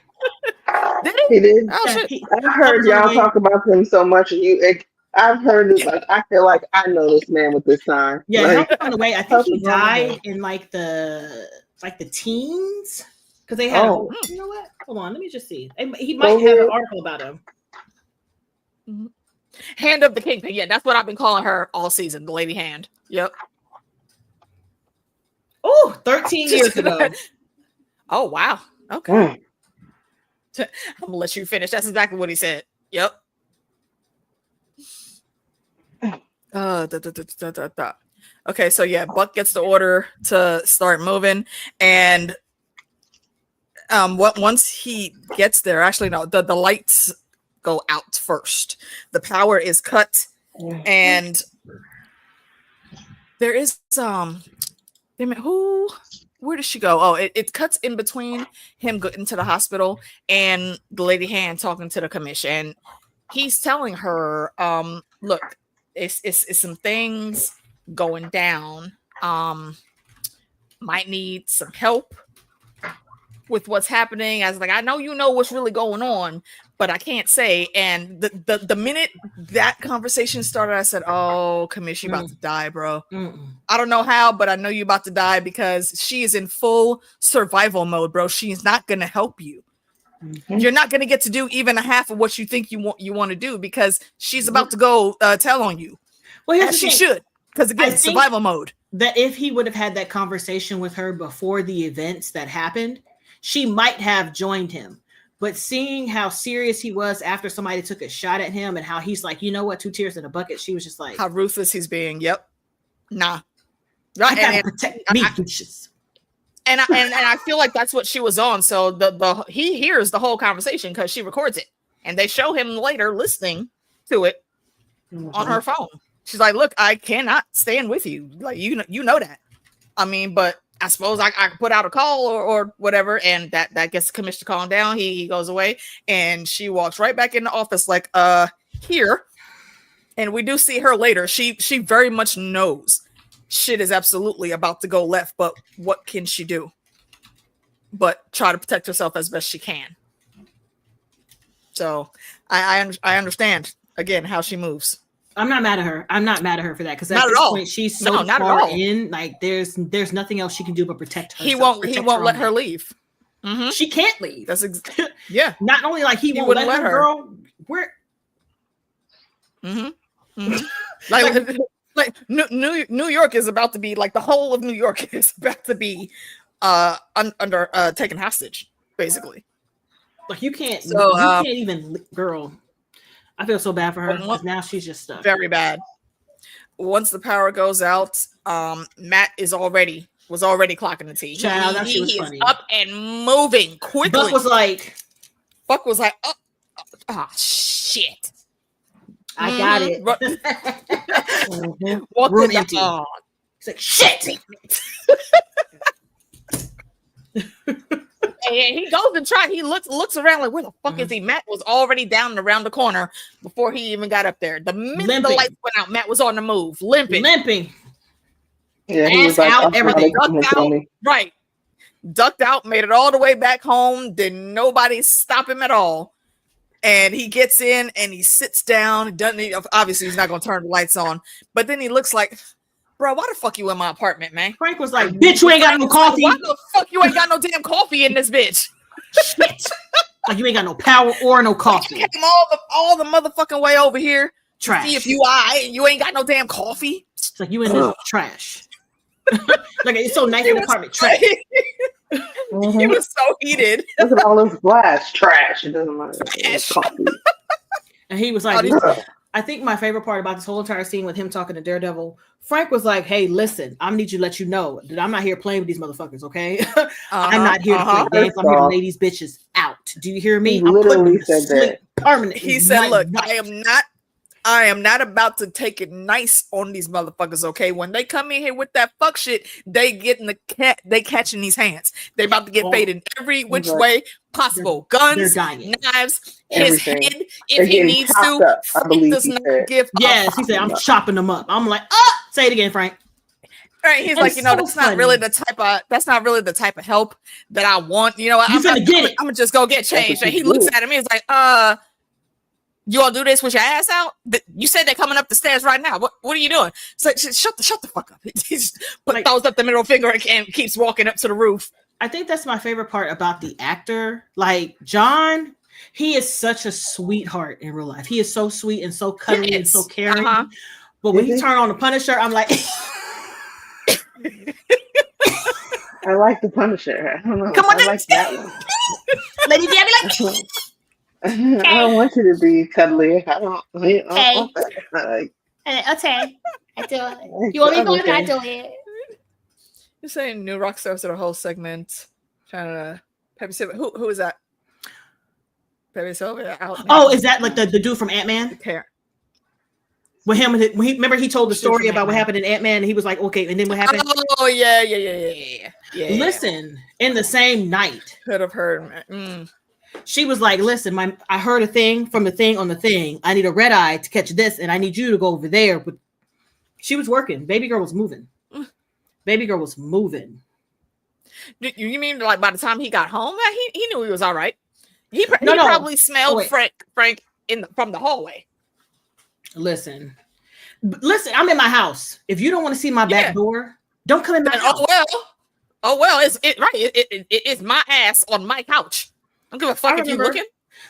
[SPEAKER 3] Did he? He did.
[SPEAKER 1] Oh, shit.
[SPEAKER 3] I've heard y'all talk about him so much, and I've heard this. Like, I feel like I know this man with this sign.
[SPEAKER 2] Yeah, Help is on the way. I think he died in like the teens because they had. You know what? Hold on, let me just see. He might have an article about him.
[SPEAKER 1] Hand of the Kingpin. Yeah, that's what I've been calling her all season. The Lady Hand. Yep.
[SPEAKER 2] Oh, 13 years ago.
[SPEAKER 1] Oh, wow. Okay. I'm gonna let you finish. That's exactly what he said. Yep. Okay, so yeah, Buck gets the order to start moving, and once he gets there, actually no, the lights go out first. The power is cut, and there is where does she go? Oh, it cuts in between him getting to the hospital and the lady hand talking to the commission. He's telling her, look, it's some things going down. Might need some help with what's happening. I was like, I know you know what's really going on, but I can't say. And the minute that conversation started, I said, "Oh, Kamish, you about to die, bro. I don't know how, but I know you about to die because she is in full survival mode, bro. She's not gonna help you. You're not gonna get to do even a half of what you think you want to do because she's about to go tell on you. Well, here's she should, because again, survival mode.
[SPEAKER 2] That if he would have had that conversation with her before the events that happened, she might have joined him. But seeing how serious he was after somebody took a shot at him and how he's like, you know what, 2 tears in a bucket, she was just like,
[SPEAKER 1] how ruthless he's being. Yep. Nah.
[SPEAKER 2] I gotta protect me,
[SPEAKER 1] and I feel like that's what she was on. So he hears the whole conversation because she records it, and they show him later listening to it on her phone. She's like, look, I cannot stand with you. Like, you know that. I mean, but I suppose I could put out a call or whatever. And that gets the commissioner calm down. He goes away and she walks right back in the office like, here. And we do see her later. She very much knows shit is absolutely about to go left. But what can she do? But try to protect herself as best she can. So I understand, again, how she moves.
[SPEAKER 2] I'm not mad at her. I'm not mad at her for that because at
[SPEAKER 1] not
[SPEAKER 2] this
[SPEAKER 1] at all.
[SPEAKER 2] point she's so far in. Like there's nothing else she can do but protect herself.
[SPEAKER 1] He won't let her leave.
[SPEAKER 2] Mm-hmm. She can't leave.
[SPEAKER 1] That's yeah.
[SPEAKER 2] Not only like he won't let her, girl. Where?
[SPEAKER 1] Mm-hmm. Mm-hmm. like New York is about to be like the whole of New York is about to be under taken hostage, basically.
[SPEAKER 2] Like you can't. So, you can't even, girl. I feel so bad for her because now she's just stuck.
[SPEAKER 1] Very bad. Once the power goes out, Matt was already clocking the tea.
[SPEAKER 2] Child,
[SPEAKER 1] he is funny. Up and moving quickly.
[SPEAKER 2] Buck was like,
[SPEAKER 1] oh shit.
[SPEAKER 2] I got it.
[SPEAKER 1] Room empty. He's like, shit. And he goes and he looks around like, where the fuck is he? Matt was already down and around the corner before he even got up there. The minute the lights went out, Matt was on the move, limping.
[SPEAKER 3] Yeah, he was like,
[SPEAKER 1] out, everything. Ducked out, right. Ducked out, made it all the way back home. Didn't nobody stop him at all. And he gets in and he sits down. Obviously, he's not going to turn the lights on. But then he looks like, bro, why the fuck you in my apartment, man?
[SPEAKER 2] Frank was like, bitch, you ain't got no coffee.
[SPEAKER 1] Why the fuck you ain't got no damn coffee in this bitch?
[SPEAKER 2] Shit. Like you ain't got no power or no coffee.
[SPEAKER 1] You came all the motherfucking way over here.
[SPEAKER 2] Trash.
[SPEAKER 1] See if you ain't got no damn coffee.
[SPEAKER 2] It's like you in this trash. Like it's so nice in the apartment. Trash.
[SPEAKER 1] He was so heated.
[SPEAKER 3] Look at all those glass trash. It doesn't matter. Coffee.
[SPEAKER 2] And he was like, I think my favorite part about this whole entire scene with him talking to Daredevil, Frank was like, hey, listen, I need you to let you know that I'm not here playing with these motherfuckers, okay? I'm not here to play games. I'm here to lay these bitches out. Do you hear me?
[SPEAKER 3] He literally said that.
[SPEAKER 2] Permanent.
[SPEAKER 1] He said, look, I am not about to take it nice on these motherfuckers, okay? When they come in here with that fuck shit, they they catching these hands. They about to get faded every which way possible. Guns, knives, his head, if he needs to.
[SPEAKER 3] Frank does not
[SPEAKER 2] give yes, he said, I'm chopping them up. I'm like, say it again, Frank.
[SPEAKER 1] Right, he's like, that's not really the type of help that I want. You know, I'm gonna just go get changed. And he looks at him, he's like, you all do this with your ass out? You said they're coming up the stairs right now. What are you doing? It's like, shut the fuck up. He just throws up the middle finger and keeps walking up to the roof.
[SPEAKER 2] I think that's my favorite part about the actor. Like John, he is such a sweetheart in real life. He is so sweet and so cuddly and so caring. But when he turned on the Punisher, I'm like,
[SPEAKER 3] I like the Punisher. I don't know.
[SPEAKER 2] Come on,
[SPEAKER 3] I like that one.
[SPEAKER 2] Lady Debbie, like.
[SPEAKER 3] Okay. I don't want you to be cuddly. I don't. Okay.
[SPEAKER 2] Okay. I do it. You want me to go? I do it.
[SPEAKER 1] You're saying New Rock stars did a whole segment trying to Pepe Silva. Who is that? Pepe Silva.
[SPEAKER 2] Oh, is that like the dude from Ant-Man?
[SPEAKER 1] Care.
[SPEAKER 2] With him, remember he told the story about what happened in Ant-Man, and he was like, okay, and then what happened?
[SPEAKER 1] Oh yeah.
[SPEAKER 2] Listen, in the same night,
[SPEAKER 1] could have heard.
[SPEAKER 2] She was like, listen, I heard a thing from the thing on the thing. I need a red eye to catch this, and I need you to go over there. But she was working. Baby girl was moving. Baby girl was moving.
[SPEAKER 1] You mean like by the time he got home, he knew he was all right? He probably smelled Frank from the hallway.
[SPEAKER 2] Listen, I'm in my house. If you don't want to see my back door, don't come in my house.
[SPEAKER 1] Oh well, it's my ass on my couch. I don't give a fuck if you looking.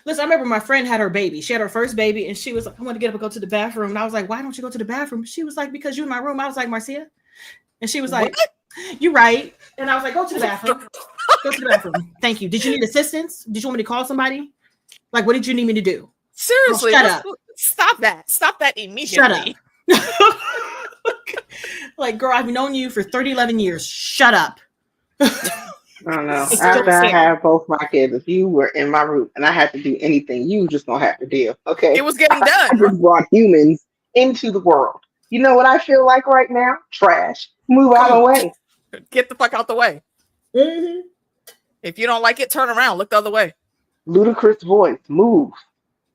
[SPEAKER 2] Listen, I remember my friend had her baby. She had her first baby, and she was like, I want to get up and go to the bathroom. And I was like, why don't you go to the bathroom? She was like, because you're in my room. I was like, Marcia. And she was like, you're right. And I was like, go to the bathroom. Go to the bathroom. Thank you. Did you need assistance? Did you want me to call somebody? Like, what did you need me to do?
[SPEAKER 1] Seriously,
[SPEAKER 2] shut up.
[SPEAKER 1] Stop that immediately.
[SPEAKER 2] Shut up. Like, girl, I've known you for 11 years. Shut up.
[SPEAKER 3] I don't know. After I had both my kids, if you were in my room and I had to do anything, you just gonna have to deal. Okay.
[SPEAKER 1] It was getting done.
[SPEAKER 3] I just brought humans into the world. You know what I feel like right now? Trash. Move out of the way.
[SPEAKER 1] Get the fuck out the way.
[SPEAKER 2] Mm-hmm.
[SPEAKER 1] If you don't like it, turn around. Look the other way. Ludicrous
[SPEAKER 3] voice. Move.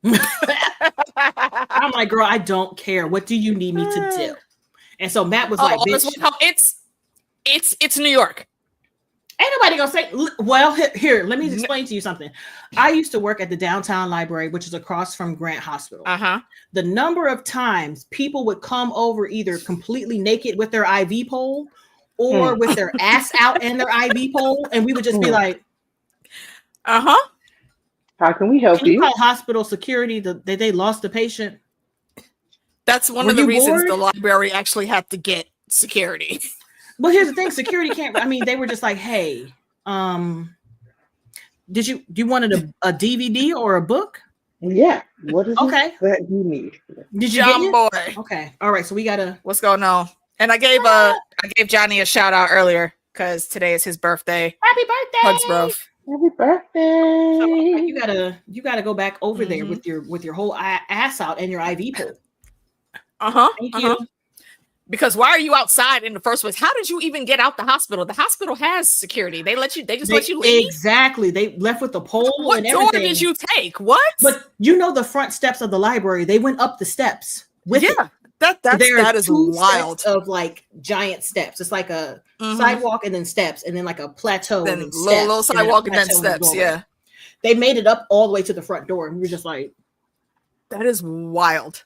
[SPEAKER 2] I'm like, girl, I don't care. What do you need me to do? And so Matt was like, bitch,
[SPEAKER 1] it's New York.
[SPEAKER 2] Ain't nobody gonna say, well, here, let me explain to you something. I used to work at the downtown library, which is across from Grant Hospital. The number of times people would come over either completely naked with their IV pole or with their ass out and their IV pole, and we would just be like,
[SPEAKER 3] how can we help you?
[SPEAKER 2] Call hospital security that they lost the patient.
[SPEAKER 1] That's one of the reasons the library actually had to get security.
[SPEAKER 2] But here's the thing, security can't. I mean, they were just like, "Hey, do you wanted a DVD or a book?"
[SPEAKER 3] Yeah. What is it that you need?
[SPEAKER 2] Did you
[SPEAKER 1] John
[SPEAKER 2] get it?
[SPEAKER 1] Boy?
[SPEAKER 2] Okay. All right. So we gotta.
[SPEAKER 1] What's going on? And I gave Johnny a shout out earlier because today is his birthday.
[SPEAKER 2] Happy birthday,
[SPEAKER 1] Hugs, bro.
[SPEAKER 3] Happy birthday!
[SPEAKER 2] So you gotta go back over there with your whole ass out and your IV pole. Thank you.
[SPEAKER 1] Because why are you outside in the first place? How did you even get out the hospital? The hospital has security. They just let you leave.
[SPEAKER 2] Exactly. They left with the pole.
[SPEAKER 1] What
[SPEAKER 2] and
[SPEAKER 1] door
[SPEAKER 2] everything.
[SPEAKER 1] did you take? What?
[SPEAKER 2] But you know the front steps of the library. They went up the steps with it.
[SPEAKER 1] That is wild.
[SPEAKER 2] Of like giant steps. It's like a sidewalk and then steps, and then like a plateau.
[SPEAKER 1] Then
[SPEAKER 2] and then
[SPEAKER 1] little sidewalk and then steps. Yeah.
[SPEAKER 2] They made it up all the way to the front door, and we were just like,
[SPEAKER 1] that is wild.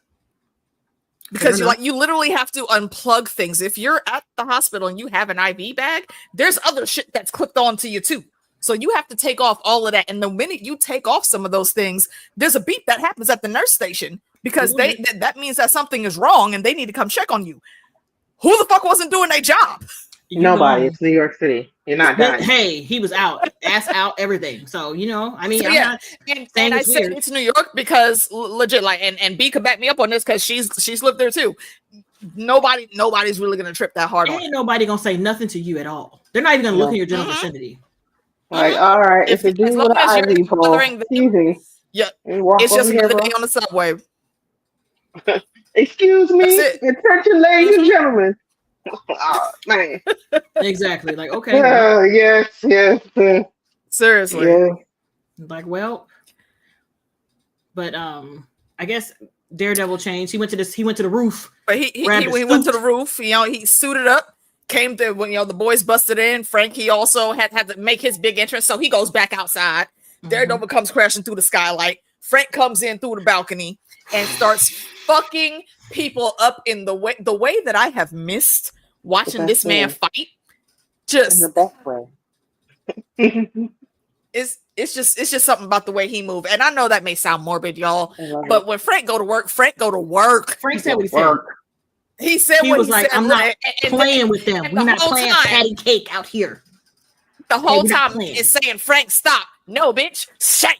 [SPEAKER 1] Because you literally have to unplug things. If you're at the hospital and you have an IV bag, there's other shit that's clipped onto you too. So you have to take off all of that. And the minute you take off some of those things, there's a beep that happens at the nurse station because that means that something is wrong and they need to come check on you. Who the fuck wasn't doing their job?
[SPEAKER 3] Nobody. It's New York City. You're not dying.
[SPEAKER 2] Hey, he was out, ass out, everything. So I mean,
[SPEAKER 1] so, yeah. And I said it's New York because legit, like, and B could back me up on this because she's lived there too. Nobody's really gonna trip that hard.
[SPEAKER 2] Ain't nobody gonna say nothing to you at all. They're not even gonna look in your general vicinity.
[SPEAKER 3] Like, all right, if you do with an IV pole, easy.
[SPEAKER 1] Yeah, it's just another day on the subway.
[SPEAKER 3] Excuse me, attention, ladies and gentlemen. Oh, man.
[SPEAKER 2] Exactly. Like, okay.
[SPEAKER 3] Yes.
[SPEAKER 1] Seriously.
[SPEAKER 3] Yeah.
[SPEAKER 2] Like, well, but I guess Daredevil changed. He went to the roof.
[SPEAKER 1] But he went to the roof. He suited up. Came to when the boys busted in. Frank, he also had to make his big entrance, so he goes back outside. Daredevil comes crashing through the skylight. Frank comes in through the balcony and starts fucking people up in the way that I have missed watching this man fight. Just
[SPEAKER 3] in the best way.
[SPEAKER 1] It's just something about the way he moved. And I know that may sound morbid, y'all, but when Frank go to work. Frank
[SPEAKER 2] said what he said.
[SPEAKER 1] He said
[SPEAKER 2] he
[SPEAKER 1] what
[SPEAKER 2] was
[SPEAKER 1] he
[SPEAKER 2] like,
[SPEAKER 1] said.
[SPEAKER 2] I'm not playing with them. We're not playing patty cake out here.
[SPEAKER 1] The whole time is saying, Frank, stop. No, bitch. Shake.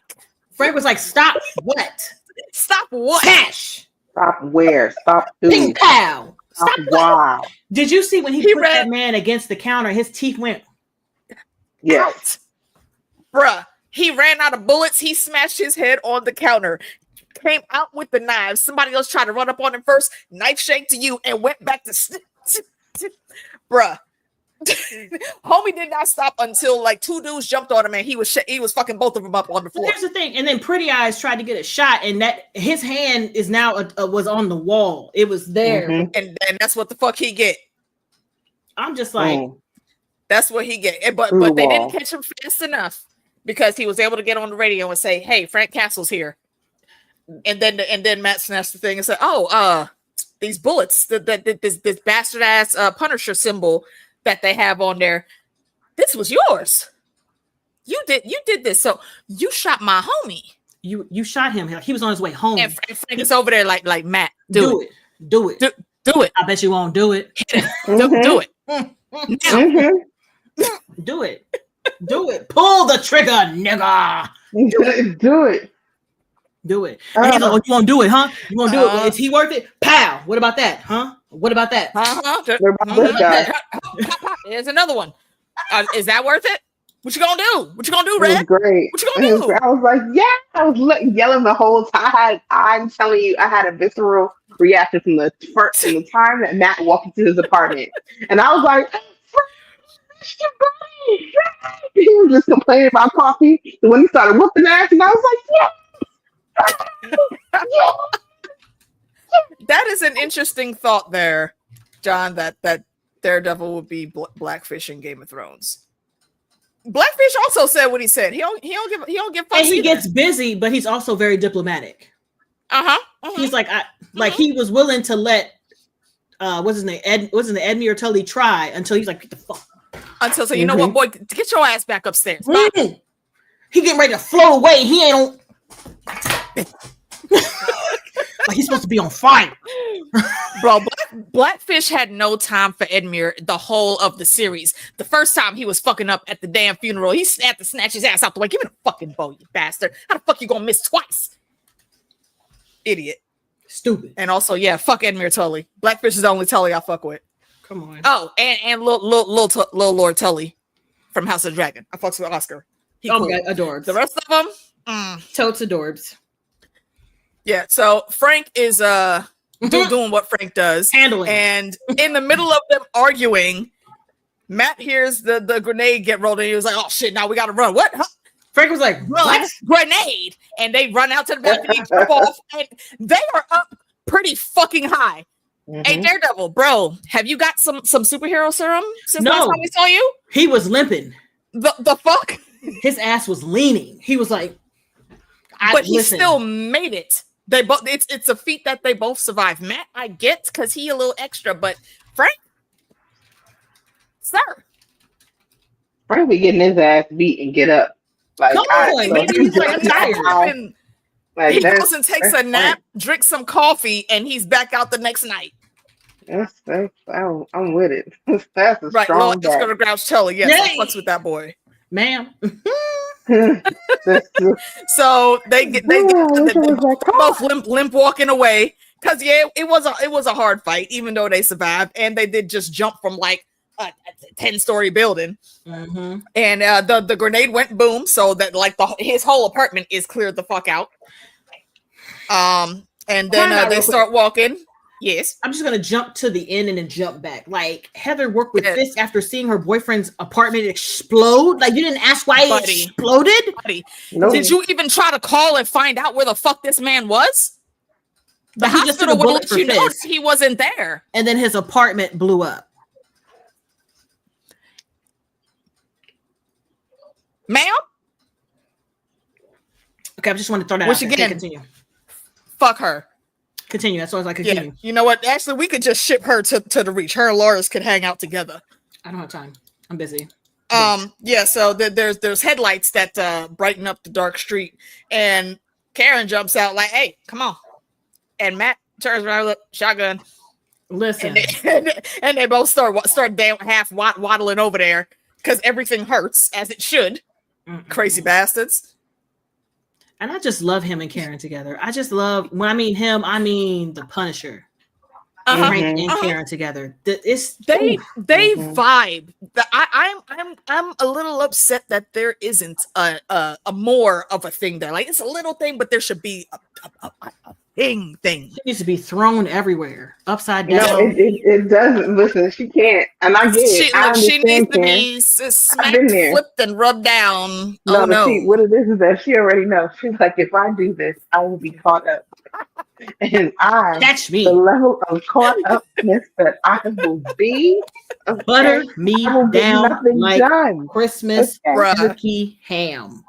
[SPEAKER 2] Frank was like, stop what?
[SPEAKER 1] Stop what?
[SPEAKER 2] Cash.
[SPEAKER 3] Stop where? Stop who?
[SPEAKER 2] Ping pow.
[SPEAKER 3] Stop wow.
[SPEAKER 2] Did you see when he put that man against the counter, his teeth went
[SPEAKER 3] out?
[SPEAKER 1] Bruh, he ran out of bullets. He smashed his head on the counter. Came out with the knives. Somebody else tried to run up on him first. Knife shake to you and went back to bruh. Homie did not stop until like two dudes jumped on him and he was fucking both of them up on the floor.
[SPEAKER 2] Here's the thing, and then Pretty Eyes tried to get a shot, and that his hand is now was on the wall. It was there,
[SPEAKER 1] and that's what the fuck he get.
[SPEAKER 2] I'm just like,
[SPEAKER 1] that's what he get. But they didn't catch him fast enough. because he was able to get on the radio and say, "Hey, Frank Castle's here," and then Matt snatched the thing and said, "Oh, these bullets, this bastard ass Punisher symbol that they have on there, this was yours. You did this. So you shot my homie.
[SPEAKER 2] You shot him. He was on his way home.
[SPEAKER 1] And Frank is over there like Matt,
[SPEAKER 2] do it. Do it. I bet you won't do it.
[SPEAKER 1] Do it.
[SPEAKER 2] Do it. Do it. Pull the trigger, nigga.
[SPEAKER 3] Do it.
[SPEAKER 2] Do it. And he's like, oh, you won't do it, huh? You won't do it. Is he worth it? Pow. What about that, huh? What about that?
[SPEAKER 1] Here's another one. Is that worth it? What you gonna do? What you gonna do, Red?
[SPEAKER 3] It was great.
[SPEAKER 1] What you gonna do?
[SPEAKER 3] I was like, yeah. I was yelling the whole time. I'm telling you, I had a visceral reaction from the time that Matt walked into his apartment, and I was like, he was just complaining about coffee. And when he started whooping ass, and I was like, yeah.
[SPEAKER 1] That is an interesting thought there, John. That Daredevil would be Blackfish in Game of Thrones. Blackfish also said what he said. He don't give fucks.
[SPEAKER 2] And he gets busy, but he's also very diplomatic. He's like, he was willing to let what's his name, Edmure Tully try until he's like, get the fuck.
[SPEAKER 1] Until so you know what, boy, get your ass back upstairs.
[SPEAKER 2] He getting ready to float away. He ain't on. Like he's supposed to be on fire.
[SPEAKER 1] Bro, Blackfish had no time for Edmure the whole of the series. The first time he was fucking up at the damn funeral, he had to snatch his ass out the way. Give me the fucking bow, you bastard. How the fuck you gonna miss twice? Idiot.
[SPEAKER 2] Stupid.
[SPEAKER 1] And also, yeah, fuck Edmure Tully. Blackfish is the only Tully I fuck with.
[SPEAKER 2] Come on.
[SPEAKER 1] Oh, and little Lord Tully from House of Dragon. I fucks with Oscar. He cool.
[SPEAKER 2] Adorbs.
[SPEAKER 1] The rest of them,
[SPEAKER 2] totes adorbs.
[SPEAKER 1] Yeah, so Frank is doing what Frank does.
[SPEAKER 2] Handling.
[SPEAKER 1] And in the middle of them arguing, Matt hears the grenade get rolled and he was like, oh shit, now we gotta run. What? Huh?
[SPEAKER 2] Frank was like, what?
[SPEAKER 1] Grenade. And they run out to the balcony, jump off, and they are up pretty fucking high. Hey, Daredevil, bro, have you got some superhero serum since last time we saw you?
[SPEAKER 2] He was limping.
[SPEAKER 1] The fuck?
[SPEAKER 2] His ass was leaning. He was like,
[SPEAKER 1] but he still made it. They both. It's a feat that they both survived. Matt, I get, because he a little extra, but Frank, sir,
[SPEAKER 3] Frank be getting his ass beat and get up. Like,
[SPEAKER 1] come on, maybe he's like, I'm tired. Like, he goes and takes a nap, drinks some coffee, and he's back out the next night.
[SPEAKER 3] I'm with it. That's a strong
[SPEAKER 1] Lord, just gonna Grouch Tully. Yes, I fucks with that boy,
[SPEAKER 2] ma'am.
[SPEAKER 1] So they both limp walking away, because it was a hard fight, even though they survived, and they did just jump from like a 10-story building, and the grenade went boom, so that like his whole apartment is cleared the fuck out. And then they start walking. Yes,
[SPEAKER 2] I'm just gonna jump to the end and then jump back. Like Heather worked with Fisk after seeing her boyfriend's apartment explode. Like you didn't ask why it exploded.
[SPEAKER 3] No.
[SPEAKER 1] Did you even try to call and find out where the fuck this man was? The hospital would let you know he wasn't there.
[SPEAKER 2] And then his apartment blew up.
[SPEAKER 1] Ma'am?
[SPEAKER 2] Okay, I just want to throw that out there. Okay, continue.
[SPEAKER 1] Fuck her.
[SPEAKER 2] Continue. That's what I was like, continue.
[SPEAKER 1] Yeah. You know what? Actually, we could just ship her to the Reach. Her and Loris could hang out together.
[SPEAKER 2] I don't have time. I'm busy.
[SPEAKER 1] Yeah, so there's headlights that brighten up the dark street, and Karen jumps out like, hey, come on. And Matt turns around, look, shotgun.
[SPEAKER 2] Listen.
[SPEAKER 1] And they both start down half waddling over there, because everything hurts, as it should. Crazy bastards.
[SPEAKER 2] And I just love him and Karen together. I just love, when I mean him, I mean the Punisher. Frank and Karen together. They vibe.
[SPEAKER 1] I'm a little upset that there isn't a more of a thing there. Like, it's a little thing, but there should be a thing.
[SPEAKER 2] She needs to be thrown everywhere, upside down.
[SPEAKER 3] No, it doesn't. Listen, she can't. And I get it.
[SPEAKER 1] She needs to be smacked, flipped, and rubbed down.
[SPEAKER 3] No. See, what it is that she already knows. She's like, if I do this, I will be caught up. And
[SPEAKER 2] catch me.
[SPEAKER 3] The level of caught upness that I will be.
[SPEAKER 2] Butter me down like Christmas turkey ham.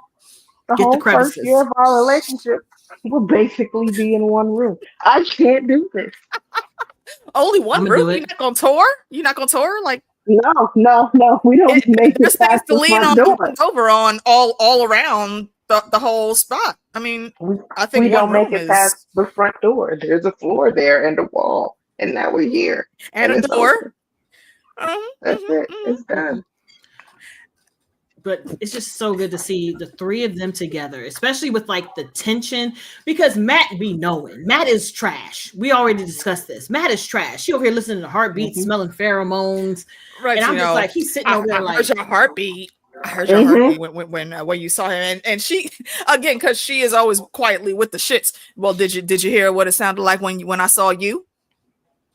[SPEAKER 3] the whole first year of our relationship, we'll basically be in one room. I can't do this.
[SPEAKER 1] Only one room? You're not gonna tour? You're not gonna tour? Like
[SPEAKER 3] no. We don't make it past the front door.
[SPEAKER 1] Over on all around the whole spot. I mean, I think
[SPEAKER 3] we don't make it past the front door. There's a floor there and a wall, and now we're here
[SPEAKER 1] and a door.
[SPEAKER 3] That's it. It's done.
[SPEAKER 2] But it's just so good to see the three of them together, especially with like the tension, because Matt be knowing. Matt is trash. We already discussed this. Matt is trash. She over here listening to heartbeats, smelling pheromones. Right. And I'm just like, he's sitting over there like,
[SPEAKER 1] I heard your heartbeat. I heard your heartbeat when you saw him. And she, again, because she is always quietly with the shits. Well, did you hear what it sounded like when I saw you?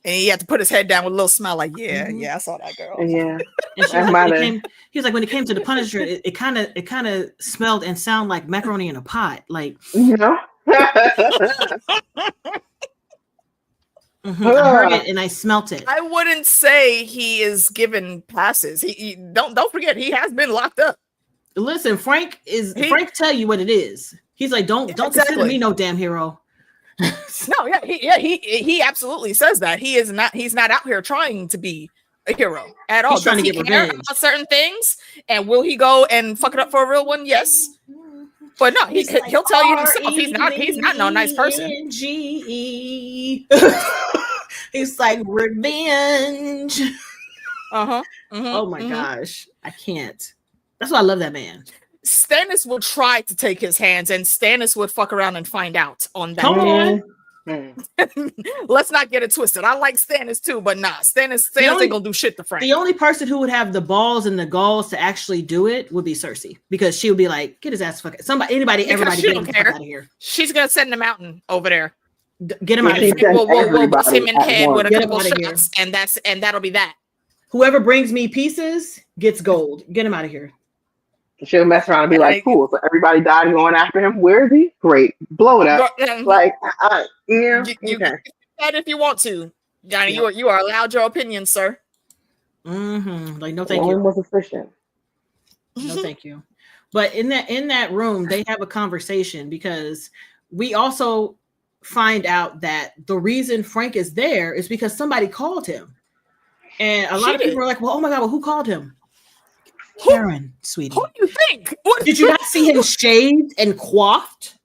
[SPEAKER 1] And he had to put his head down with a little smile, like, yeah, I saw that girl.
[SPEAKER 3] Yeah.
[SPEAKER 2] And he was like, when it came to the Punisher, it kind of smelled and sounded like macaroni in a pot. Like, I heard it and I smelt it.
[SPEAKER 1] I wouldn't say he is given passes. He don't forget, he has been locked up.
[SPEAKER 2] Listen, Frank tell you what it is. He's like, don't consider me no damn hero.
[SPEAKER 1] No, he absolutely says that. He's not out here trying to be a hero at all.
[SPEAKER 2] He's trying to get revenge
[SPEAKER 1] about certain things, and will he go and fuck it up for a real one? Yes, but no, he'll tell you himself he's not no nice person.
[SPEAKER 2] He's like revenge. Oh my gosh, I can't. That's why I love that man.
[SPEAKER 1] Stannis will try to take his hands, and Stannis would fuck around and find out on that.
[SPEAKER 2] Come on.
[SPEAKER 1] Let's not get it twisted. I like Stannis too, but nah, Stannis ain't gonna do shit to Frank.
[SPEAKER 2] The only person who would have the balls and the galls to actually do it would be Cersei, because she would be like, get his ass fucking everybody get him out of here.
[SPEAKER 1] She's gonna send the mountain over there.
[SPEAKER 2] Get him out of here.
[SPEAKER 1] We'll bust him in the head with a couple shots, and that'll be that.
[SPEAKER 2] Whoever brings me pieces gets gold. Get him out of here.
[SPEAKER 3] She'll mess around and be like, cool. So everybody died going after him. Where is he? Great. Blow it up. Like,
[SPEAKER 1] you can that if you want to. Johnny, you are allowed your opinion, sir.
[SPEAKER 2] Like, no, thank you.
[SPEAKER 3] Was efficient.
[SPEAKER 2] No, thank you. But in that room, they have a conversation, because we also find out that the reason Frank is there is because somebody called him. And a lot of people are like, well, oh my God, well, who called him? Karen, sweetie.
[SPEAKER 1] Who do you think?
[SPEAKER 2] Did you not see him shaved and coiffed?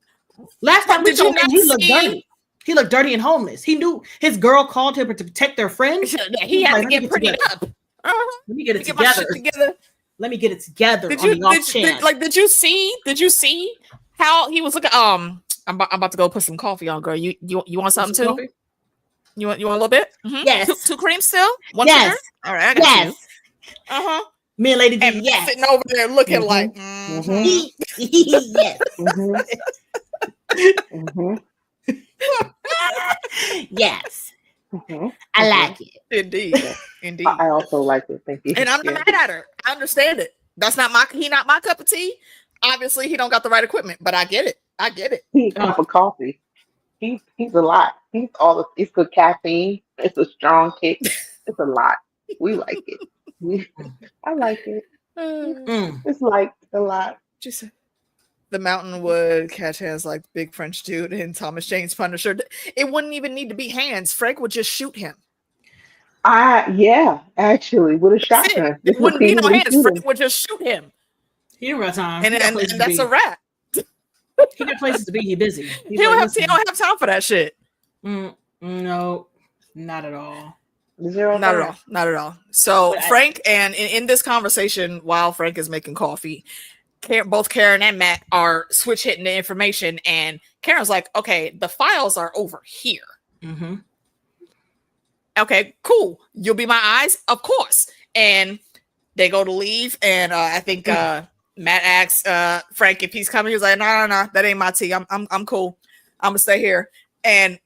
[SPEAKER 2] Last time we saw him, he looked dirty. He looked dirty and homeless. He knew his girl called him to protect their friends.
[SPEAKER 1] He had to get pretty up.
[SPEAKER 2] Let me get it together. Let me get it together. Did you see how he was looking? I'm about to go put some coffee on, girl. You want something too? Coffee? You want a little bit?
[SPEAKER 1] Yes. Two creams still? One
[SPEAKER 2] yes.
[SPEAKER 1] sugar? All right, I got you.
[SPEAKER 2] Me and Lady D,
[SPEAKER 1] yes. Sitting over there looking like,
[SPEAKER 2] yes. Yes. I like it.
[SPEAKER 1] Indeed.
[SPEAKER 3] I also like it. Thank you.
[SPEAKER 1] And I'm not mad at her. I understand it. That's not my cup of tea. Obviously, he don't got the right equipment, but I get it.
[SPEAKER 3] He's come for coffee. He's a lot. It's the caffeine. It's a strong kick. It's a lot. We like it. I like it. It's like a lot.
[SPEAKER 1] Just the Mountain would catch hands like the big French dude in Thomas Jane's Punisher. It wouldn't even need to be hands. Frank would just shoot him.
[SPEAKER 3] Actually, with a shotgun.
[SPEAKER 1] It wouldn't be no hands. Frank would just shoot him.
[SPEAKER 2] He don't got time.
[SPEAKER 1] And that's a wrap.
[SPEAKER 2] He got places to be. He busy.
[SPEAKER 1] He don't have time for that shit.
[SPEAKER 2] No, not at all.
[SPEAKER 1] Not at all. So Frank, and in this conversation, while Frank is making coffee, both Karen and Matt are switch hitting the information, and Karen's like, okay, the files are over here. Okay, cool. You'll be my eyes? Of course. And they go to leave, and I think Matt asks Frank if he's coming. He's like, no, that ain't my tea. I'm cool. I'm gonna stay here. And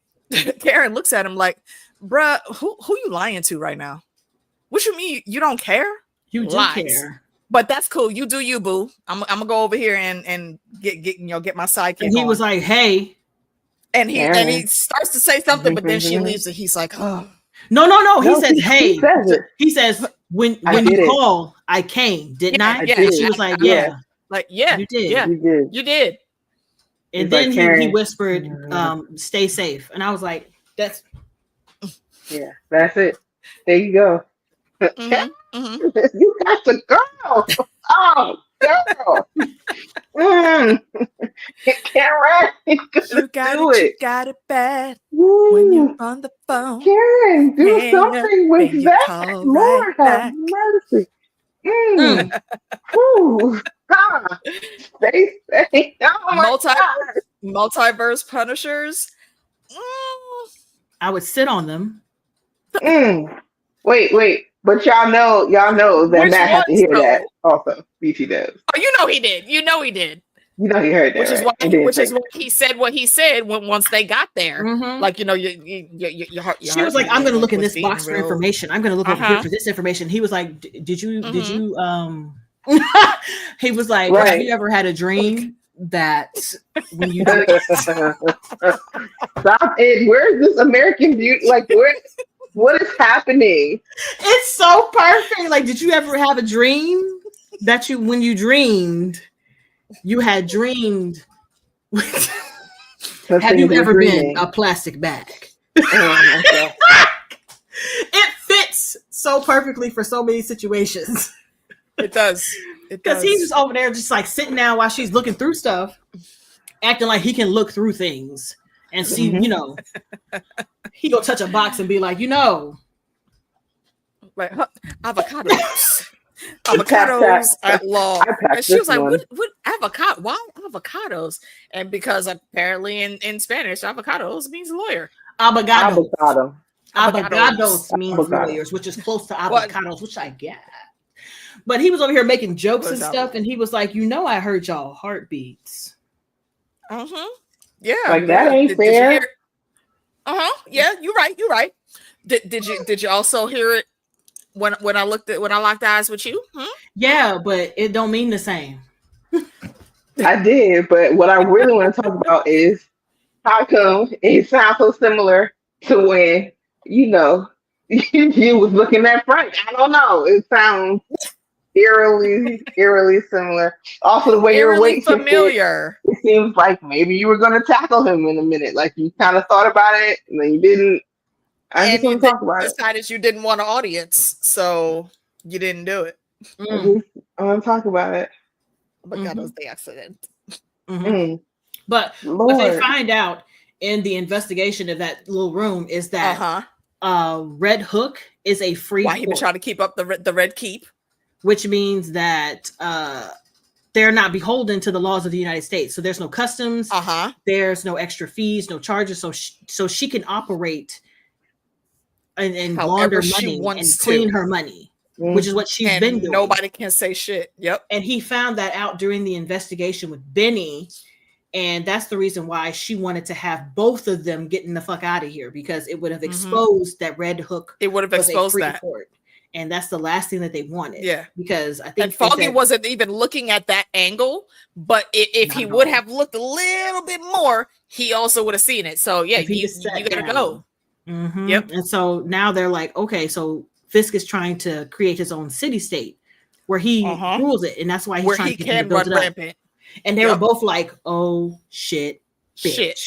[SPEAKER 1] Karen looks at him like, bruh, who you lying to right now? What you mean you don't care?
[SPEAKER 2] You do care.
[SPEAKER 1] But that's cool. You do you, boo. I'm gonna go over here and get my sidekick.
[SPEAKER 2] And he was like, hey.
[SPEAKER 1] And he starts to say something, but then she leaves and he's like, oh.
[SPEAKER 2] No. He says, hey. He says, when you call, I came, didn't I?
[SPEAKER 1] Yeah.
[SPEAKER 2] She was like, yeah.
[SPEAKER 1] Like, yeah,
[SPEAKER 2] you did.
[SPEAKER 1] Yeah, you did.
[SPEAKER 2] And then he whispered, "Stay safe," and I was like, "That's
[SPEAKER 3] that's it. There you go. You got the girl. Oh, girl.
[SPEAKER 1] You got it bad when you're on the phone.
[SPEAKER 3] Karen, do something with that. Lord have mercy. Stay safe. Oh
[SPEAKER 1] Multiverse Punishers.
[SPEAKER 2] I would sit on them.
[SPEAKER 3] Wait. But y'all know that Matt had to hear that also. BT does.
[SPEAKER 1] Oh, you know he did. You know he heard that. Which is why he said what he said once they got there. Like, you know, your heart.
[SPEAKER 2] She was like, "I'm going to look in this box for information. I'm going to look over here for this information." He was like, "Did you?" He was like, "Have you ever had a dream that when you?"
[SPEAKER 3] Stop it! Where's this American Beauty? Like, what is happening?
[SPEAKER 2] It's so perfect. Like, did you ever have a dream that when you dreamed, you had dreamed? Have you ever been a plastic bag? It fits so perfectly for so many situations.
[SPEAKER 1] It does.
[SPEAKER 2] Because he's just over there, just like sitting down while she's looking through stuff, acting like he can look through things and see, you know. He go touch a box and be like,
[SPEAKER 1] like avocados. Avocados at law. And she was like, what avocado? Why avocados? And because apparently in Spanish, avocados means lawyer.
[SPEAKER 2] Abogados means lawyers, which is close to avocados, which I get. But he was over here making jokes and stuff, and he was like, I heard y'all heartbeats.
[SPEAKER 1] Yeah.
[SPEAKER 3] Like, that ain't fair.
[SPEAKER 1] Yeah, you're right. Did you also hear it when I locked eyes with you?
[SPEAKER 2] Yeah, but it don't mean the same.
[SPEAKER 3] I did, but what I really want to talk about is how come it sounds so similar to when you was looking at Frank. I don't know. It sounds eerily similar. Also, the way your weight familiar. It seems like maybe you were going to tackle him in a minute. Like, you kind of thought about it, and then you didn't. I just want to talk about it.
[SPEAKER 1] Decided you didn't want an audience, so you didn't do it.
[SPEAKER 3] I want to talk about it.
[SPEAKER 1] But that was the accident.
[SPEAKER 2] But what they find out in the investigation of that little room is that Red Hook is a free.
[SPEAKER 1] Why he was trying to keep up the Red Keep,
[SPEAKER 2] which means that they're not beholden to the laws of the United States. So there's no customs. There's no extra fees, no charges. So she can operate and launder money and clean her money, which is what she's been doing.
[SPEAKER 1] Nobody can say shit. Yep.
[SPEAKER 2] And he found that out during the investigation with Benny. And that's the reason why she wanted to have both of them getting the fuck out of here, because it would have exposed that Red Hook.
[SPEAKER 1] It would have exposed that.
[SPEAKER 2] And that's the last thing that they wanted.
[SPEAKER 1] Yeah.
[SPEAKER 2] Because I think.
[SPEAKER 1] And Foggy wasn't even looking at that angle, but if he would have looked a little bit more, he also would have seen it. So yeah, you gotta go.
[SPEAKER 2] Yep. And so now they're like, okay, so Fisk is trying to create his own city state where he rules it, and that's why he's trying to build it up. Rampant. And they were both like, "Oh shit, bitch."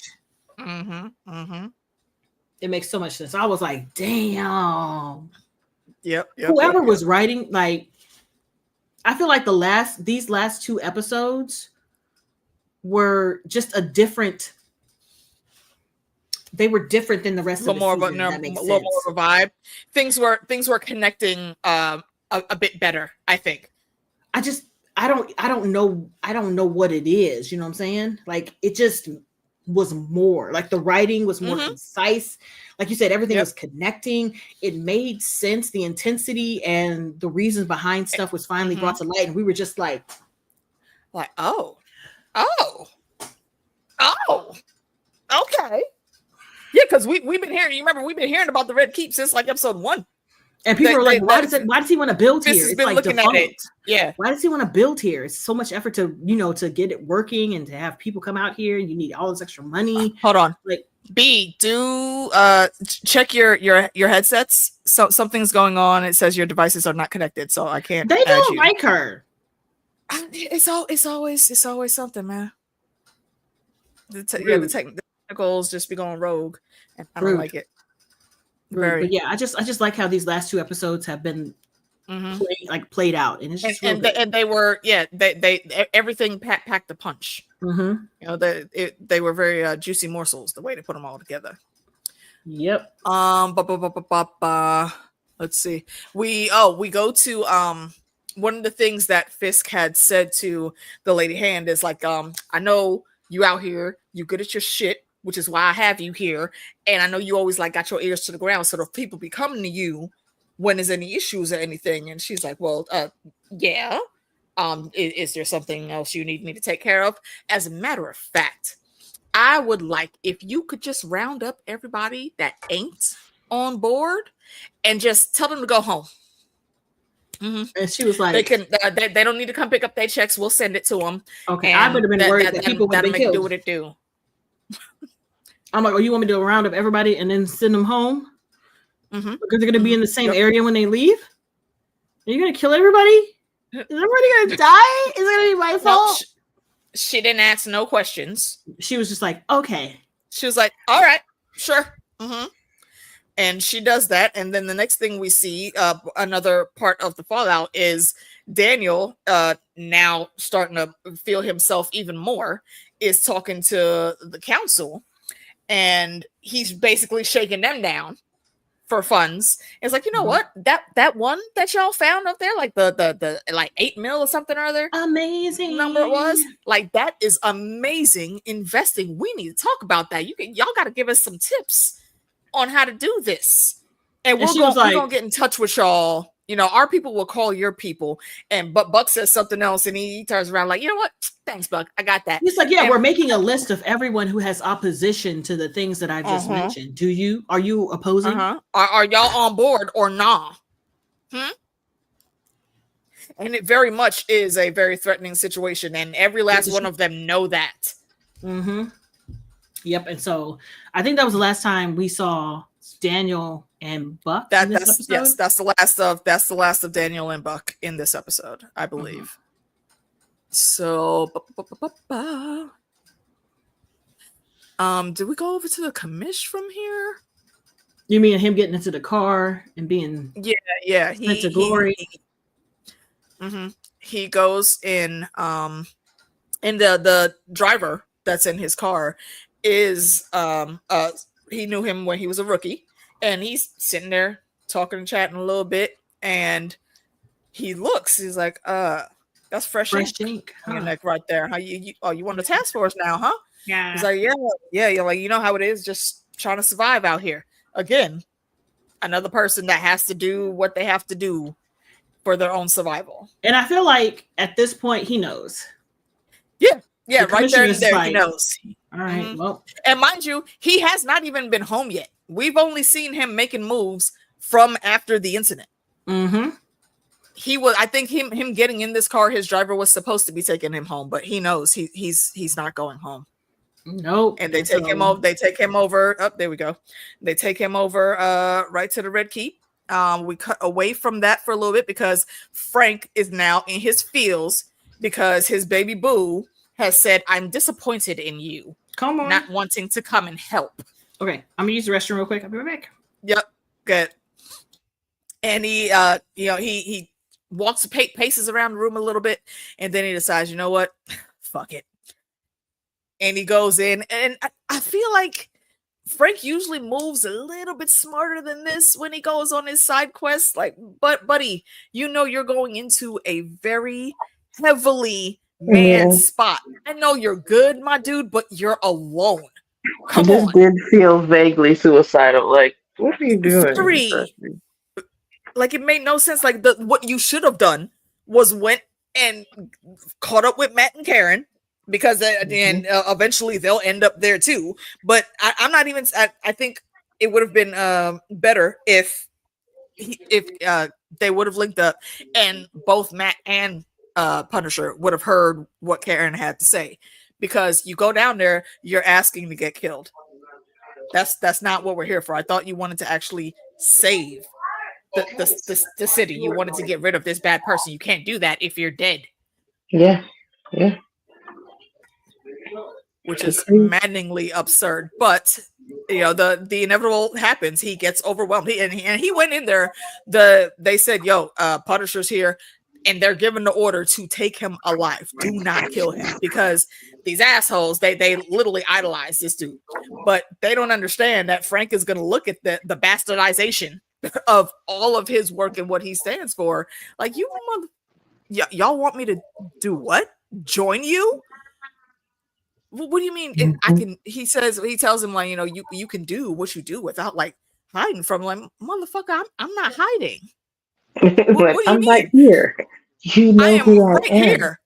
[SPEAKER 2] It makes so much sense. I was like, "Damn."
[SPEAKER 1] Yep.
[SPEAKER 2] Whoever was writing, like, I feel like these last two episodes were just a different. They were different than the rest of the season. A little more of a vibe. Things were connecting a bit better, I think. I don't know what it is, you know what I'm saying? Like, it just was more. Like, the writing was more concise. Like you said, everything was connecting. It made sense. The intensity and the reasons behind stuff was finally brought to light, and we were just like oh, okay. Yeah, because we've been hearing. You remember, we've been hearing about the Red Keep since like episode 1. And people are like, why does he want to build here?
[SPEAKER 1] It's like looking at it. Yeah.
[SPEAKER 2] Why does he want to build here? It's so much effort to get it working and to have people come out here. You need all this extra money.
[SPEAKER 1] Hold on. Like, B, do check your headsets. So something's going on. It says your devices are not connected, so I can't.
[SPEAKER 2] They don't like her.
[SPEAKER 1] It's always something, man. The technicals just be going rogue, and I don't like it.
[SPEAKER 2] Very. But yeah, I just like how these last 2 episodes have been played out, and it's just
[SPEAKER 1] they were they everything packed the punch. You know, they were very juicy morsels the way they put them all together.
[SPEAKER 2] Yep.
[SPEAKER 1] Let's see. We go to one of the things that Fisk had said to the Lady Hand is like, I know you out here, you good at your shit, which is why I have you here, and I know you always like got your ears to the ground, so the people be coming to you when there's any issues or anything. And she's like, well, yeah. Is there something else you need me to take care of? As a matter of fact, I would like if you could just round up everybody that ain't on board and just tell them to go home.
[SPEAKER 2] And she was like,
[SPEAKER 1] they don't need to come pick up their checks. We'll send it to them.
[SPEAKER 2] Okay, I would have been worried that people would be killed.
[SPEAKER 1] Do what it do.
[SPEAKER 2] I'm like, oh, you want me to round up everybody and then send them home? Because they're going to be in the same area when they leave? Are you going to kill everybody? Is everybody going to die? Is it going to be my fault?
[SPEAKER 1] She didn't ask no questions.
[SPEAKER 2] She was just like, okay.
[SPEAKER 1] She was like, all right, sure. And she does that. And then the next thing we see, another part of the fallout is Daniel, now starting to feel himself even more, is talking to the council. And he's basically shaking them down for funds. It's like, you know what? That one that y'all found up there, like the like 8 mil or something or other.
[SPEAKER 2] Amazing
[SPEAKER 1] number it was. Like, that is amazing investing. We need to talk about that. Y'all got to give us some tips on how to do this. And we're gonna get in touch with y'all. You know, our people will call your people. But Buck says something else, and he turns around like, you know what? Thanks, Buck. I got that.
[SPEAKER 2] He's like, yeah, we're making a list of everyone who has opposition to the things that I just mentioned. Are you opposing?
[SPEAKER 1] Are y'all on board or nah? And it very much is a very threatening situation, and every last one of them know that.
[SPEAKER 2] Yep. And so I think that was the last time we saw Daniel and Buck.
[SPEAKER 1] That's the last of Daniel and Buck in this episode, I believe. So, did we go over to the commish from here?
[SPEAKER 2] You mean him getting into the car and being
[SPEAKER 1] sent to glory? He goes in, and the driver that's in his car is he knew him when he was a rookie, and he's sitting there talking and chatting a little bit, and he's like, that's fresh ink on your neck right there. How you want the task force now, huh?
[SPEAKER 2] Yeah.
[SPEAKER 1] He's like, yeah. You're like, you know how it is, just trying to survive out here. Again, another person that has to do what they have to do for their own survival.
[SPEAKER 2] And I feel like at this point he knows.
[SPEAKER 1] Yeah, right there and there, like, he knows.
[SPEAKER 2] All right, well.
[SPEAKER 1] And mind you, he has not even been home yet. We've only seen him making moves from after the incident. I think him getting in this car, his driver was supposed to be taking him home, but he knows he's not going home.
[SPEAKER 2] Nope.
[SPEAKER 1] And they take him over. They take him over. Oh, there we go. They take him over right to the Red Keep. We cut away from that for a little bit because Frank is now in his feels because his baby boo has said, I'm disappointed in you.
[SPEAKER 2] Come on.
[SPEAKER 1] Not wanting to come and help.
[SPEAKER 2] Okay, I'm gonna use the restroom real quick. I'll be right back.
[SPEAKER 1] Yep, good. And he he walks, paces around the room a little bit, and then he decides, you know what? Fuck it. And he goes in, and I feel like Frank usually moves a little bit smarter than this when he goes on his side quests. Like, but buddy, you know you're going into a very heavily manned spot. I know you're good, my dude, but you're alone. Come on.
[SPEAKER 3] This did feel vaguely suicidal. Like, what are you doing?
[SPEAKER 1] Like, it made no sense. Like, what you should have done was went and caught up with Matt and Karen, because then eventually they'll end up there too. But I'm not even. I think it would have been better if they would have linked up and both Matt and Punisher would have heard what Karen had to say. Because you go down there, you're asking to get killed. That's not what we're here for. I thought you wanted to actually save the city. You wanted to get rid of this bad person. You can't do that if you're dead.
[SPEAKER 3] Yeah. Yeah.
[SPEAKER 1] Which is maddeningly absurd. But the inevitable happens. He gets overwhelmed. He went in there. They said, "Yo, Punisher's here," and they're given the order to take him alive. Do not kill him, because these assholes they literally idolize this dude, but they don't understand that Frank is going to look at the bastardization of all of his work and what he stands for. Like, y'all want me to do what? Join you? What do you mean? I can. He tells him, like, you can do what you do without like hiding from him. Like, motherfucker, I'm not hiding.
[SPEAKER 3] What do you mean? Right here. You know, I am who right here.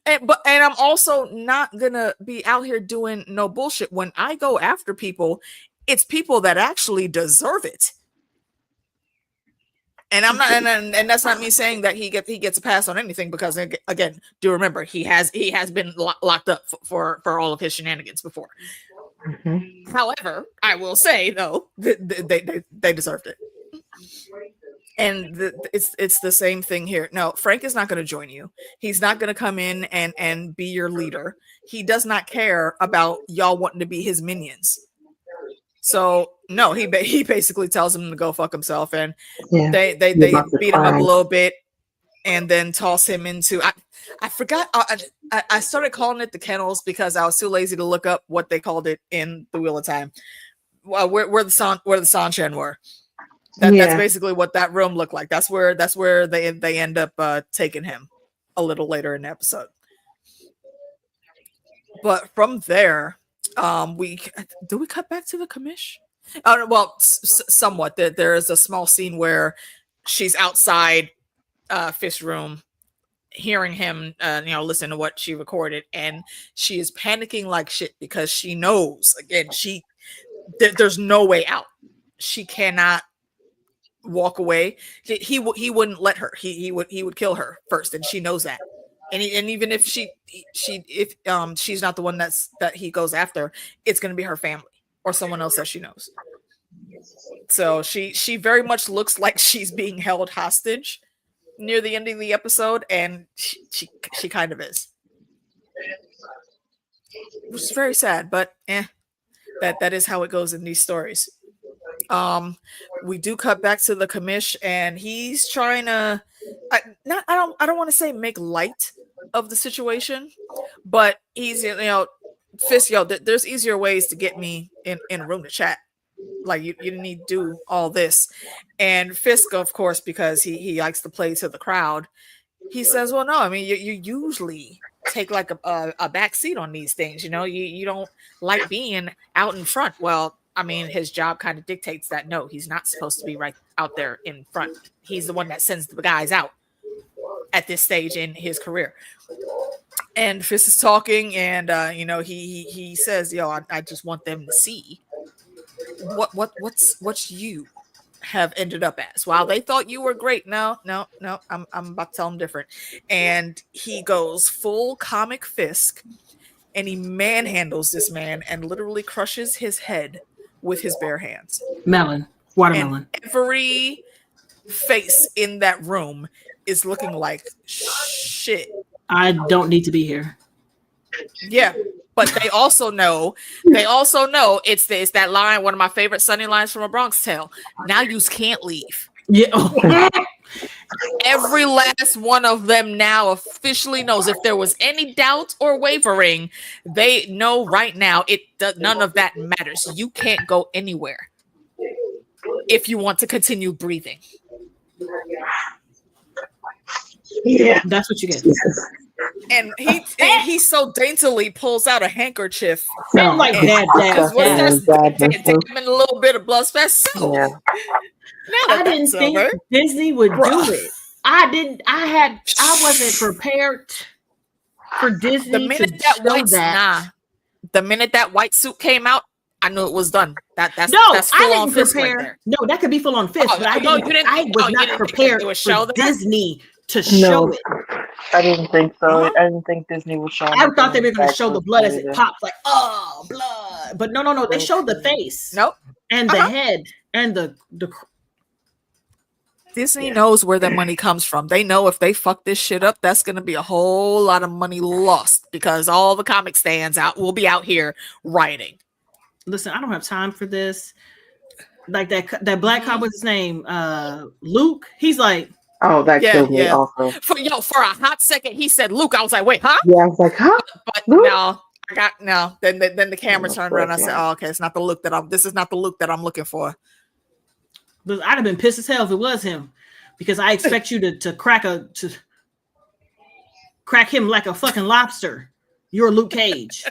[SPEAKER 1] and I'm also not gonna be out here doing no bullshit. When I go after people, it's people that actually deserve it. And I'm not, and that's not me saying that he gets a pass on anything, because again, do remember he has been locked up for all of his shenanigans before. Mm-hmm. However, I will say though, they deserved it. And it's the same thing here. No, Frank is not going to join you. He's not going to come in and be your leader. He does not care about y'all wanting to be his minions. So no, he basically tells him to go fuck himself, and they beat him up a little bit, and then toss him into. I forgot. I started calling it the kennels because I was too lazy to look up what they called it in the Wheel of Time. Where the Sanshan were. That's basically what that room looked like. That's where they end up taking him a little later in the episode. But from there, we cut back to the commish? Well, somewhat. There is a small scene where she's outside Fist's room, hearing him, listen to what she recorded, and she is panicking like shit because she knows, again, there's no way out. She cannot walk away. He wouldn't let her. He would kill her first, and she knows that. And even if she's not the one that he goes after, it's going to be her family or someone else that she knows. So she very much looks like she's being held hostage near the end of the episode, and she kind of is, which is very sad. But that is how it goes in these stories. We do cut back to the commish, and he's trying to I don't want to say make light of the situation, but he's Fist, there's easier ways to get me in a room to chat. Like, you didn't need to do all this. And Fisk, of course, because he likes to play to the crowd, he says, well, no, I mean, you usually take like a back seat on these things, you don't like being out in front. Well, I mean, his job kind of dictates that no, he's not supposed to be right out there in front. He's the one that sends the guys out at this stage in his career. And Fist is talking, and he says, I just want them to see what you have ended up as. While they thought you were great, no, I'm about to tell them different. And he goes full comic Fisk, and he manhandles this man and literally crushes his head with his bare hands.
[SPEAKER 2] Watermelon.
[SPEAKER 1] And every face in that room is looking like shit.
[SPEAKER 2] I don't need to be here.
[SPEAKER 1] Yeah, but they also know it's that line, one of my favorite Sunny lines from A Bronx Tale. Now you can't leave.
[SPEAKER 2] Yeah.
[SPEAKER 1] Every last one of them now officially knows. If there was any doubt or wavering, they know right now none of that matters. You can't go anywhere if you want to continue breathing.
[SPEAKER 3] Yeah,
[SPEAKER 2] that's what you get.
[SPEAKER 1] And he so daintily pulls out a handkerchief.
[SPEAKER 2] Like that.
[SPEAKER 1] Take him in a little bit of blood fast. So
[SPEAKER 3] yeah.
[SPEAKER 2] I didn't think Disney would do it. I wasn't prepared for Disney.
[SPEAKER 1] The minute that white suit came out, I knew it was done. That's full on Fist right there.
[SPEAKER 2] No, that could be full on Fist, but I was not prepared for Disney to show it.
[SPEAKER 3] I didn't think so. I didn't think Disney would show.
[SPEAKER 2] I thought they were going to show the blood as it pops, like, oh, blood. But no, they showed the face.
[SPEAKER 1] Nope.
[SPEAKER 2] And the head and the
[SPEAKER 1] Disney knows where their money comes from. They know if they fuck this shit up, that's going to be a whole lot of money lost because all the comic stands will be out here rioting.
[SPEAKER 2] Listen, I don't have time for this. Like that black cop, what's his name? Luke. He's like,
[SPEAKER 3] oh, that killed me also.
[SPEAKER 1] For a hot second, he said Luke. I was like, wait, huh?
[SPEAKER 3] Yeah, I was like, huh?
[SPEAKER 1] But no, I got no. Then the camera turned around. I said, oh, okay, it's not the Luke this is not the Luke that I'm looking for.
[SPEAKER 2] But I'd have been pissed as hell if it was him, because I expect you to crack him like a fucking lobster. You're Luke Cage.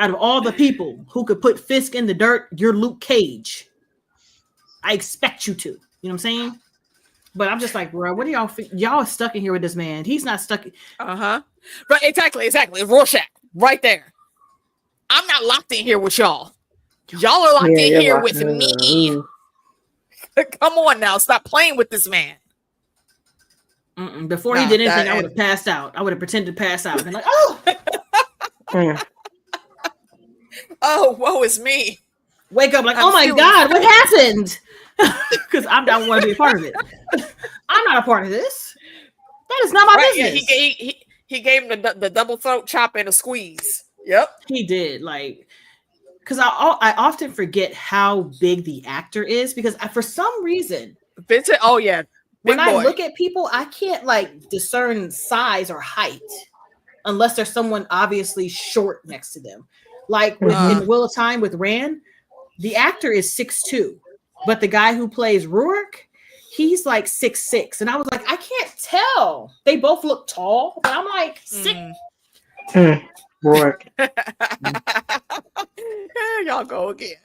[SPEAKER 2] Out of all the people who could put Fisk in the dirt, you're Luke Cage. I expect you to. You know what I'm saying? But I'm just like, bro, what are y'all stuck in here with this man? He's not stuck.
[SPEAKER 1] Right, exactly. Rorschach, right there. I'm not locked in here with y'all. Y'all are locked in here with me. Come on now, stop playing with this man.
[SPEAKER 2] Before he did anything, I would have passed out. I would have pretended to pass out. And like, oh,
[SPEAKER 1] oh, woe is me.
[SPEAKER 2] Wake up like, oh my God, what happened? Because I don't want to be a part of it. I'm not a part of this. That is not my business.
[SPEAKER 1] Yeah, he gave him the double throat chop and a squeeze. Yep,
[SPEAKER 2] he did. Like, because I often forget how big the actor is, because for some reason,
[SPEAKER 1] Vincent. Oh yeah,
[SPEAKER 2] when I look at people, I can't like discern size or height unless there's someone obviously short next to them. Like in Wheel of Time with Rand, the actor is 6'2", but the guy who plays Rourke, he's like 6'6", and I was like, I can't tell. They both look tall, but I'm like 6.
[SPEAKER 3] Rourke.
[SPEAKER 1] Y'all go again.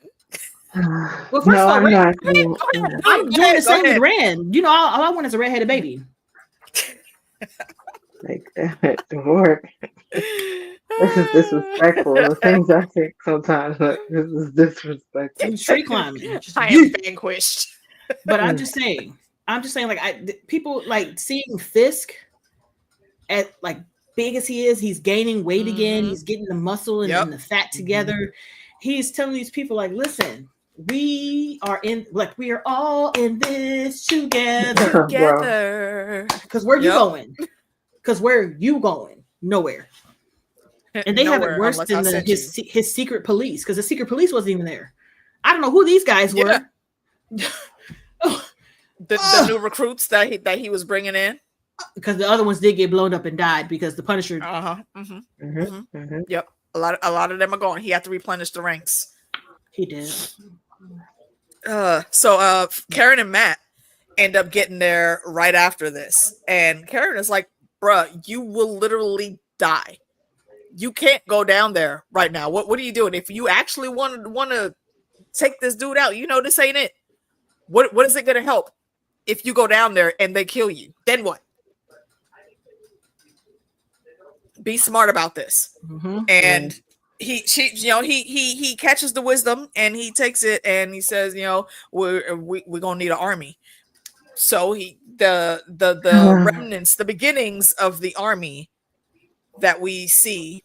[SPEAKER 2] Well, first of all, I'm doing the same with Rand. You know, all I want is a redheaded baby.
[SPEAKER 3] Like that, Rourke. This is disrespectful. The things I think sometimes, like, this is disrespectful.
[SPEAKER 2] Tree climbing.
[SPEAKER 1] I am vanquished.
[SPEAKER 2] But I'm just saying, like, people like seeing Fisk at like big as he is, he's gaining weight again. He's getting the muscle and the fat together. He's telling these people, like, listen, we are all in this together. Because where you going? Because where are you going? Nowhere. And they have it worse than his secret police, because the secret police wasn't even there. I don't know who these guys were.
[SPEAKER 1] The new recruits that he was bringing in,
[SPEAKER 2] because the other ones did get blown up and died because the Punisher.
[SPEAKER 1] Yep, a lot of them are gone. He had to replenish the ranks.
[SPEAKER 2] He did.
[SPEAKER 1] So Karen and Matt end up getting there right after this, and Karen is like, "Bruh, you will literally die. You can't go down there right now. What are you doing? If you actually want to take this dude out, you know this ain't it. What is it gonna help if you go down there and they kill you? Then what? Be smart about this." And he catches the wisdom and he takes it and he says, we're gonna need an army. So the remnants, the beginnings of the army that we see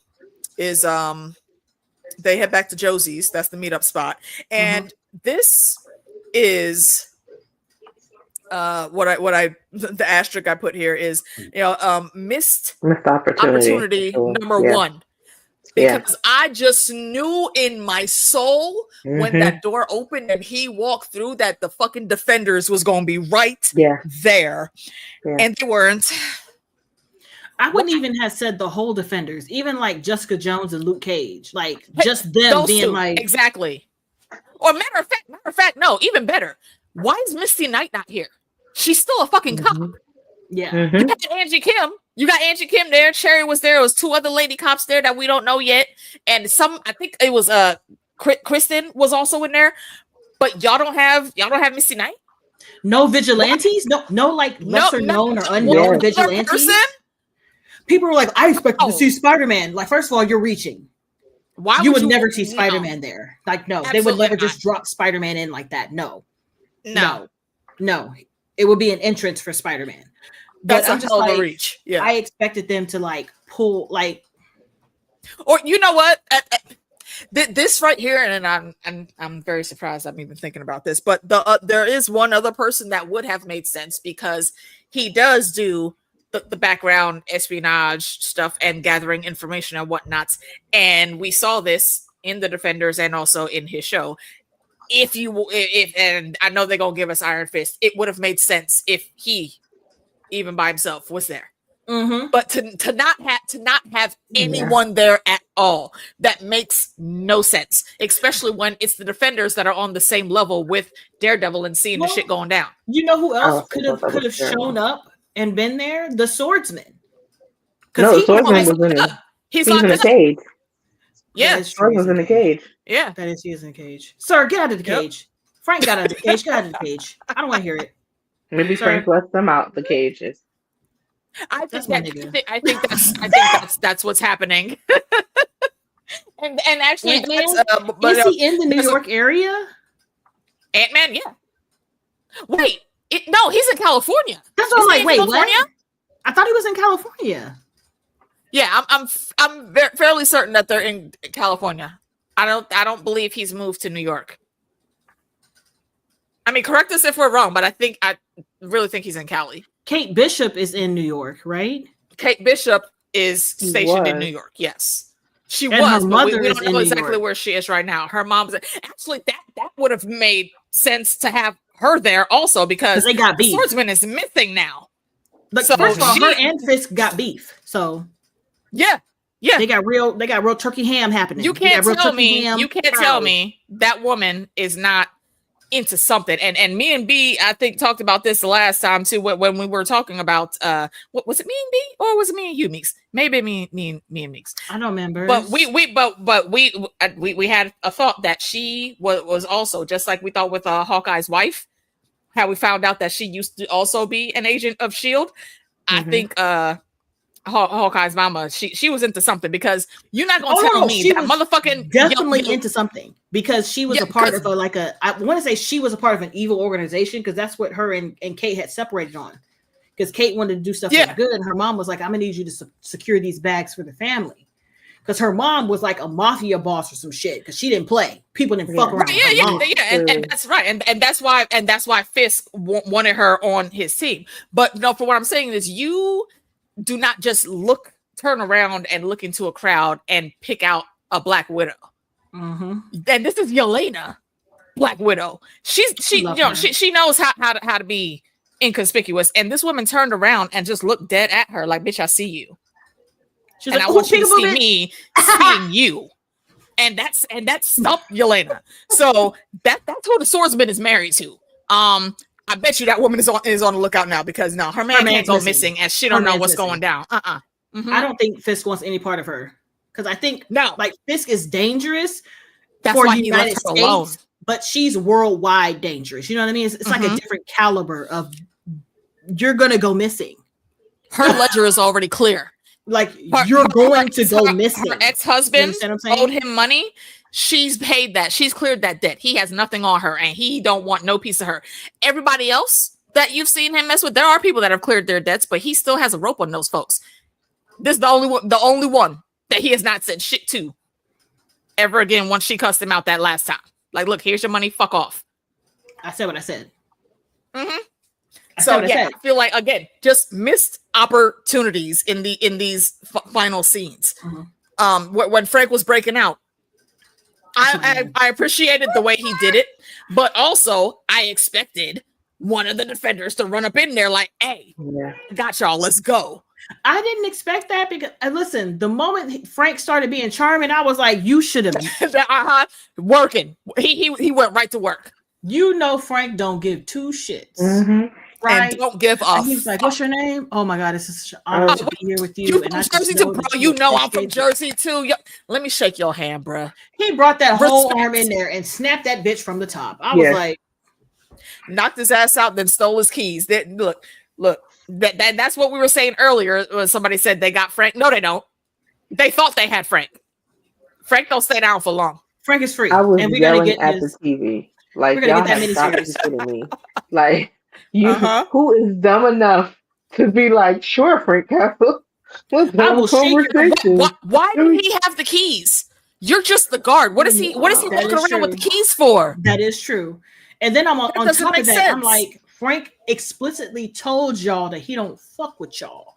[SPEAKER 1] is they head back to Josie's. That's the meetup spot. And this is the asterisk I put here is missed opportunity number 1, because I just knew in my soul when that door opened and he walked through that the fucking defenders was gonna be right there, and they weren't.
[SPEAKER 2] I wouldn't even have said the whole defenders, even like Jessica Jones and Luke Cage, like just them being like
[SPEAKER 1] exactly. Or matter of fact, no, even better. Why is Misty Knight not here? She's still a fucking cop.
[SPEAKER 2] Yeah.
[SPEAKER 1] You got Angie Kim. You got Angie Kim there. Cherry was there. It was 2 other lady cops there that we don't know yet, and I think it was Kristen was also in there. But y'all don't have Misty Knight.
[SPEAKER 2] No vigilantes. No, like lesser known or unknown vigilantes. Person? People were like, I expected to see Spider-Man. Like, first of all, you're reaching.
[SPEAKER 1] Why
[SPEAKER 2] you would never see Spider-Man there? Like, no, they would never just drop Spider-Man in like that. No. It would be an entrance for Spider-Man.
[SPEAKER 1] That's a hell of a reach. Yeah,
[SPEAKER 2] I expected them to like pull like,
[SPEAKER 1] or you know what? This right here, and I'm very surprised I'm even thinking about this, but there is one other person that would have made sense because he does do the background espionage stuff and gathering information and whatnots, and we saw this in the Defenders and also in his show. If and I know they're gonna give us Iron Fist, it would have made sense if he, even by himself, was there.
[SPEAKER 2] Mm-hmm.
[SPEAKER 1] But to not have anyone there at all, that makes no sense. Especially when it's the Defenders that are on the same level with Daredevil and seeing the shit going down.
[SPEAKER 2] You know who else could have shown up and been there? The Swordsman.
[SPEAKER 3] No, the Swordsman was in a cage.
[SPEAKER 1] Yeah,
[SPEAKER 3] the Swordsman was in a cage.
[SPEAKER 1] Yeah,
[SPEAKER 2] that is, he is in a cage. Sir, get out of the cage. Frank got out of the cage. Get out of the cage. I don't want to hear it.
[SPEAKER 3] Maybe Frank left them out the cages.
[SPEAKER 1] I think that's what's happening. and actually,
[SPEAKER 2] is he in the New York area?
[SPEAKER 1] Ant-Man, yeah. Wait, no, he's in California.
[SPEAKER 2] That's what I'm like. Wait, California? What? I thought he was in California.
[SPEAKER 1] Yeah, I'm fairly certain that they're in California. I don't believe he's moved to New York. I mean, correct us if we're wrong, but I really think he's in Cali.
[SPEAKER 2] Kate Bishop is in New York, right?
[SPEAKER 1] Kate Bishop is stationed in New York. Yes, she was. But we don't know exactly where she is right now. Her mom's actually that would have made sense to have her there also because
[SPEAKER 2] they got beef.
[SPEAKER 1] The Swordsman is missing now.
[SPEAKER 2] Look, so first of all, her and Fisk got beef. So
[SPEAKER 1] yeah,
[SPEAKER 2] they got real turkey ham happening.
[SPEAKER 1] You can't tell me that woman is not into something. And me and B, I think, talked about this the last time too when we were talking about what was it, me and B, or was it me and you, Meeks? Maybe me and Meeks.
[SPEAKER 2] I don't remember.
[SPEAKER 1] But we had a thought that she was also, just like we thought with Hawkeye's wife, how we found out that she used to also be an agent of S.H.I.E.L.D. I think Hawkeye's mama, she was into something, because you're not gonna tell me that motherfucking
[SPEAKER 2] definitely into something, because she was a part of I want to say she was a part of an evil organization, because that's what her and Kate had separated on, because Kate wanted to do stuff for good, and her mom was like, I'm gonna need you to secure these bags for the family, because her mom was like a mafia boss or some shit, because she didn't play, people didn't fuck around.
[SPEAKER 1] And that's right, and that's why Fisk wanted her on his team. But no, for what I'm saying is, you do not just turn around and look into a crowd and pick out a Black Widow.
[SPEAKER 2] Mm-hmm.
[SPEAKER 1] And this is Yelena, Black Widow. She knows how to be inconspicuous. And this woman turned around and just looked dead at her like, bitch, I see you. She's like, I want you to see me seeing you. And that's stumped Yelena. So that's who the Swordsman is married to. I bet you that woman is on the lookout now, because no, her man can't go missing and she don't know what's going down. Mm-hmm.
[SPEAKER 2] I don't think Fisk wants any part of her, because I think Fisk is dangerous
[SPEAKER 1] for why the United States, alone.
[SPEAKER 2] But she's worldwide dangerous. You know what I mean? It's like a different caliber of, you're gonna go missing.
[SPEAKER 1] Her ledger is already clear.
[SPEAKER 2] Like you're going to go missing.
[SPEAKER 1] Her ex-husband owed him money. She's paid that. She's cleared that debt. He has nothing on her, and he don't want no piece of her. Everybody else that you've seen him mess with, there are people that have cleared their debts, but he still has a rope on those folks. This is the only one that he has not said shit to ever again once she cussed him out that last time. Like, look, here's your money. Fuck off.
[SPEAKER 2] I said what I said.
[SPEAKER 1] Mm-hmm. I feel like, again, just missed opportunities in these final scenes.
[SPEAKER 2] Mm-hmm.
[SPEAKER 1] When Frank was breaking out, I appreciated the way he did it, but also I expected one of the Defenders to run up in there like, hey, got y'all, let's go.
[SPEAKER 2] I didn't expect that, because listen, the moment Frank started being charming, I was like, you should have
[SPEAKER 1] working. He went right to work.
[SPEAKER 2] You know, Frank don't give two shits.
[SPEAKER 3] Mm-hmm.
[SPEAKER 1] Right? And don't give up.
[SPEAKER 2] He's like, what's your name? Oh my God, it's such an honor to be here with you.
[SPEAKER 1] You from Jersey too, bro. You know I'm from Jersey too. Let me shake your hand, bro.
[SPEAKER 2] He brought that whole arm in there and snapped that bitch from the top. I was like,
[SPEAKER 1] knocked his ass out, then stole his keys. Look. That's what we were saying earlier when somebody said they got Frank. No, they don't. They thought they had Frank. Frank don't stay down for long.
[SPEAKER 2] Frank is free.
[SPEAKER 3] I was yelling at the TV. Like, y'all have stopped kidding me. Like, who is dumb enough to be like, sure, Frank Castle. Let's have a conversation.
[SPEAKER 1] Why did he have the keys? You're just the guard. What is he walking around with the keys for?
[SPEAKER 2] That is true. And then I'm on top of that, sense. I'm like, Frank explicitly told y'all that he don't fuck with y'all.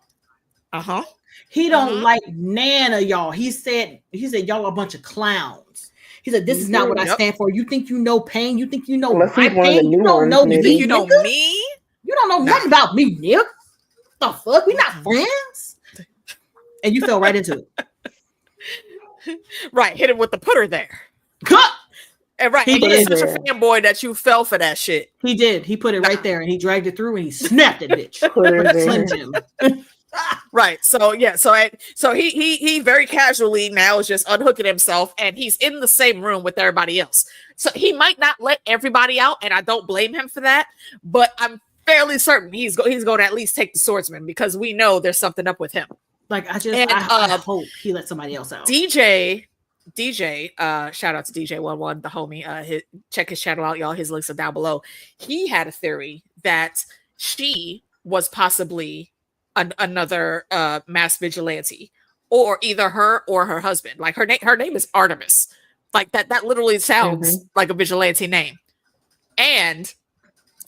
[SPEAKER 2] He don't like none of y'all. He said y'all a bunch of clowns. He said, this is not what I stand for. You think you know pain? You think you know my pain? You don't know me.
[SPEAKER 1] You know me?
[SPEAKER 2] You don't know nothing about me, Nick. The fuck? We not friends. And you fell right into it.
[SPEAKER 1] Right. Hit him with the putter there.
[SPEAKER 2] Cut.
[SPEAKER 1] And right. And you're such a fanboy that you fell for that shit.
[SPEAKER 2] He did. He put it right there and he dragged it through and he snapped it, bitch. Slim Jim.
[SPEAKER 1] Right. So yeah. So he very casually now is just unhooking himself and he's in the same room with everybody else. So he might not let everybody out, and I don't blame him for that. But I'm fairly certain he's going to at least take the swordsman because we know there's something up with him.
[SPEAKER 2] Like I hope he let somebody else out.
[SPEAKER 1] DJ, shout out to DJ Wun Wun, the homie. Check his channel out, y'all. His links are down below. He had a theory that she was possibly another mass vigilante, or either her or her husband. Like her name is Artemis. Like that literally sounds like a vigilante name. And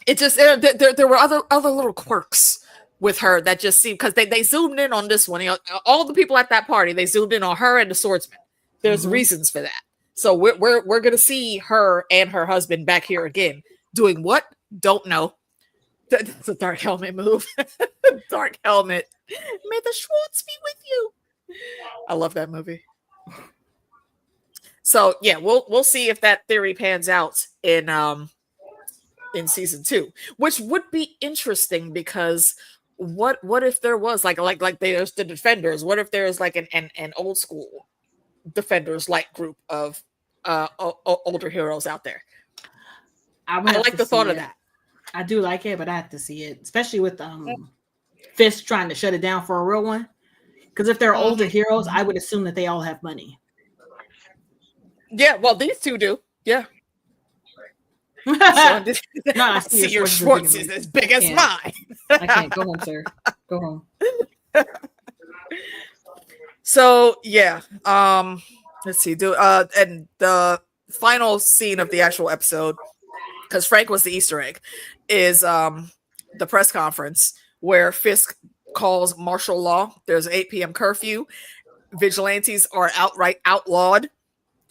[SPEAKER 1] it just there were other little quirks with her that just seemed, because they zoomed in on this one. You know, all the people at that party, they zoomed in on her and the swordsman. There's reasons for that. So we're gonna see her and her husband back here again. Doing what? Don't know. That's a dark helmet move. Dark helmet. May the Schwartz be with you. I love that movie. So yeah, we'll see if that theory pans out in season 2, which would be interesting because what if there was like there's the Defenders? What if there's like an old school Defenders like group of older heroes out there? I like the thought of that.
[SPEAKER 2] I do like it, but I have to see it, especially with Fist trying to shut it down for a real one. Because if they're older heroes, I would assume that they all have money.
[SPEAKER 1] Yeah, well, these two do. Yeah. So I see your Schwartz is as big as mine.
[SPEAKER 2] I can't. Go home, sir. Go home.
[SPEAKER 1] So yeah, let's see. And the final scene of the actual episode, because Frank was the Easter egg, is the press conference where Fisk calls martial law. There's an 8 p.m. curfew. Vigilantes are outright outlawed.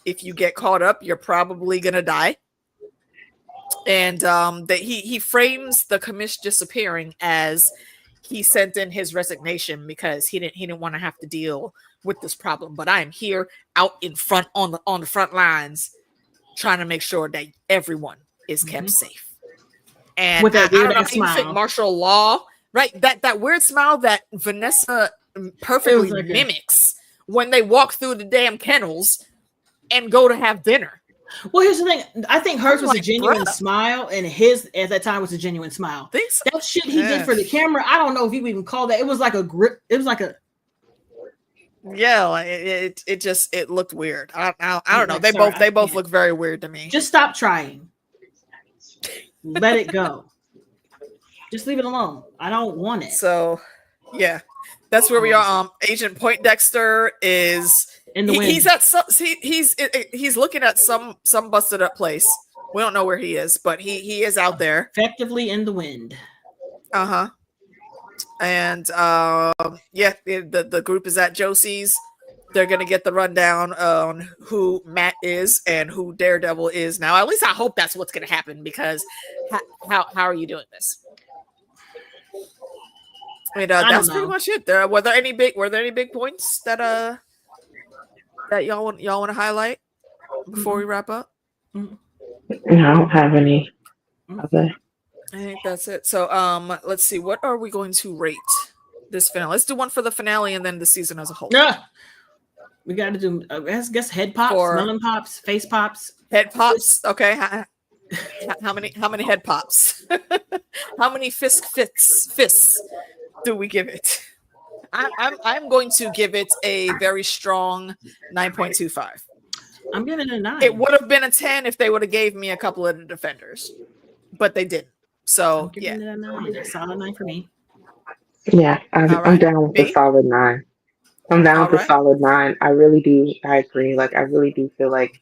[SPEAKER 1] If you get caught up, you're probably gonna die. And that he frames the commish disappearing as he sent in his resignation because he didn't want to have to deal with this problem. But I am here out in front on the front lines, trying to make sure that everyone is kept safe. And
[SPEAKER 2] with that weird
[SPEAKER 1] smile, martial law, right? That weird smile that Vanessa perfectly mimics when they walk through the damn kennels and go to have dinner.
[SPEAKER 2] Well, here's the thing. I think hers was a genuine smile, and his at that time was a genuine smile.
[SPEAKER 1] So.
[SPEAKER 2] That shit he did for the camera, I don't know if you even call that. It was like a grip. It was like a.
[SPEAKER 1] Yeah, it looked weird. I don't know. They both look very weird to me.
[SPEAKER 2] Just stop trying. Let it go. Just leave it alone. I don't want it.
[SPEAKER 1] So, yeah, that's where we are. Agent Poindexter is
[SPEAKER 2] in the wind.
[SPEAKER 1] He's at some. He's looking at some busted up place. We don't know where he is, but he is out there,
[SPEAKER 2] effectively in the wind.
[SPEAKER 1] And the group is at Josie's. They're gonna get the rundown on who Matt is and who Daredevil is now. At least I hope that's what's gonna happen, because how are you doing this? And that's pretty much it. Were there any big points that y'all want to highlight before we wrap up?
[SPEAKER 3] No, I don't have any. Okay.
[SPEAKER 1] I think that's it. So let's see. What are we going to rate this finale? Let's do one for the finale and then the season as a whole.
[SPEAKER 2] Yeah. We got to do, I guess, head pops, melon pops, face pops.
[SPEAKER 1] Head pops. Okay. How many head pops? How many fists do we give it? I'm going to give it a very strong 9.25.
[SPEAKER 2] I'm giving it a 9.
[SPEAKER 1] It would have been a 10 if they would have gave me a couple of the Defenders, but they didn't. So
[SPEAKER 2] I'm giving it a 9. A solid 9 for me.
[SPEAKER 3] Yeah, I'm down with a solid 9. I'm down with a solid 9. I really do. I agree. Like, I really do feel like,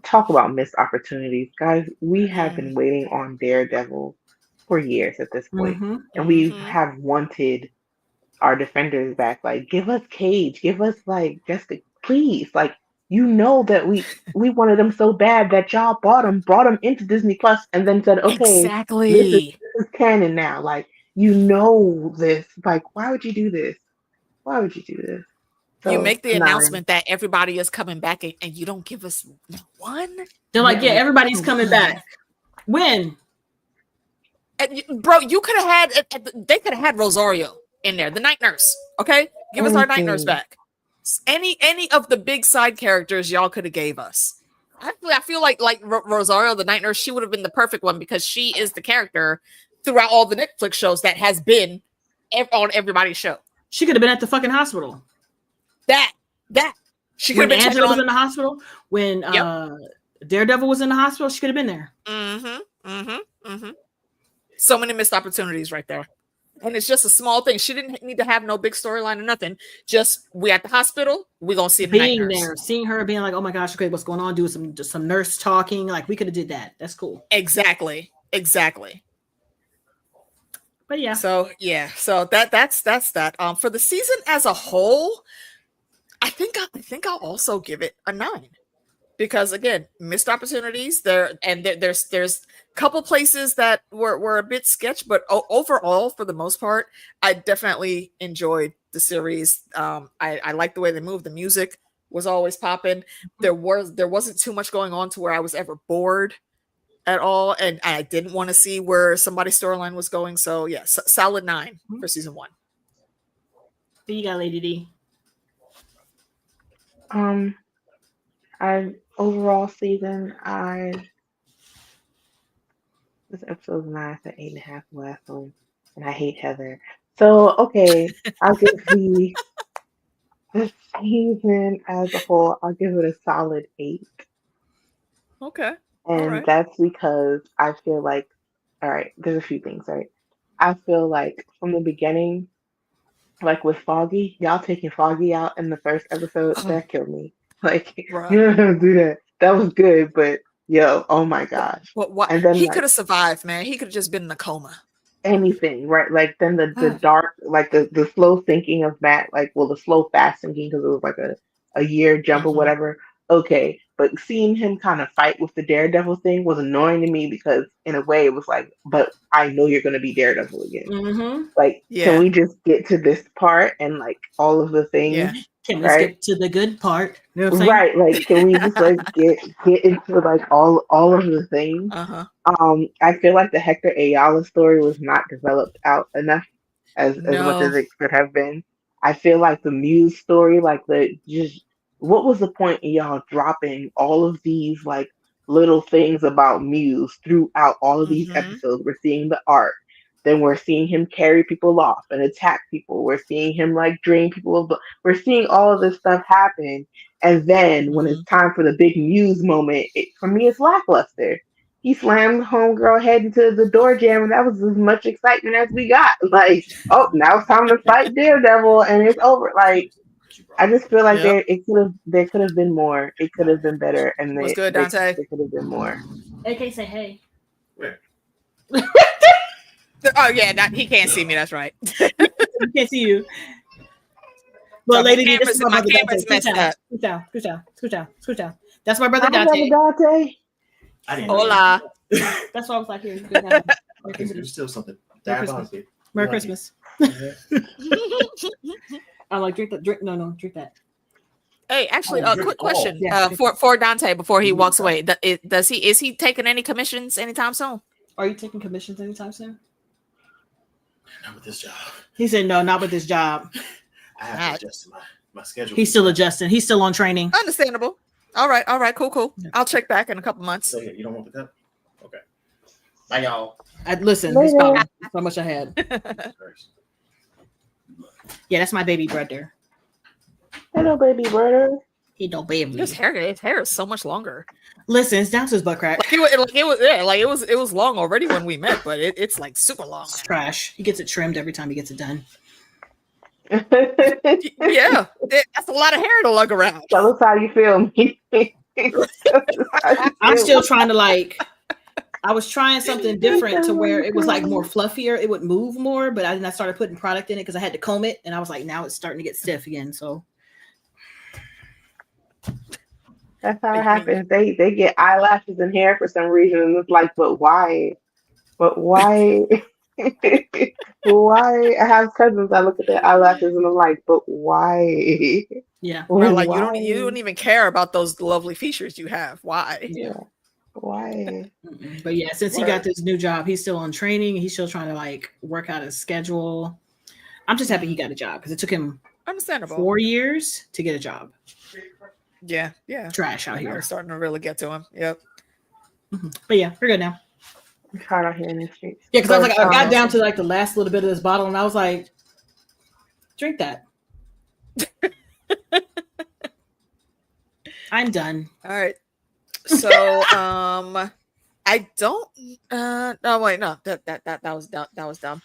[SPEAKER 3] talk about missed opportunities. Guys, we have been waiting on Daredevil for years at this point. And we have wanted our defenders back. Like, give us Cage, give us like Jessica, please. Like, you know that we wanted them so bad that y'all brought them into Disney Plus and then said, okay,
[SPEAKER 1] exactly,
[SPEAKER 3] this is canon now. Like, you know this. Like, why would you do this? Why would you do this? So,
[SPEAKER 1] you make the announcement that everybody is coming back and you don't give us one.
[SPEAKER 2] They're like, yeah, everybody's coming back. When?
[SPEAKER 1] And, bro, you could have had, they could have had Rosario in there, the night nurse. Okay, give us our night nurse back. Any of the big side characters y'all could have gave us. I feel like Rosario, the night nurse, she would have been the perfect one because she is the character throughout all the Netflix shows that has been on everybody's show.
[SPEAKER 2] She could have been at the fucking hospital.
[SPEAKER 1] That she could have been.
[SPEAKER 2] Angela was in the hospital. When Daredevil was in the hospital, she could have been there.
[SPEAKER 1] So many missed opportunities right there. And it's just a small thing. She didn't need to have no big storyline or nothing. Just we at the hospital, we gonna see the
[SPEAKER 2] being there, seeing her being like, oh my gosh, okay, what's going on? Doing some nurse talking. Like we could have did that. That's cool.
[SPEAKER 1] Exactly.
[SPEAKER 2] But yeah.
[SPEAKER 1] So that's that. For the season as a whole, I think I'll also give it a 9. Because again, missed opportunities there, and there's a couple places that were a bit sketch, but overall, for the most part, I definitely enjoyed the series. I like the way they moved. The music was always popping. There wasn't too much going on to where I was ever bored at all, and I didn't want to see where somebody's storyline was going. So yeah, solid 9 for season 1.
[SPEAKER 2] Who you got, Lady D?
[SPEAKER 3] Overall season, this episode 9 is an 8.5 last one, and I hate Heather. So okay, I'll give the season as a whole, I'll give it a solid 8.
[SPEAKER 1] Okay.
[SPEAKER 3] And that's because I feel like, all right, there's a few things, right? I feel like from the beginning, like with Foggy, y'all taking Foggy out in the first episode, that killed me. Like, you don't do that. That was good, but yo, oh my gosh.
[SPEAKER 1] What? And then he could have survived, man. He could have just been in a coma.
[SPEAKER 3] Anything, right? Like then the dark, like the slow thinking of Matt, like, well, the slow fast thinking because it was like a year jump or whatever. Okay, but seeing him kind of fight with the Daredevil thing was annoying to me because in a way it was like, but I know you're going to be Daredevil again. Like, can we just get to this part and like all of the things?
[SPEAKER 2] Yeah. Can we skip to the good part? You know what I'm saying?
[SPEAKER 3] Right, like can we just like get into like all of the things? I feel like the Hector Ayala story was not developed out enough as much as it could have been. I feel like the Muse story, like what was the point in y'all dropping all of these like little things about Muse throughout all of these episodes? We're seeing the art. Then we're seeing him carry people off and attack people. We're seeing him like drain people. We're seeing all of this stuff happen. And then when it's time for the big Muse moment, for me, it's lackluster. He slammed homegirl head into the door jam, and that was as much excitement as we got. Like, oh, now it's time to fight Daredevil, and it's over. Like, I just feel like there could have been more. It could have been better, and
[SPEAKER 1] what's good, Dante?
[SPEAKER 3] There could have been more.
[SPEAKER 2] AK, say hey.
[SPEAKER 4] Where?
[SPEAKER 1] Oh yeah, he can't see me. That's right.
[SPEAKER 2] He can't see you. Well, lady, this is my
[SPEAKER 1] camera's messed up.
[SPEAKER 2] Scooch down. That's my brother Dante.
[SPEAKER 3] Dante.
[SPEAKER 4] I didn't.
[SPEAKER 1] Hola.
[SPEAKER 2] That's why I was like, here.
[SPEAKER 4] There's still something.
[SPEAKER 2] Merry Christmas. I'm like, drink that. Drink that.
[SPEAKER 1] Hey, actually, quick question for Dante before he walks away. Is he taking any commissions anytime soon?
[SPEAKER 2] Are you taking commissions anytime soon?
[SPEAKER 4] Not with this job.
[SPEAKER 2] He said no, not with this job.
[SPEAKER 4] I have to adjust my schedule.
[SPEAKER 2] He's still adjusting. He's still on training.
[SPEAKER 1] Understandable. All right, cool. Yeah. I'll check back in a couple months.
[SPEAKER 4] So you don't want the cup? Okay. Bye, y'all.
[SPEAKER 2] Listen, that's how much I had. Yeah, that's my baby brother.
[SPEAKER 3] Hello, baby brother.
[SPEAKER 2] He don't baby.
[SPEAKER 1] His hair is so much longer.
[SPEAKER 2] Listen, it's down to his butt crack.
[SPEAKER 1] It was long already when we met, but it's like super long.
[SPEAKER 2] It's trash. He gets it trimmed every time he gets it done.
[SPEAKER 1] Yeah, a lot of hair to lug around.
[SPEAKER 3] Tell us how you feel.
[SPEAKER 2] I'm still trying to like. I was trying something different to where it was like more fluffier. It would move more, but I started putting product in it because I had to comb it, and I was like, now it's starting to get stiff again. So
[SPEAKER 3] that's how it happens. They get eyelashes and hair for some reason, and it's like, but why? But why? Why? I have cousins. I look at their eyelashes and I'm like, but why?
[SPEAKER 2] Yeah,
[SPEAKER 1] or like you don't even care about those lovely features you have. Why?
[SPEAKER 3] Yeah. Why?
[SPEAKER 2] But yeah, since he got this new job, he's still on training. He's still trying to like work out his schedule. I'm just happy he got a job because it took him
[SPEAKER 1] understandable
[SPEAKER 2] 4 years to get a job.
[SPEAKER 1] Yeah.
[SPEAKER 2] Trash out here.
[SPEAKER 1] It's starting to really get to him. Yep.
[SPEAKER 2] But yeah, we're good now.
[SPEAKER 3] It's hard out here in the streets.
[SPEAKER 2] Yeah, because I was like, I got down to like the last little bit of this bottle, and I was like, drink that. I'm done.
[SPEAKER 1] All right. So I don't no wait, no, that was dumb.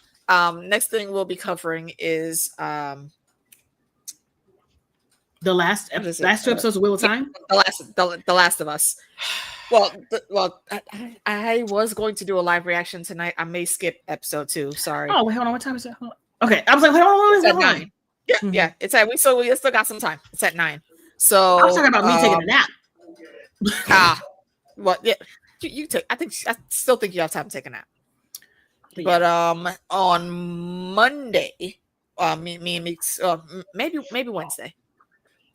[SPEAKER 1] Next thing we'll be covering is
[SPEAKER 2] the last two episodes of Wheel of Time.
[SPEAKER 1] The Last of Us. Well, I was going to do a live reaction tonight. I may skip episode 2. Sorry.
[SPEAKER 2] Oh wait, hold on. What time is it? Okay, I was like, hold on.
[SPEAKER 1] It's at 9. Yeah. It's at we still got some time. It's at 9. So
[SPEAKER 2] I was talking about me taking a nap.
[SPEAKER 1] Well, yeah, you take. I still think you have time to take a nap.
[SPEAKER 2] But
[SPEAKER 1] on Monday, me and Meeks, maybe Wednesday,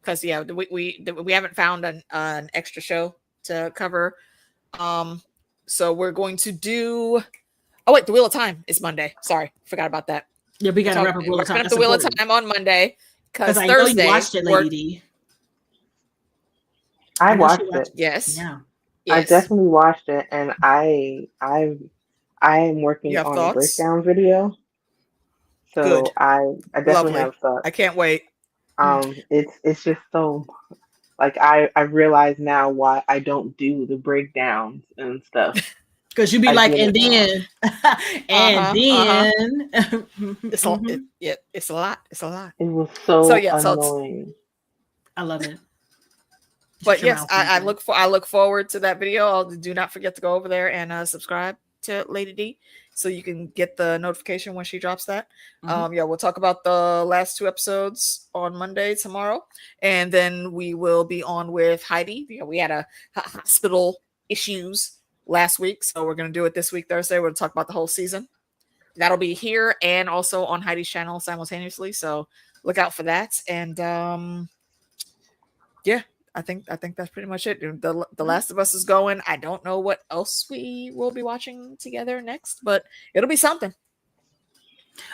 [SPEAKER 1] because yeah, we haven't found an extra show to cover. So we're going to do. Oh wait, the Wheel of Time is Monday. Sorry, forgot about that.
[SPEAKER 2] Yeah, we got to wrap up Wheel of Time.
[SPEAKER 1] The Wheel of Time on Monday because
[SPEAKER 2] I
[SPEAKER 1] Thursday.
[SPEAKER 2] know you watched it, Lady D.
[SPEAKER 3] I watched it.
[SPEAKER 1] Yes.
[SPEAKER 2] Yeah.
[SPEAKER 3] I definitely watched it, and I am working on a breakdown video. So
[SPEAKER 1] good.
[SPEAKER 3] I definitely have thoughts.
[SPEAKER 1] I can't wait.
[SPEAKER 3] It's just so like I realize now why I don't do the breakdowns and stuff.
[SPEAKER 2] Because you'd be like, and then,
[SPEAKER 1] it's a lot. It's a lot.
[SPEAKER 3] It was so annoying.
[SPEAKER 2] I love it.
[SPEAKER 1] But yes, I look forward to that video. Do not forget to go over there and subscribe to Lady D so you can get the notification when she drops that. Yeah, we'll talk about the last 2 episodes on Monday tomorrow, and then we will be on with Heidi. We had a hospital issues last week, so we're going to do it this week, Thursday. We're going to talk about the whole season. That'll be here and also on Heidi's channel simultaneously, so look out for that. And yeah, I think that's pretty much it. The Last of Us is going. I don't know what else we will be watching together next, but it'll be something.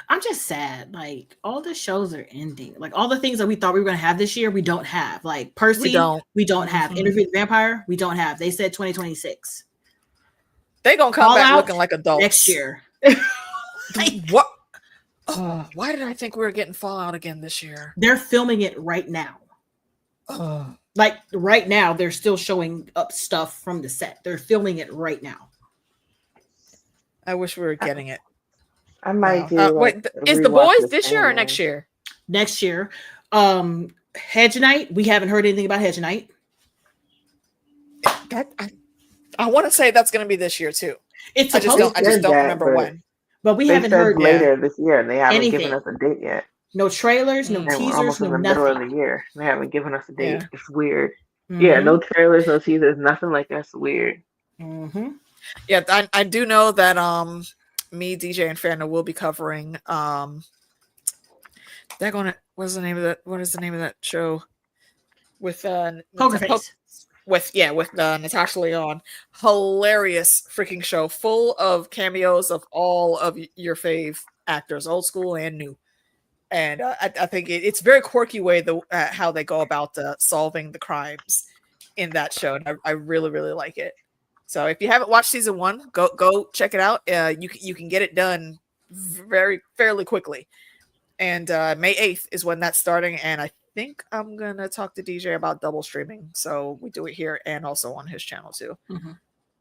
[SPEAKER 2] I'm just sad. Like all the shows are ending. Like all the things that we thought we were going to have this year, we don't have. Like Percy, we don't have. Interview with the Vampire, we don't have. They said 2026.
[SPEAKER 1] They're going to come back looking like adults
[SPEAKER 2] next year.
[SPEAKER 1] What? Why did I think we were getting Fallout again this year?
[SPEAKER 2] They're filming it right now. Like right now, they're still showing up stuff from the set. They're filming it right now.
[SPEAKER 1] I wish we were getting it.
[SPEAKER 3] I might do.
[SPEAKER 1] Wait, is The Boys this year or next year?
[SPEAKER 2] Next year. Hedge Night. We haven't heard anything about Hedge Night.
[SPEAKER 1] I want to say that's going to be this year too. I just don't remember when.
[SPEAKER 2] But we haven't heard
[SPEAKER 3] later this year, and they haven't given us a date yet.
[SPEAKER 2] No trailers, no teasers,
[SPEAKER 3] almost in the
[SPEAKER 2] nothing.
[SPEAKER 3] middle of the year. They haven't given us a date. Yeah. It's weird. Yeah, no trailers, no teasers, nothing like that's weird.
[SPEAKER 1] Yeah, I do know that me, DJ, and Fanda will be covering what is the name of that show with
[SPEAKER 2] Poker Face.
[SPEAKER 1] With Natasha Lyonne. Hilarious freaking show full of cameos of all of your fave actors, old school and new. And I think it's very quirky way how they go about solving the crimes in that show, and I really, really like it. So if you haven't watched season 1, go check it out. You can get it done fairly quickly. And May 8th is when that's starting, and I think I'm gonna talk to DJ about double streaming, so we do it here and also on his channel too.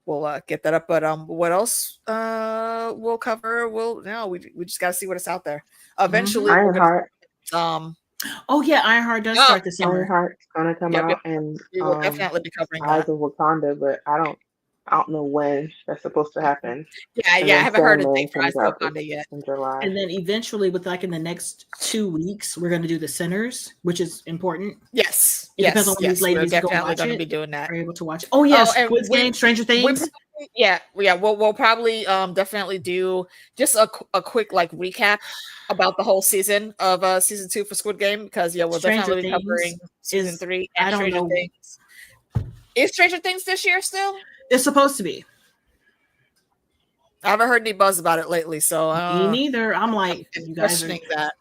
[SPEAKER 1] We'll get that up. But what else we'll cover? We just gotta see what is out there. Eventually,
[SPEAKER 2] Oh yeah, Ironheart does start this summer.
[SPEAKER 3] Ironheart's gonna come out, and
[SPEAKER 1] we will definitely be covering
[SPEAKER 3] Eyes
[SPEAKER 1] that.
[SPEAKER 3] of Wakanda, but I don't know when that's supposed to happen.
[SPEAKER 1] Yeah, I haven't heard a date for Eyes of Wakanda yet.
[SPEAKER 3] In July.
[SPEAKER 2] And then eventually, in the next 2 weeks, we're going to do the Sinners, which is important.
[SPEAKER 1] Yes,
[SPEAKER 2] it depends on when these ladies
[SPEAKER 1] we're definitely going to be doing that.
[SPEAKER 2] Are able to watch it. Oh yes, Squid Game, Stranger Things.
[SPEAKER 1] We'll probably definitely do just a quick recap about the whole season of season 2 for Squid Game, because we'll definitely be covering season 3 and Stranger Things. Is Stranger Things this year still?
[SPEAKER 2] It's supposed to be.
[SPEAKER 1] I haven't heard any buzz about it lately, so
[SPEAKER 2] me neither. I'm like, you guys
[SPEAKER 1] questioning that.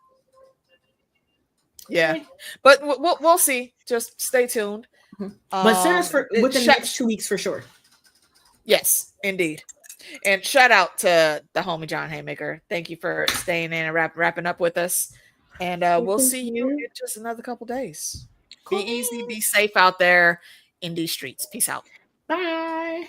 [SPEAKER 1] Yeah, but we'll see. Just stay tuned.
[SPEAKER 2] But Sinners within the next 2 weeks for sure.
[SPEAKER 1] Yes, indeed. And shout out to the homie John Haymaker. Thank you for staying in and wrapping up with us. And we'll see you in just another couple days. Cool. Be easy, be safe out there in these streets. Peace out.
[SPEAKER 2] Bye.